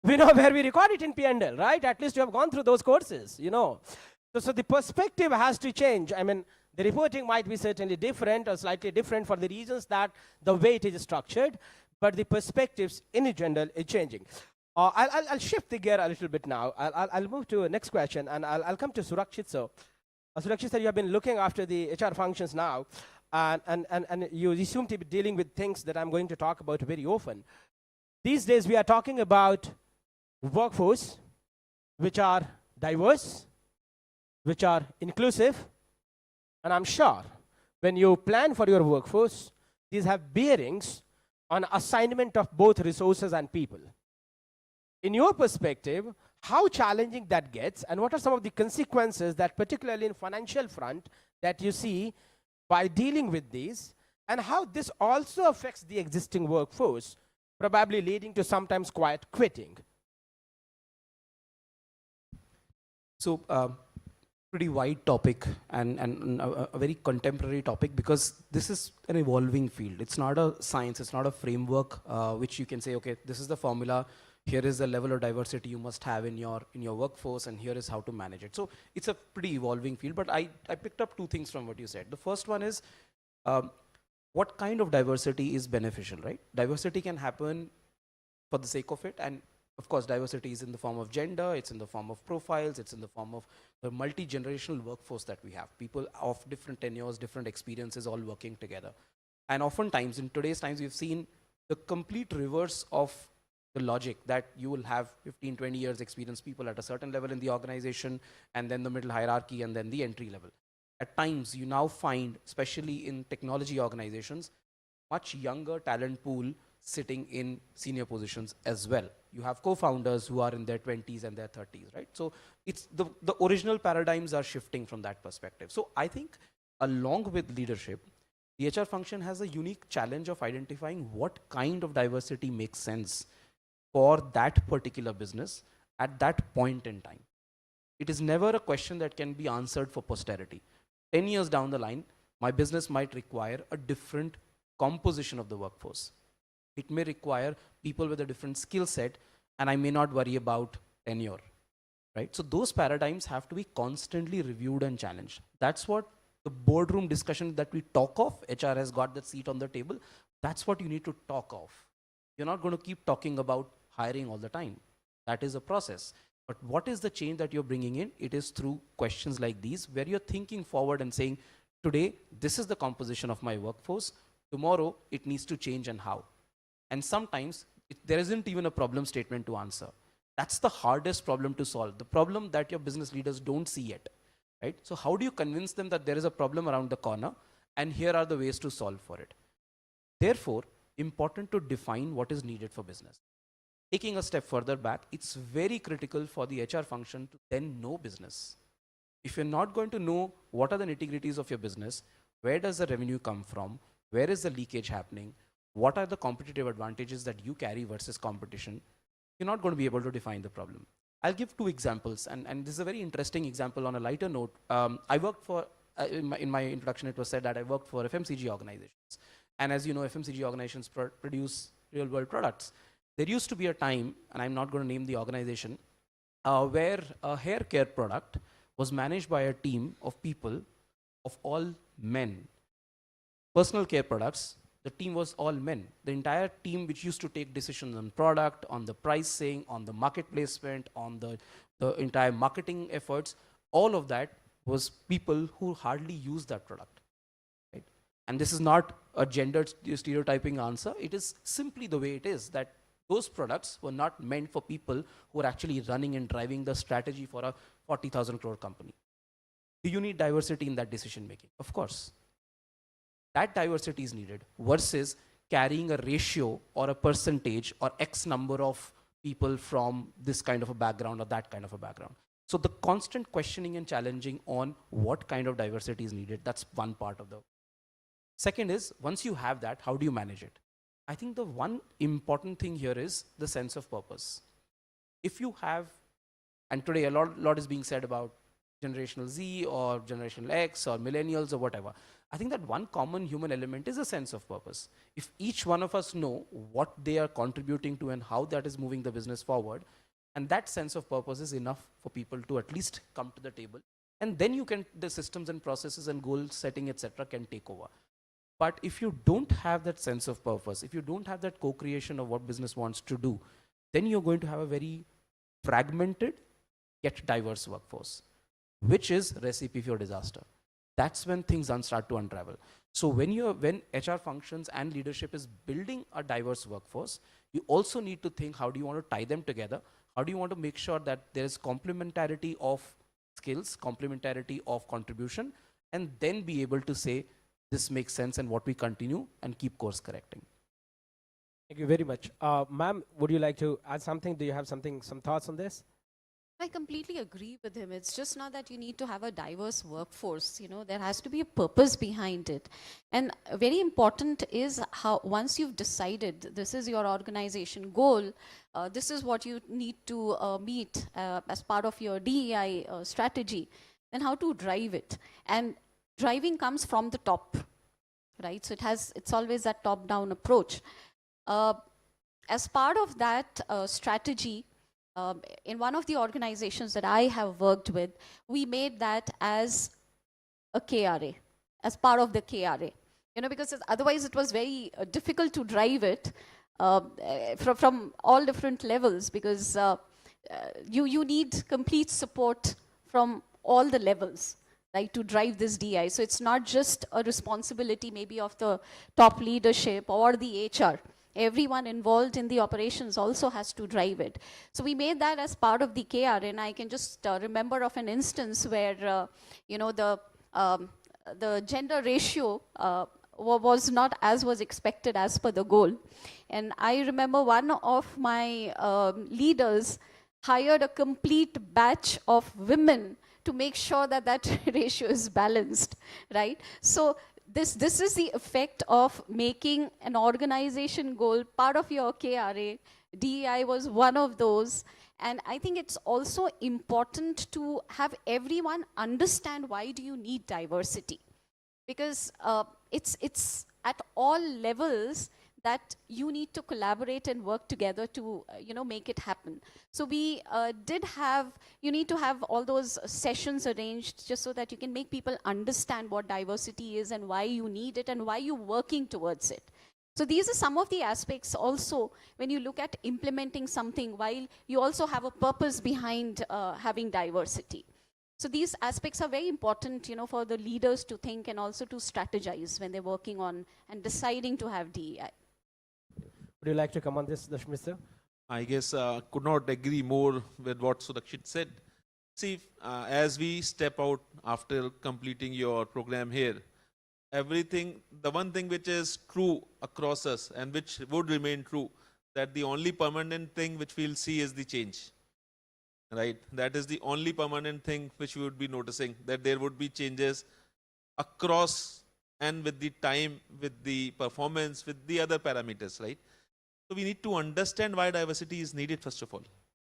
Speaker 13: we know where we record it in P&L, right? At least you have gone through those courses, So the perspective has to change. I mean, the reporting might be certainly different or slightly different for the reasons that the way it is structured, but the perspectives in general is changing. I'll shift the gear a little bit now. I'll move to the next question, and I'll come to Surakshit. So, Surakshit sir, you have been looking after the HR functions now, and you seem to be dealing with things that I'm going to talk about very often. These days, we are talking about workforce, which are diverse, which are inclusive, and I'm sure when you plan for your workforce, these have bearings on assignment of both resources and people. in your perspective, how challenging that gets, and what are some of the consequences that, particularly in financial front, that you see by dealing with these, and how this also affects the existing workforce, probably leading to sometimes quiet quitting.
Speaker 16: So, pretty wide topic and a very contemporary topic, because this is an evolving field. It's not a science, it's not a framework which you can say, okay, this is the formula, here is the level of diversity you must have in your workforce, and here is how to manage it. So it's a pretty evolving field, but I picked up two things from what you said. The first one is, what kind of diversity is beneficial, right? Diversity can happen for the sake of it, and of course, diversity is in the form of gender, it's in the form of profiles, it's in the form of the multi-generational workforce that we have. People of different tenures, different experiences all working together. And oftentimes, in today's times, we've seen the complete reverse of the logic that you will have 15, 20 years experience people at a certain level in the organization, and then the middle hierarchy, and then the entry level. At times, you now find, especially in technology organizations, much younger talent pool sitting in senior positions as well. You have co-founders who are in their 20s and their 30s, right? So it's the original paradigms are shifting from that perspective. So I think along with leadership, the HR function has a unique challenge of identifying what kind of diversity makes sense for that particular business at that point in time. It is never a question that can be answered for posterity. 10 years down the line, my business might require a different composition of the workforce. It may require people with a different skill set, and I may not worry about tenure, right? So those paradigms have to be constantly reviewed and challenged. That's what the boardroom discussion that we talk of, HR has got that seat on the table, that's what you need to talk of. You're not going to keep talking about hiring all the time. That is a process. But what is the change that you're bringing in? It is through questions like these, where you're thinking forward and saying, today, this is the composition of my workforce. Tomorrow, it needs to change, and how. And sometimes there isn't even a problem statement to answer. That's the hardest problem to solve, the problem that your business leaders don't see yet, right? So how do you convince them that there is a problem around the corner, and here are the ways to solve for it? Therefore, important to define what is needed for business. Taking a step further back, it's very critical for the HR function to then know business. If you're not going to know what are the nitty-gritties of your business, where does the revenue come from, where is the leakage happening, what are the competitive advantages that you carry versus competition, you're not going to be able to define the problem. I'll give two examples, and this is a very interesting example on a lighter note. I worked for, in my introduction it was said that I worked for FMCG organizations. And as you know, FMCG organizations produce real world products. There used to be a time, and I'm not going to name the organization, where a hair care product was managed by a team of people, of all men. Personal care products, the team was all men. The entire team which used to take decisions on product, on the pricing, on the market placement, on the entire marketing efforts, all of that was people who hardly used that product. Right? And this is not a gender stereotyping answer. It is simply the way it is, that those products were not meant for people who are actually running and driving the strategy for a 40,000 crore company. Do you need diversity in that decision making? Of course. That diversity is needed versus carrying a ratio or a percentage or X number of people from this kind of a background or that kind of a background. So the constant questioning and challenging on what kind of diversity is needed, that's one part of the. Second is, once you have that, how do you manage it? I think the one important thing here is the sense of purpose. If you have, and today a lot is being said about generational Z or generational X or millennials or whatever. I think that one common human element is a sense of purpose. If each one of us know what they are contributing to and how that is moving the business forward, and that sense of purpose is enough for people to at least come to the table, and then you can, the systems and processes and goal setting, etc., can take over. But if you don't have that sense of purpose, if you don't have that co-creation of what business wants to do, then you're going to have a very fragmented yet diverse workforce, which is recipe for disaster. That's when things start to unravel. So when HR functions and leadership is building a diverse workforce, you also need to think, how do you want to tie them together? How do you want to make sure that there is complementarity of skills, complementarity of contribution, and then be able to say, this makes sense and what we continue and keep course correcting.
Speaker 13: Thank you very much. Ma'am, would you like to add something? Do you have something, some thoughts on this?
Speaker 14: I completely agree with him. It's just not that you need to have a diverse workforce. You know, there has to be a purpose behind it. And very important is how once you've decided this is your organization goal, this is what you need to meet as part of your DEI strategy, then how to drive it. And driving comes from the top, right? So it's always that top-down approach. As part of that strategy, in one of the organizations that I have worked with, we made that as a KRA, as part of the KRA. You know, because otherwise it was very difficult to drive it from all different levels, because you need complete support from all the levels, right, to drive this DI. So it's not just a responsibility maybe of the top leadership or the HR. Everyone involved in the operations also has to drive it. So we made that as part of the KR, and I can just remember of an instance where, you know, the gender ratio was not as was expected as per the goal. And I remember one of my leaders hired a complete batch of women to make sure that that ratio is balanced, right? So this is the effect of making an organization goal part of your KRA. DEI was one of those. And I think it's also important to have everyone understand why do you need diversity. Because it's at all levels that you need to collaborate and work together to, you know, make it happen. So we you need to have all those sessions arranged just so that you can make people understand what diversity is and why you need it and why you're working towards it. So these are some of the aspects also when you look at implementing something, while you also have a purpose behind having diversity. So these aspects are very important, you know, for the leaders to think and also to strategize when they're working on and deciding to have DEI.
Speaker 13: Would you like to come on this, Dashmit sir?
Speaker 15: I guess could not agree more with what Sudakshit said. See, as we step out after completing your program here, the one thing which is true across us and which would remain true, that the only permanent thing which we'll see is the change. Right? That is the only permanent thing which we would be noticing, that there would be changes across and with the time, with the performance, with the other parameters, right? So we need to understand why diversity is needed, first of all.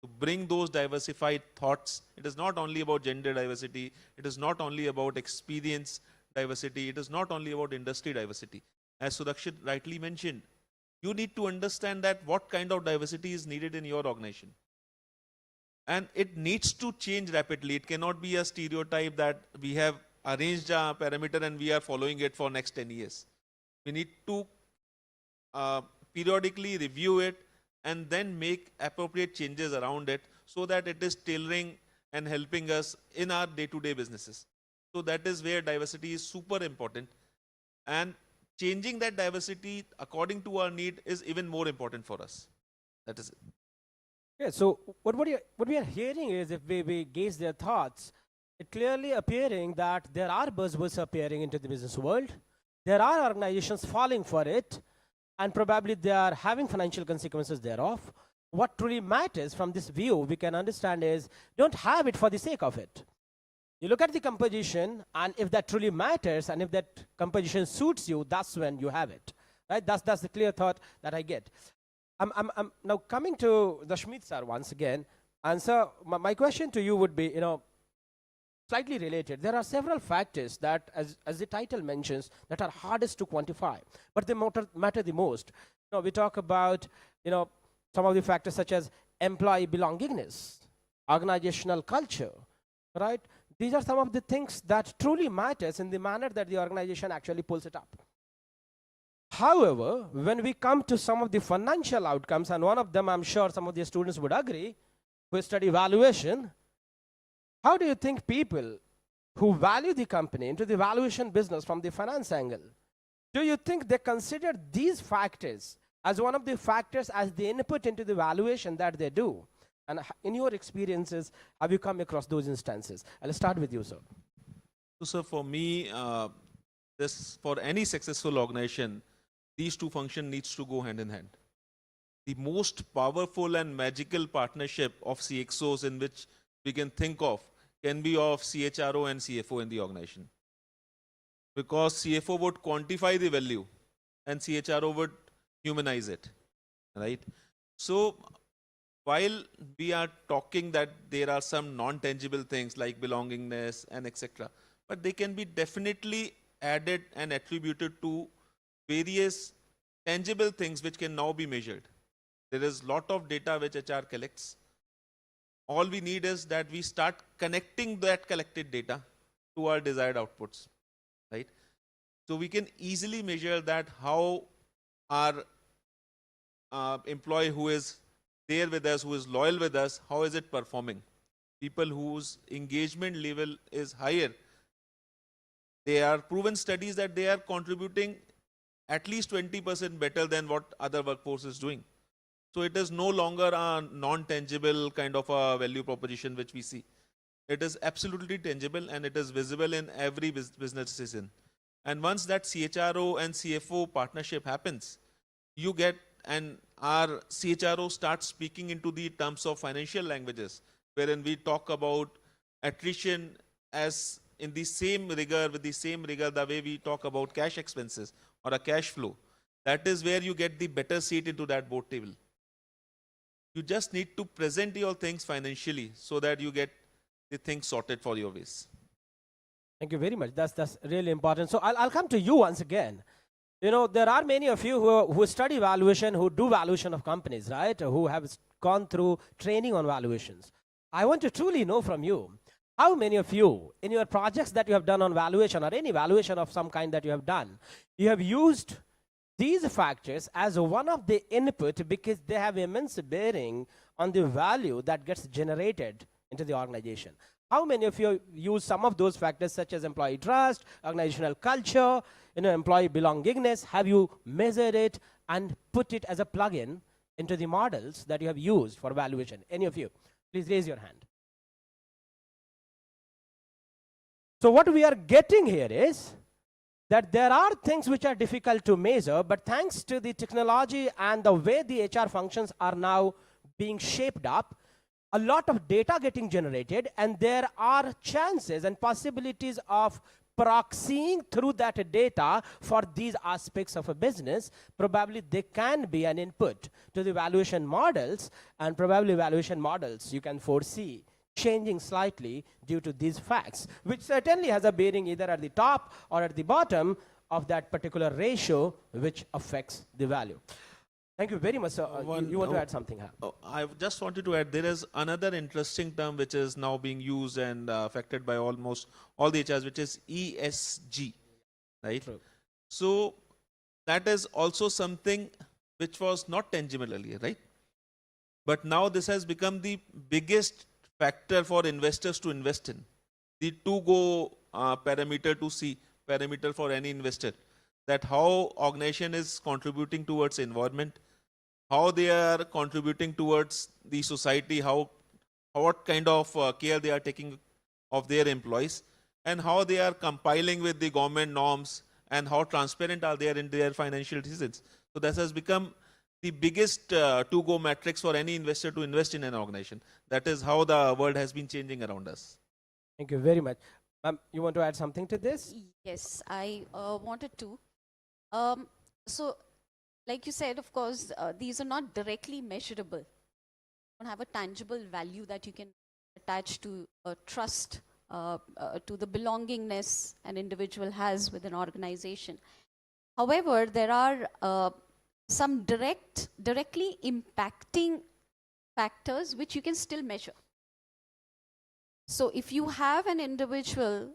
Speaker 15: To bring those diversified thoughts. It is not only about gender diversity. It is not only about experience diversity. It is not only about industry diversity. As Sudakshit rightly mentioned, you need to understand that what kind of diversity is needed in your organization. And it needs to change rapidly. It cannot be a stereotype that we have arranged a parameter and we are following it for next 10 years. We need to periodically review it and then make appropriate changes around it so that it is tailoring and helping us in our day-to-day businesses. So that is where diversity is super important. And changing that diversity according to our need is even more important for us. That is it.
Speaker 13: Yeah, so what we are hearing is, if we gauge their thoughts, it clearly appearing that there are buzzwords appearing into the business world. There are organizations falling for it, and probably they are having financial consequences thereof. What truly matters from this view, we can understand, is don't have it for the sake of it. You look at the composition, and if that truly matters, and if that composition suits you, that's when you have it. Right? That's the clear thought that I get. I'm now coming to Dashmit sir once again, and sir, my question to you would be, slightly related. There are several factors that, as the title mentions, that are hardest to quantify, but they matter the most. We talk about, some of the factors such as employee belongingness, organizational culture, right? These are some of the things that truly matters in the manner that the organization actually pulls it up. However, when we come to some of the financial outcomes, and one of them I'm sure some of the students would agree, who study valuation, how do you think people who value the company into the valuation business from the finance angle, do you think they consider these factors as one of the factors as the input into the valuation that they do? And in your experiences, have you come across those instances? I'll start with you, sir.
Speaker 15: So, sir, for me, for any successful organization, these two functions needs to go hand in hand. the most powerful and magical partnership of CXOs in which we can think of can be of CHRO and CFO in the organization. Because CFO would quantify the value and CHRO would humanize it, right? So while we are talking that there are some non-tangible things like belongingness and etc., but they can be definitely added and attributed to various tangible things which can now be measured. There is a lot of data which HR collects. All we need is that we start connecting that collected data to our desired outputs, right? So we can easily measure that how our employee who is there with us, who is loyal with us, how is it performing? People whose engagement level is higher, they are proven studies that they are contributing at least 20% better than what other workforce is doing. So it is no longer a non-tangible kind of a value proposition which we see. It is absolutely tangible and it is visible in every business decision. And once that CHRO and CFO partnership happens, you get, and our CHRO starts speaking into the terms of financial languages, wherein we talk about attrition as in the same rigor, with the same rigor, the way we talk about cash expenses or a cash flow. That is where you get the better seat into that board table. You just need to present your things financially so that you get the things sorted for your ways.
Speaker 13: Thank you very much. That's really important. So I'll come to you once again. You know, there are many of you who study valuation, who do valuation of companies, right? Who have gone through training on valuations. I want to truly know from you, how many of you in your projects that you have done on valuation or any valuation of some kind that you have done, you have used these factors as one of the input because they have immense bearing on the value that gets generated into the organization? How many of you use some of those factors such as employee trust, organizational culture, employee belongingness? Have you measured it and put it as a plug-in into the models that you have used for valuation? Any of you? Please raise your hand. So what we are getting here is that there are things which are difficult to measure, but thanks to the technology and the way the HR functions are now being shaped up, a lot of data getting generated, and there are chances and possibilities of proxying through that data for these aspects of a business. Probably they can be an input to the valuation models, and probably valuation models you can foresee changing slightly due to these facts, which certainly has a bearing either at the top or at the bottom of that particular ratio which affects the value. Thank you very much, sir. You want to add something?
Speaker 15: I just wanted to add, there is another interesting term which is now being used and affected by almost all the HRs, which is ESG, right?
Speaker 13: True.
Speaker 15: So that is also something which was not tangible earlier, right? But now this has become the biggest factor for investors to invest in. The to-go parameter to see, parameter for any investor, that how organization is contributing towards environment, how they are contributing towards the society, what kind of care they are taking of their employees, and how they are compiling with the government norms, and how transparent are they in their financial decisions. So this has become the biggest to-go matrix for any investor to invest in an organization. That is how the world has been changing around us.
Speaker 13: Thank you very much. Ma'am, you want to add something to this?
Speaker 14: Yes, I wanted to. So, like you said, of course, these are not directly measurable. You don't have a tangible value that you can attach to trust, to the belongingness an individual has with an organization. However, there are some directly impacting factors which you can still measure. So if you have an individual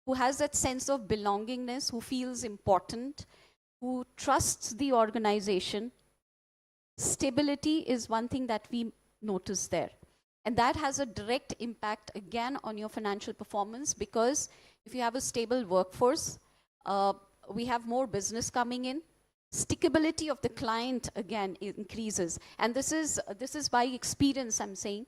Speaker 14: who has that sense of belongingness, who feels important, who trusts the organization, stability is one thing that we notice there. And that has a direct impact again on your financial performance, because if you have a stable workforce, we have more business coming in. Stickability of the client again increases, and this is by experience I'm saying.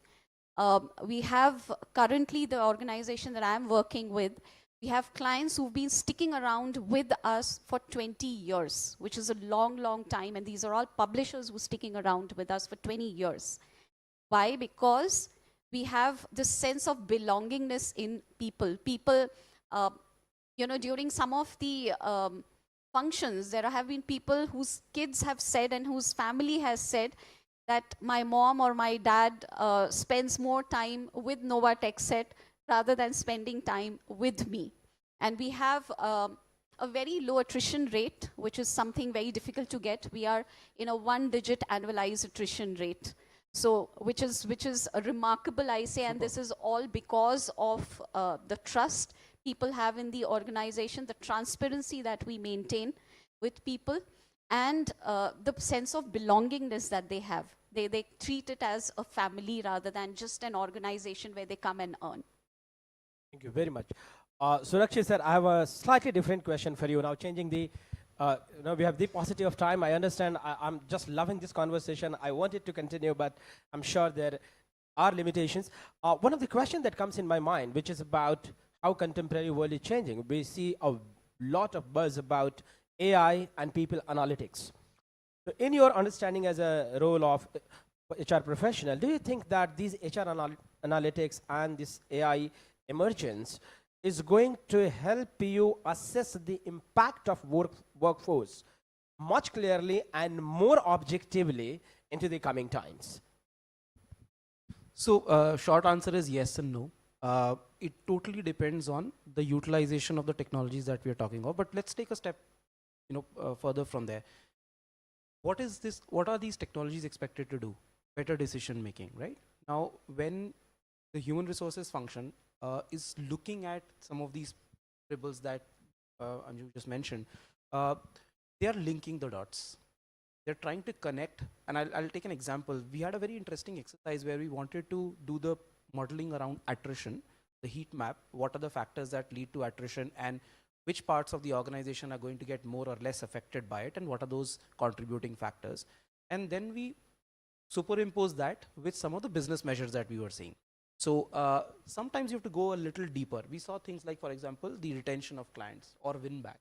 Speaker 14: We have currently, the organization that I'm working with, We have clients who've been sticking around with us for 20 years, which is a long, long time. And these are all publishers who are sticking around with us for 20 years. Why? Because we have this sense of belongingness in people. People, during some of the functions, there have been people whose kids have said and whose family has said that my mom or my dad spends more time with Nova Tech Set rather than spending time with me. And we have a very low attrition rate, which is something very difficult to get. We are in a 1-digit annualized attrition rate. So, which is a remarkable, I say, and this is all because of the trust people have in the organization, the transparency that we maintain with people, and the sense of belongingness that they have. They treat it as a family rather than just an organization where they come and earn.
Speaker 13: Thank you very much. Surakshit sir, I have a slightly different question for you now, changing the, we have the paucity of time. I understand, I'm just loving this conversation. I want it to continue, but I'm sure there are limitations. One of the questions that comes in my mind, which is about how contemporary world is changing. We see a lot of buzz about AI and people analytics. So in your understanding as a role of HR professional, do you think that these HR analytics and this AI emergence is going to help you assess the impact of workforce much clearly and more objectively into the coming times?
Speaker 16: So short answer is yes and no. It totally depends on the utilization of the technologies that we are talking of. But let's take a step, further from there. What are these technologies expected to do? Better decision making, right? Now, when the human resources function is looking at some of these variables that Anju just mentioned, they are linking the dots. They're trying to connect, and I'll take an example. We had a very interesting exercise where we wanted to do the modeling around attrition, the heat map, what are the factors that lead to attrition and which parts of the organization are going to get more or less affected by it and what are those contributing factors. And then we superimpose that with some of the business measures that we were seeing. So sometimes you have to go a little deeper. We saw things like, for example, the retention of clients or win back.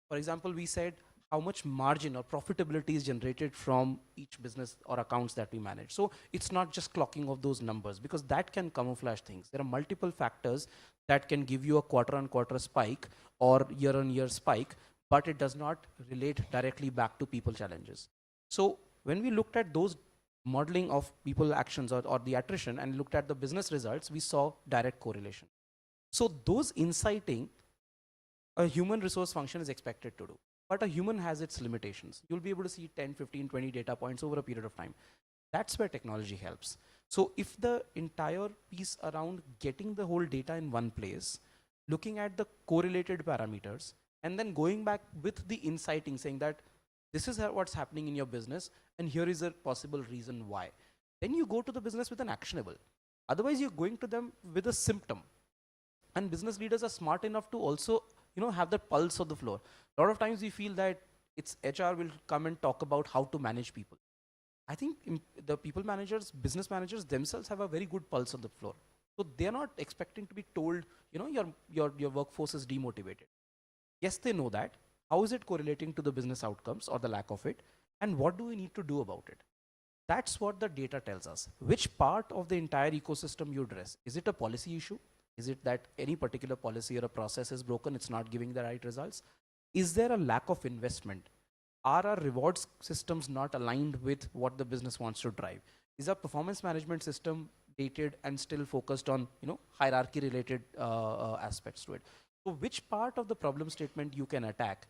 Speaker 16: For example, we said how much margin or profitability is generated from each business or accounts that we manage. So it's not just clocking of those numbers because that can camouflage things. There are multiple factors that can give you a quarter-on-quarter spike or year-on-year spike, but it does not relate directly back to people challenges. So when we looked at those modeling of people actions or the attrition and looked at the business results, we saw direct correlation. So those inciting a human resource function is expected to do. But a human has its limitations. You'll be able to see 10, 15, 20 data points over a period of time. That's where technology helps. So if the entire piece around getting the whole data in one place, looking at the correlated parameters, and then going back with the inciting, saying that this is what's happening in your business, and here is a possible reason why. Then you go to the business with an actionable. Otherwise, you're going to them with a symptom. And business leaders are smart enough to also have the pulse of the floor. A lot of times we feel that it's HR will come and talk about how to manage people. I think the people managers, business managers themselves have a very good pulse of the floor. So they're not expecting to be told, your workforce is demotivated. Yes, they know that. How is it correlating to the business outcomes or the lack of it? And what do we need to do about it? That's what the data tells us. Which part of the entire ecosystem you address? Is it a policy issue? Is it that any particular policy or a process is broken, it's not giving the right results? Is there a lack of investment? Are our rewards systems not aligned with what the business wants to drive? Is our performance management system dated and still focused on hierarchy related aspects to it? So which part of the problem statement you can attack,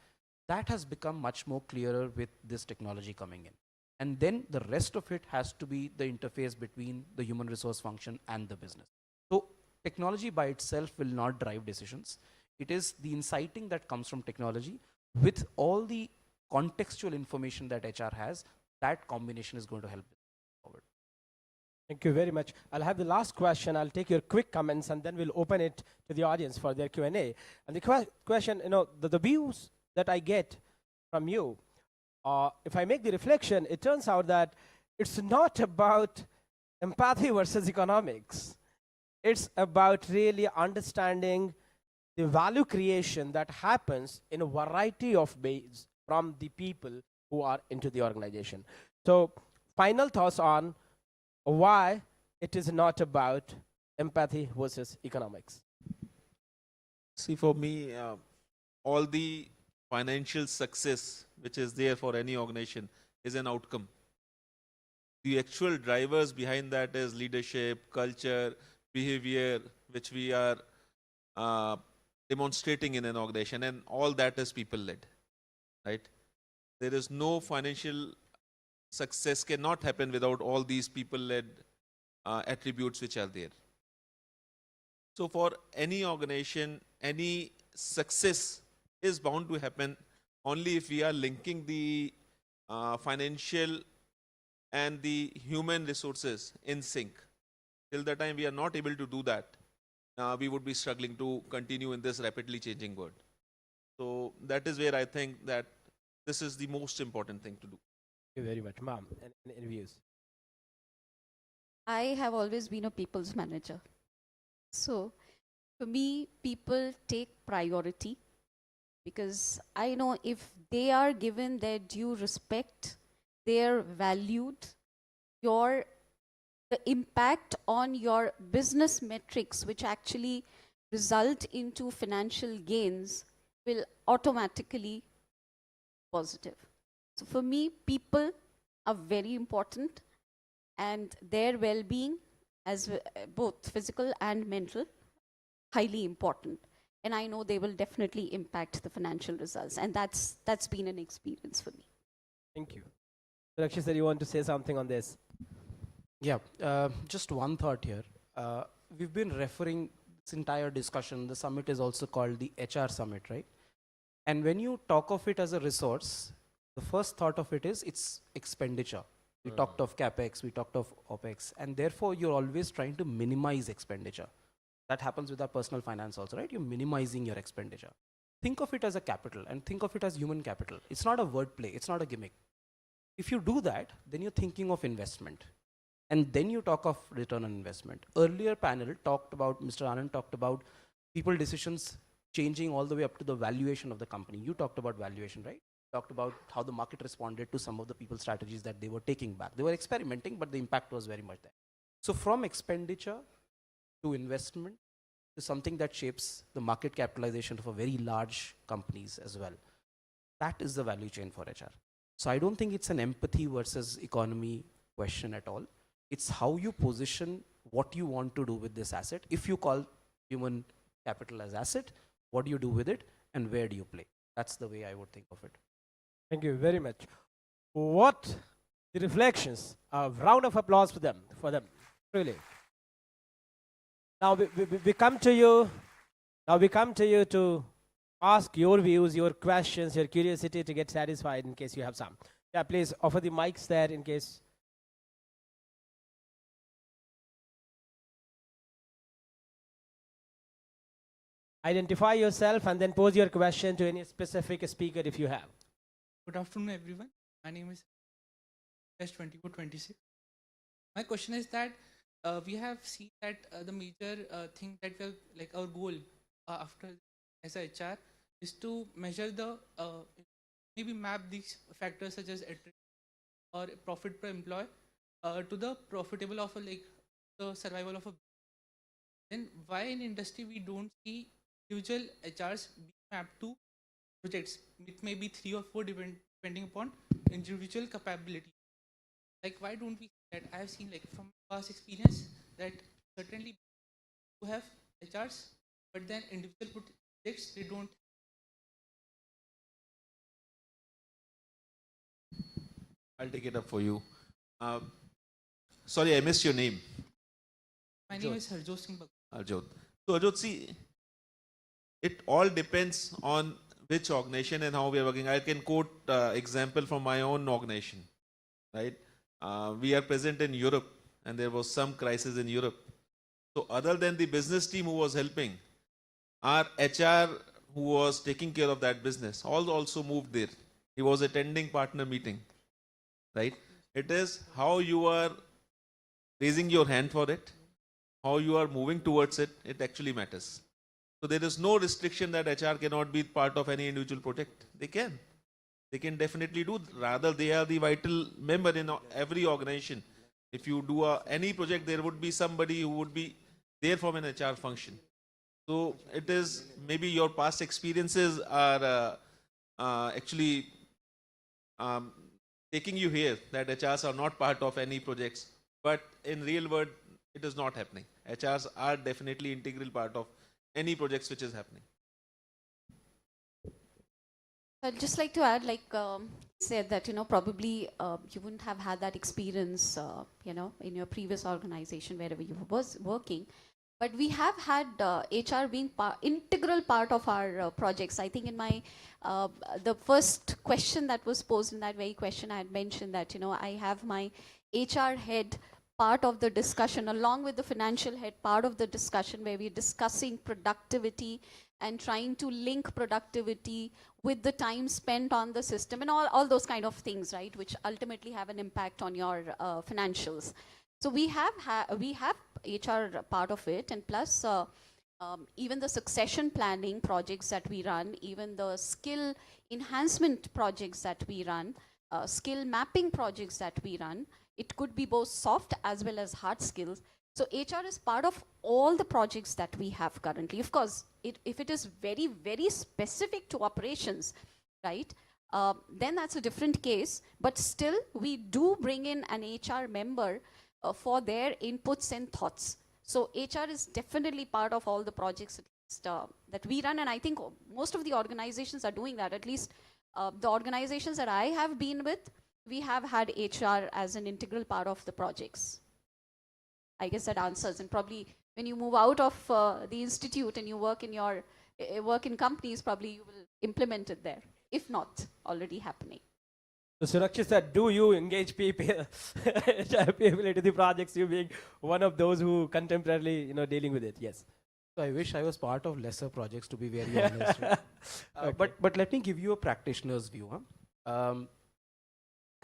Speaker 16: that has become much more clearer with this technology coming in. And then the rest of it has to be the interface between the human resource function and the business. So technology by itself will not drive decisions. It is the inciting that comes from technology with all the contextual information that HR has. That combination is going to help forward.
Speaker 13: Thank you very much. I'll have the last question. I'll take your quick comments and then we'll open it to the audience for their Q&A. And the question, the views that I get from you, if I make the reflection, it turns out that it's not about empathy versus economics. It's about really understanding the value creation that happens in a variety of ways from the people who are into the organization. So, final thoughts on why it is not about empathy versus economics.
Speaker 15: See, for me, all the financial success which is there for any organization is an outcome. The actual drivers behind that is leadership, culture, behavior, which we are demonstrating in an organization, and all that is people-led, right? There is no financial success cannot happen without all these people-led attributes which are there. So for any organization, any success is bound to happen only if we are linking the financial and the human resources in sync. Till the time we are not able to do that, we would be struggling to continue in this rapidly changing world. So that is where I think that this is the most important thing to do.
Speaker 13: Thank you very much. Ma'am, any views?
Speaker 14: I have always been a people's manager. So for me, people take priority because I know if they are given their due respect, they are valued, the impact on your business metrics, which actually result into financial gains, will automatically positive. So for me, people are very important, and their well-being, as both physical and mental, highly important. And I know they will definitely impact the financial results, and that's been an experience for me.
Speaker 13: Thank you. Rakshit sir, you want to say something on this?
Speaker 16: Yeah, just one thought here. We've been referring this entire discussion, the summit is also called the HR summit, right? And when you talk of it as a resource, the first thought of it is it's expenditure. We talked of capex, we talked of opex, and therefore you're always trying to minimize expenditure. That happens with our personal finance also, right? You're minimizing your expenditure. Think of it as a capital and think of it as human capital. It's not a wordplay, it's not a gimmick. If you do that, then you're thinking of investment. And then you talk of return on investment. Earlier panel talked about, Mr. Anand talked about people decisions changing all the way up to the valuation of the company. You talked about valuation, right? Talked about how the market responded to some of the people's strategies that they were taking back. They were experimenting, but the impact was very much there. So from expenditure to investment to something that shapes the market capitalization of a very large companies as well. That is the value chain for HR. So I don't think it's an empathy versus economy question at all. It's how you position what you want to do with this asset. If you call human capital as asset, what do you do with it and where do you play? That's the way I would think of it.
Speaker 13: Thank you very much. What the reflections? A round of applause for them. Really. Now we come to you. Now we come to you to ask your views, your questions, your curiosity to get satisfied in case you have some. Yeah, please offer the mics there in case. Identify yourself and then pose your question to any specific speaker if you have.
Speaker 17: Good afternoon, everyone. My name is S2426. My question is that we have seen that the major thing that we have, like our goal after as a HR is to measure the maybe map these factors such as attrition or profit per employee to the profitable of a, like the survival of a. Then why in industry we don't see individual HRs being mapped to projects? It may be 3 or 4 depending upon individual capability. Like why don't we see that? I have seen like from past experience that certainly who have HRs, but then individual projects they don't.
Speaker 15: I'll take it up for you. Sorry, I missed your name.
Speaker 17: My name is Harjot Singh Bagul.
Speaker 15: Harjot. So Harjot, see, it all depends on which organization and how we are working. I can quote example from my own organization, right? We are present in Europe and there was some crisis in Europe. So other than the business team who was helping, our HR who was taking care of that business also moved there. He was attending partner meeting, right? It is how you are raising your hand for it, how you are moving towards it, it actually matters. So there is no restriction that HR cannot be part of any individual project. They can. They can definitely do. Rather, they are the vital member in every organization. If you do any project, there would be somebody who would be there from an HR function. So it is maybe your past experiences are actually taking you here that HRs are not part of any projects. But in real world, it is not happening. HRs are definitely integral part of any projects which is happening.
Speaker 14: I'd just like to add, like said that, probably you wouldn't have had that experience, in your previous organization, wherever you was working. But we have had HR being integral part of our projects. I think in my, the first question that was posed in that very question, I had mentioned that, I have my HR head part of the discussion along with the financial head part of the discussion where we're discussing productivity and trying to link productivity with the time spent on the system and all those kind of things, right, which ultimately have an impact on your financials. So we have HR part of it, and plus even the succession planning projects that we run, even the skill enhancement projects that we run, skill mapping projects that we run. It could be both soft as well as hard skills. So HR is part of all the projects that we have currently. Of course, if it is very, very specific to operations, right, then that's a different case. But still, we do bring in an HR member for their inputs and thoughts. So HR is definitely part of all the projects that we run. And I think most of the organizations are doing that. At least the organizations that I have been with, we have had HR as an integral part of the projects. I guess that answers. And probably when you move out of the institute and you work in your work in companies, probably you will implement it there, if not already happening.
Speaker 13: So Surakshit said, do you engage people, people into the projects, you being one of those who contemporarily, dealing with it? Yes.
Speaker 16: So I wish I was part of lesser projects, to be very honest. Right?
Speaker 13: Okay.
Speaker 16: But let me give you a practitioner's view.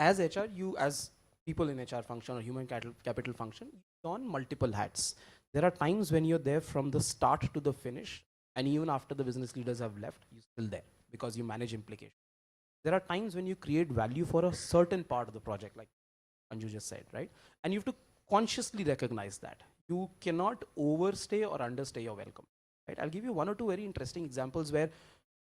Speaker 16: As HR, you as people in HR function or human capital function, you on multiple hats. There are times when you're there from the start to the finish, and even after the business leaders have left, you're still there because you manage implications. There are times when you create value for a certain part of the project, like Anju just said, right? And you have to consciously recognize that. You cannot overstay or understay your welcome, right? I'll give you one or two very interesting examples where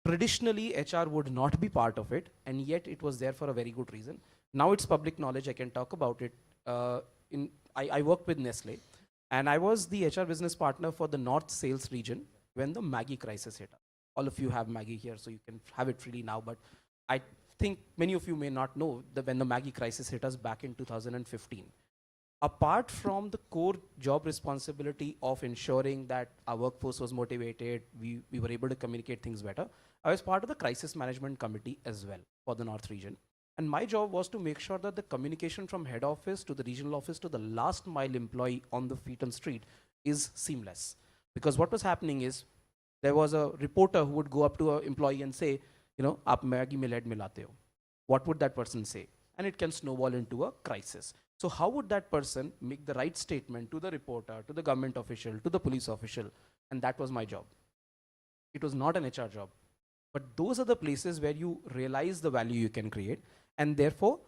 Speaker 16: traditionally HR would not be part of it, and yet it was there for a very good reason. Now it's public knowledge, I can talk about it. I worked with Nestle, and I was the HR business partner for the North Sales region when the Maggi crisis hit us. All of you have Maggi here, so you can have it freely now, but I think many of you may not know that when the Maggi crisis hit us back in 2015. Apart from the core job responsibility of ensuring that our workforce was motivated, we were able to communicate things better, I was part of the crisis management committee as well for the North region. And my job was to make sure that the communication from head office to the regional office to the last mile employee on the feet on street is seamless. Because what was happening is, there was a reporter who would go up to an employee and say, aap Maggi mein lead milate ho. What would that person say? And it can snowball into a crisis. So how would that person make the right statement to the reporter, to the government official, to the police official? And that was my job. It was not an HR job. But those are the places where you realize the value you can create. And therefore,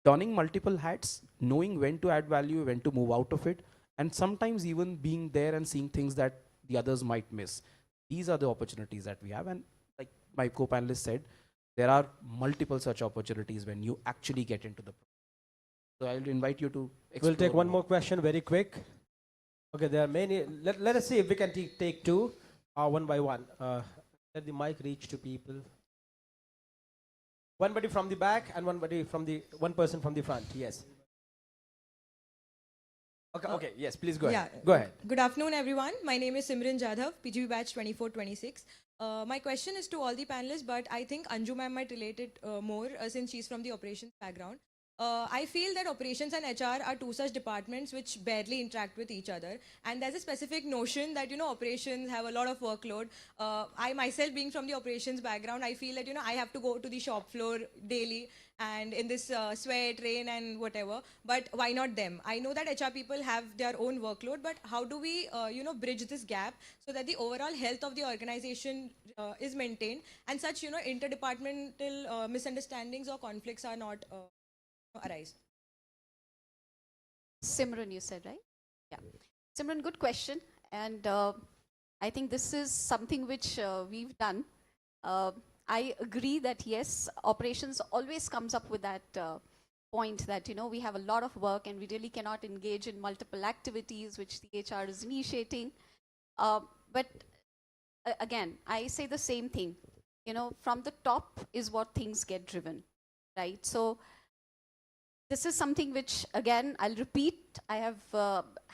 Speaker 16: donning multiple hats, knowing when to add value, when to move out of it, and sometimes even being there and seeing things that the others might miss. These are the opportunities that we have. And like my co-panelist said, there are multiple such opportunities when you actually get into the program. So I'll invite you to explore.
Speaker 13: We'll take one more question very quick. Okay, there are many. Let us see if we can take two one by one. Let the mic reach to people. One buddy from the back and one person from the front. Yes. Okay, yes, please go ahead. Go ahead.
Speaker 18: Good afternoon, everyone. My name is Simran Jadhav, PGB batch 2426. My question is to all the panelists, but I think Anju ma'am might relate it more since she's from the operations background. I feel that operations and HR are two such departments which barely interact with each other. And there's a specific notion that, operations have a lot of workload. I myself, being from the operations background, I feel that, I have to go to the shop floor daily and in this sweat, rain and whatever. But why not them? I know that HR people have their own workload, but how do we, bridge this gap so that the overall health of the organization is maintained and such, interdepartmental misunderstandings or conflicts are not arise?
Speaker 14: Simran, you said, right? Yeah. Simran, good question. And I think this is something which we've done. I agree that yes, operations always comes up with that point that, we have a lot of work and we really cannot engage in multiple activities which the HR is initiating. But again, I say the same thing. From the top is what things get driven, right? So this is something which, again, I'll repeat, I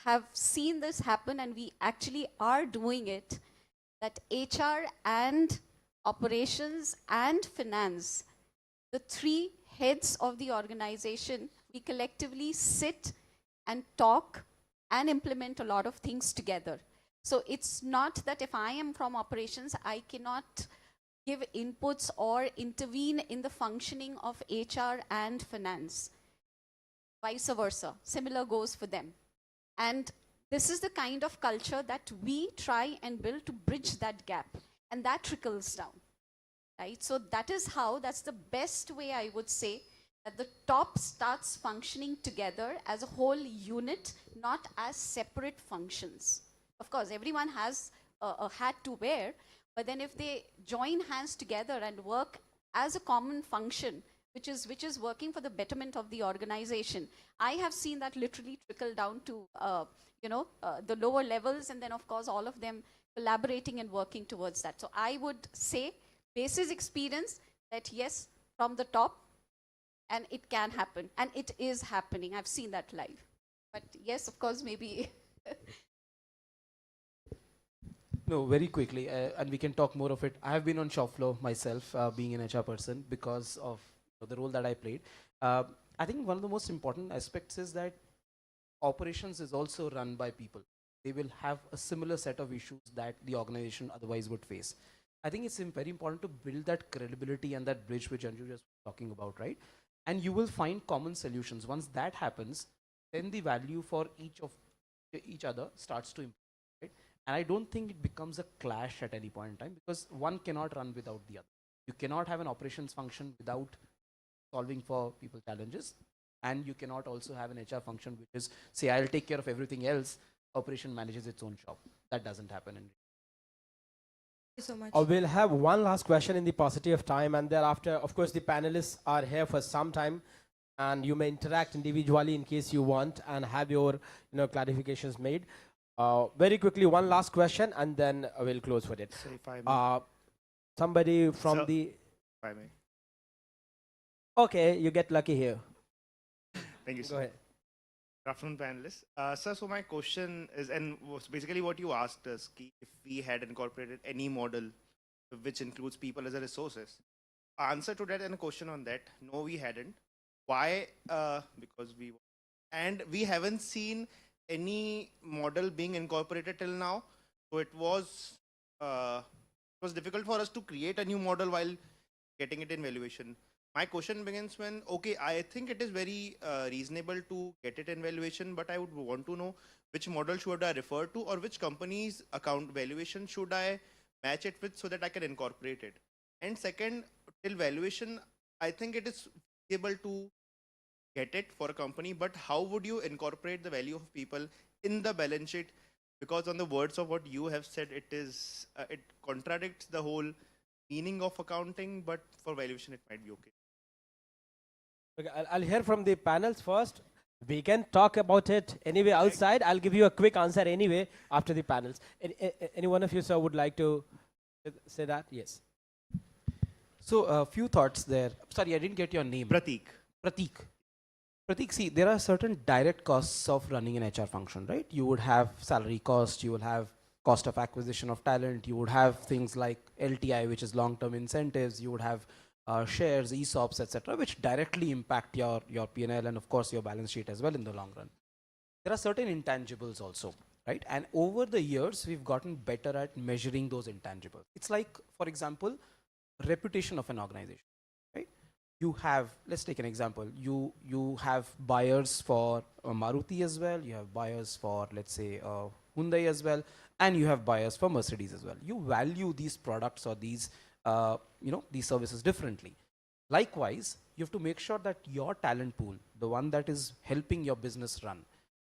Speaker 14: have seen this happen and we actually are doing it, that HR and operations and finance, the three heads of the organization, we collectively sit and talk and implement a lot of things together. So it's not that if I am from operations, I cannot give inputs or intervene in the functioning of HR and finance. Vice versa, similar goes for them. And this is the kind of culture that we try and build to bridge that gap, and that trickles down, right? So that is how, that's the best way I would say, that the top starts functioning together as a whole unit, not as separate functions. Of course, everyone has a hat to wear, but then if they join hands together and work as a common function, which is working for the betterment of the organization. I have seen that literally trickle down to the lower levels, and then of course all of them collaborating and working towards that. So I would say, basis experience, that yes, from the top, and it can happen, and it is happening. I've seen that live. But yes, of course, maybe.
Speaker 16: No, very quickly, and we can talk more of it. I have been on shop floor myself, being an HR person, because of the role that I played. I think one of the most important aspects is that operations is also run by people. They will have a similar set of issues that the organization otherwise would face. I think it's very important to build that credibility and that bridge which Anju was talking about, right? And you will find common solutions. Once that happens, then the value for each other starts to improve, right? And I don't think it becomes a clash at any point in time, because one cannot run without the other. You cannot have an operations function without solving for people challenges, and you cannot also have an HR function which is, say, I'll take care of everything else, operation manages its own shop. That doesn't happen.
Speaker 18: Thank you so much.
Speaker 13: We'll have one last question in the paucity of time, and thereafter, of course, the panelists are here for some time, and you may interact individually in case you want and have your clarifications made. Very quickly, one last question, and then we'll close for it.
Speaker 19: So if I may.
Speaker 13: Somebody from
Speaker 19: So,
Speaker 13: the...
Speaker 19: if I may.
Speaker 13: Okay, you get lucky here.
Speaker 19: Thank you,
Speaker 13: Go
Speaker 19: sir.
Speaker 13: ahead.
Speaker 19: Good afternoon, panelists. Sir, so my question is, and was basically what you asked us, if we had incorporated any model which includes people as a resources. Answer to that and a question on that, no, we hadn't. Why? Because we haven't seen any model being incorporated till now. So it was difficult for us to create a new model while getting it in valuation. My question begins when, okay, I think it is very reasonable to get it in valuation, but I would want to know which model should I refer to, or which company's account valuation should I match it with so that I can incorporate it. And second, till valuation, I think it is able to get it for a company, but how would you incorporate the value of people in the balance sheet? Because on the words of what you have said, it contradicts the whole meaning of accounting, but for valuation, it might be okay.
Speaker 13: Okay, I'll hear from the panels first. We can talk about it anyway outside. I'll give you a quick answer anyway after the panels. Any one of you, sir, would like to say that? Yes.
Speaker 16: So a few thoughts there. Sorry, I didn't get your name.
Speaker 19: Prateek.
Speaker 16: Prateek, see, there are certain direct costs of running an HR function, right? You would have salary cost, you will have cost of acquisition of talent, you would have things like LTI, which is long-term incentives, you would have shares, ESOPs, etc., which directly impact your P&L and of course your balance sheet as well in the long run. There are certain intangibles also, right? And over the years, we've gotten better at measuring those intangibles. It's like, for example, reputation of an organization, right? You have, let's take an example. You have buyers for Maruti as well. You have buyers for, let's say, Hyundai as well, and you have buyers for Mercedes as well. You value these products or these these services differently. Likewise, you have to make sure that your talent pool, the one that is helping your business run,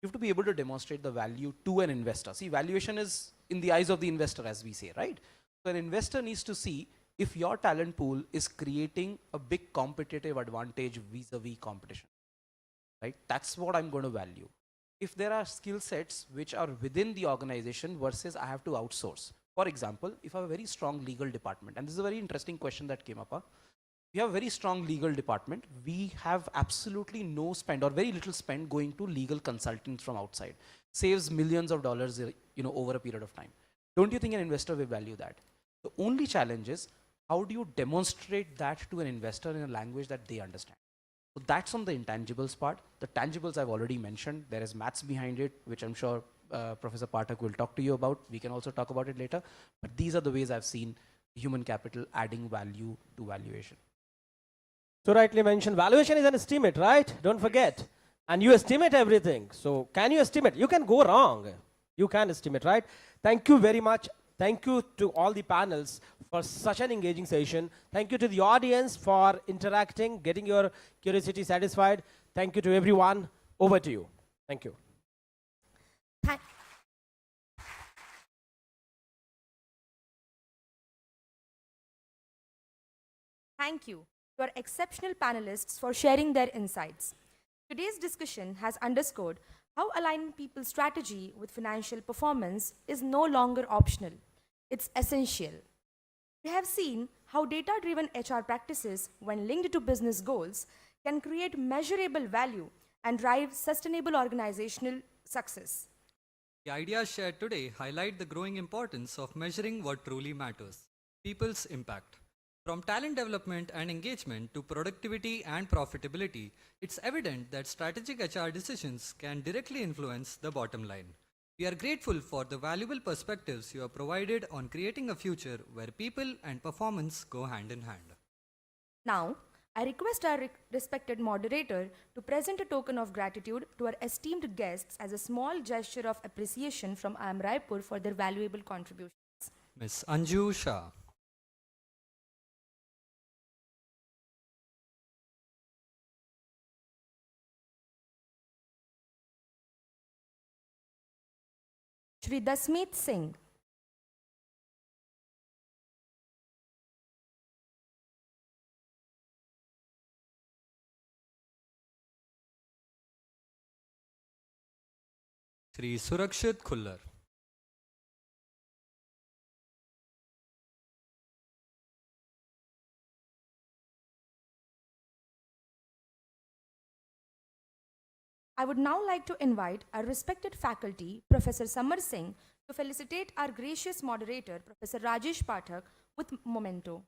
Speaker 16: you have to be able to demonstrate the value to an investor. See, valuation is in the eyes of the investor, as we say, right? So an investor needs to see if your talent pool is creating a big competitive advantage vis-a-vis competition, right? That's what I'm going to value. If there are skill sets which are within the organization versus I have to outsource. For example, if I have a very strong legal department, and this is a very interesting question that came up. We have a very strong legal department. We have absolutely no spend or very little spend going to legal consultants from outside. Saves millions of dollars, over a period of time. Don't you think an investor will value that? The only challenge is how do you demonstrate that to an investor in a language that they understand? So that's on the intangibles part. The tangibles I've already mentioned. There is maths behind it, which I'm sure Professor Pathak will talk to you about. We can also talk about it later. But these are the ways I've seen human capital adding value to valuation.
Speaker 13: So rightly mentioned, valuation is an estimate, right? Don't forget. And you estimate everything. So can you estimate? You can go wrong. You can estimate, right? Thank you very much. Thank you to all the panels for such an engaging session. Thank you to the audience for interacting, getting your curiosity satisfied. Thank you to everyone. Over to you. Thank you.
Speaker 1: Thank you to our exceptional panelists for sharing their insights. Today's discussion has underscored how aligning people's strategy with financial performance is no longer optional. It's essential. We have seen how data-driven HR practices, when linked to business goals, can create measurable value and drive sustainable organizational success.
Speaker 2: The ideas shared today highlight the growing importance of measuring what truly matters, people's impact. From talent development and engagement to productivity and profitability, it's evident that strategic HR decisions can directly influence the bottom line. We are grateful for the valuable perspectives you have provided on creating a future where people and performance go hand in hand.
Speaker 1: Now, I request our respected moderator to present a token of gratitude to our esteemed guests as a small gesture of appreciation from IIM Raipur for their valuable contributions.
Speaker 2: Ms. Anju Shah.
Speaker 1: Shri Dasmeet Singh.
Speaker 2: Shri Surakshit Khullar.
Speaker 1: I would now like to invite our respected faculty, Professor Samar Singh, to felicitate our gracious moderator, Professor Rajesh Pathak, with memento.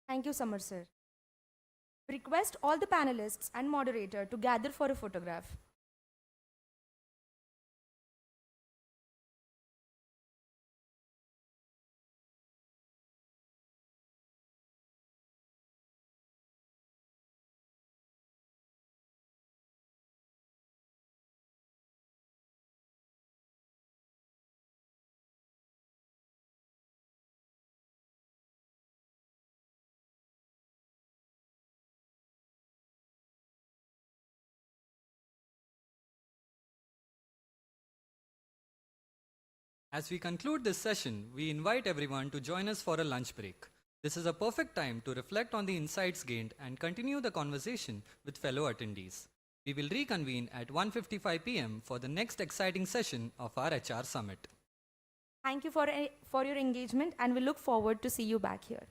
Speaker 1: Thank you, Samar sir. Request all the panelists and moderator to gather for a photograph.
Speaker 2: As we conclude this session, we invite everyone to join us for a lunch break. This is a perfect time to reflect on the insights gained and continue the conversation with fellow attendees. We will reconvene at 1:55 p.m. for the next exciting session of our HR Summit.
Speaker 1: Thank you for your engagement, and we look forward to see you back here.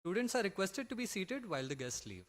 Speaker 2: Students are requested to be seated while the guests leave.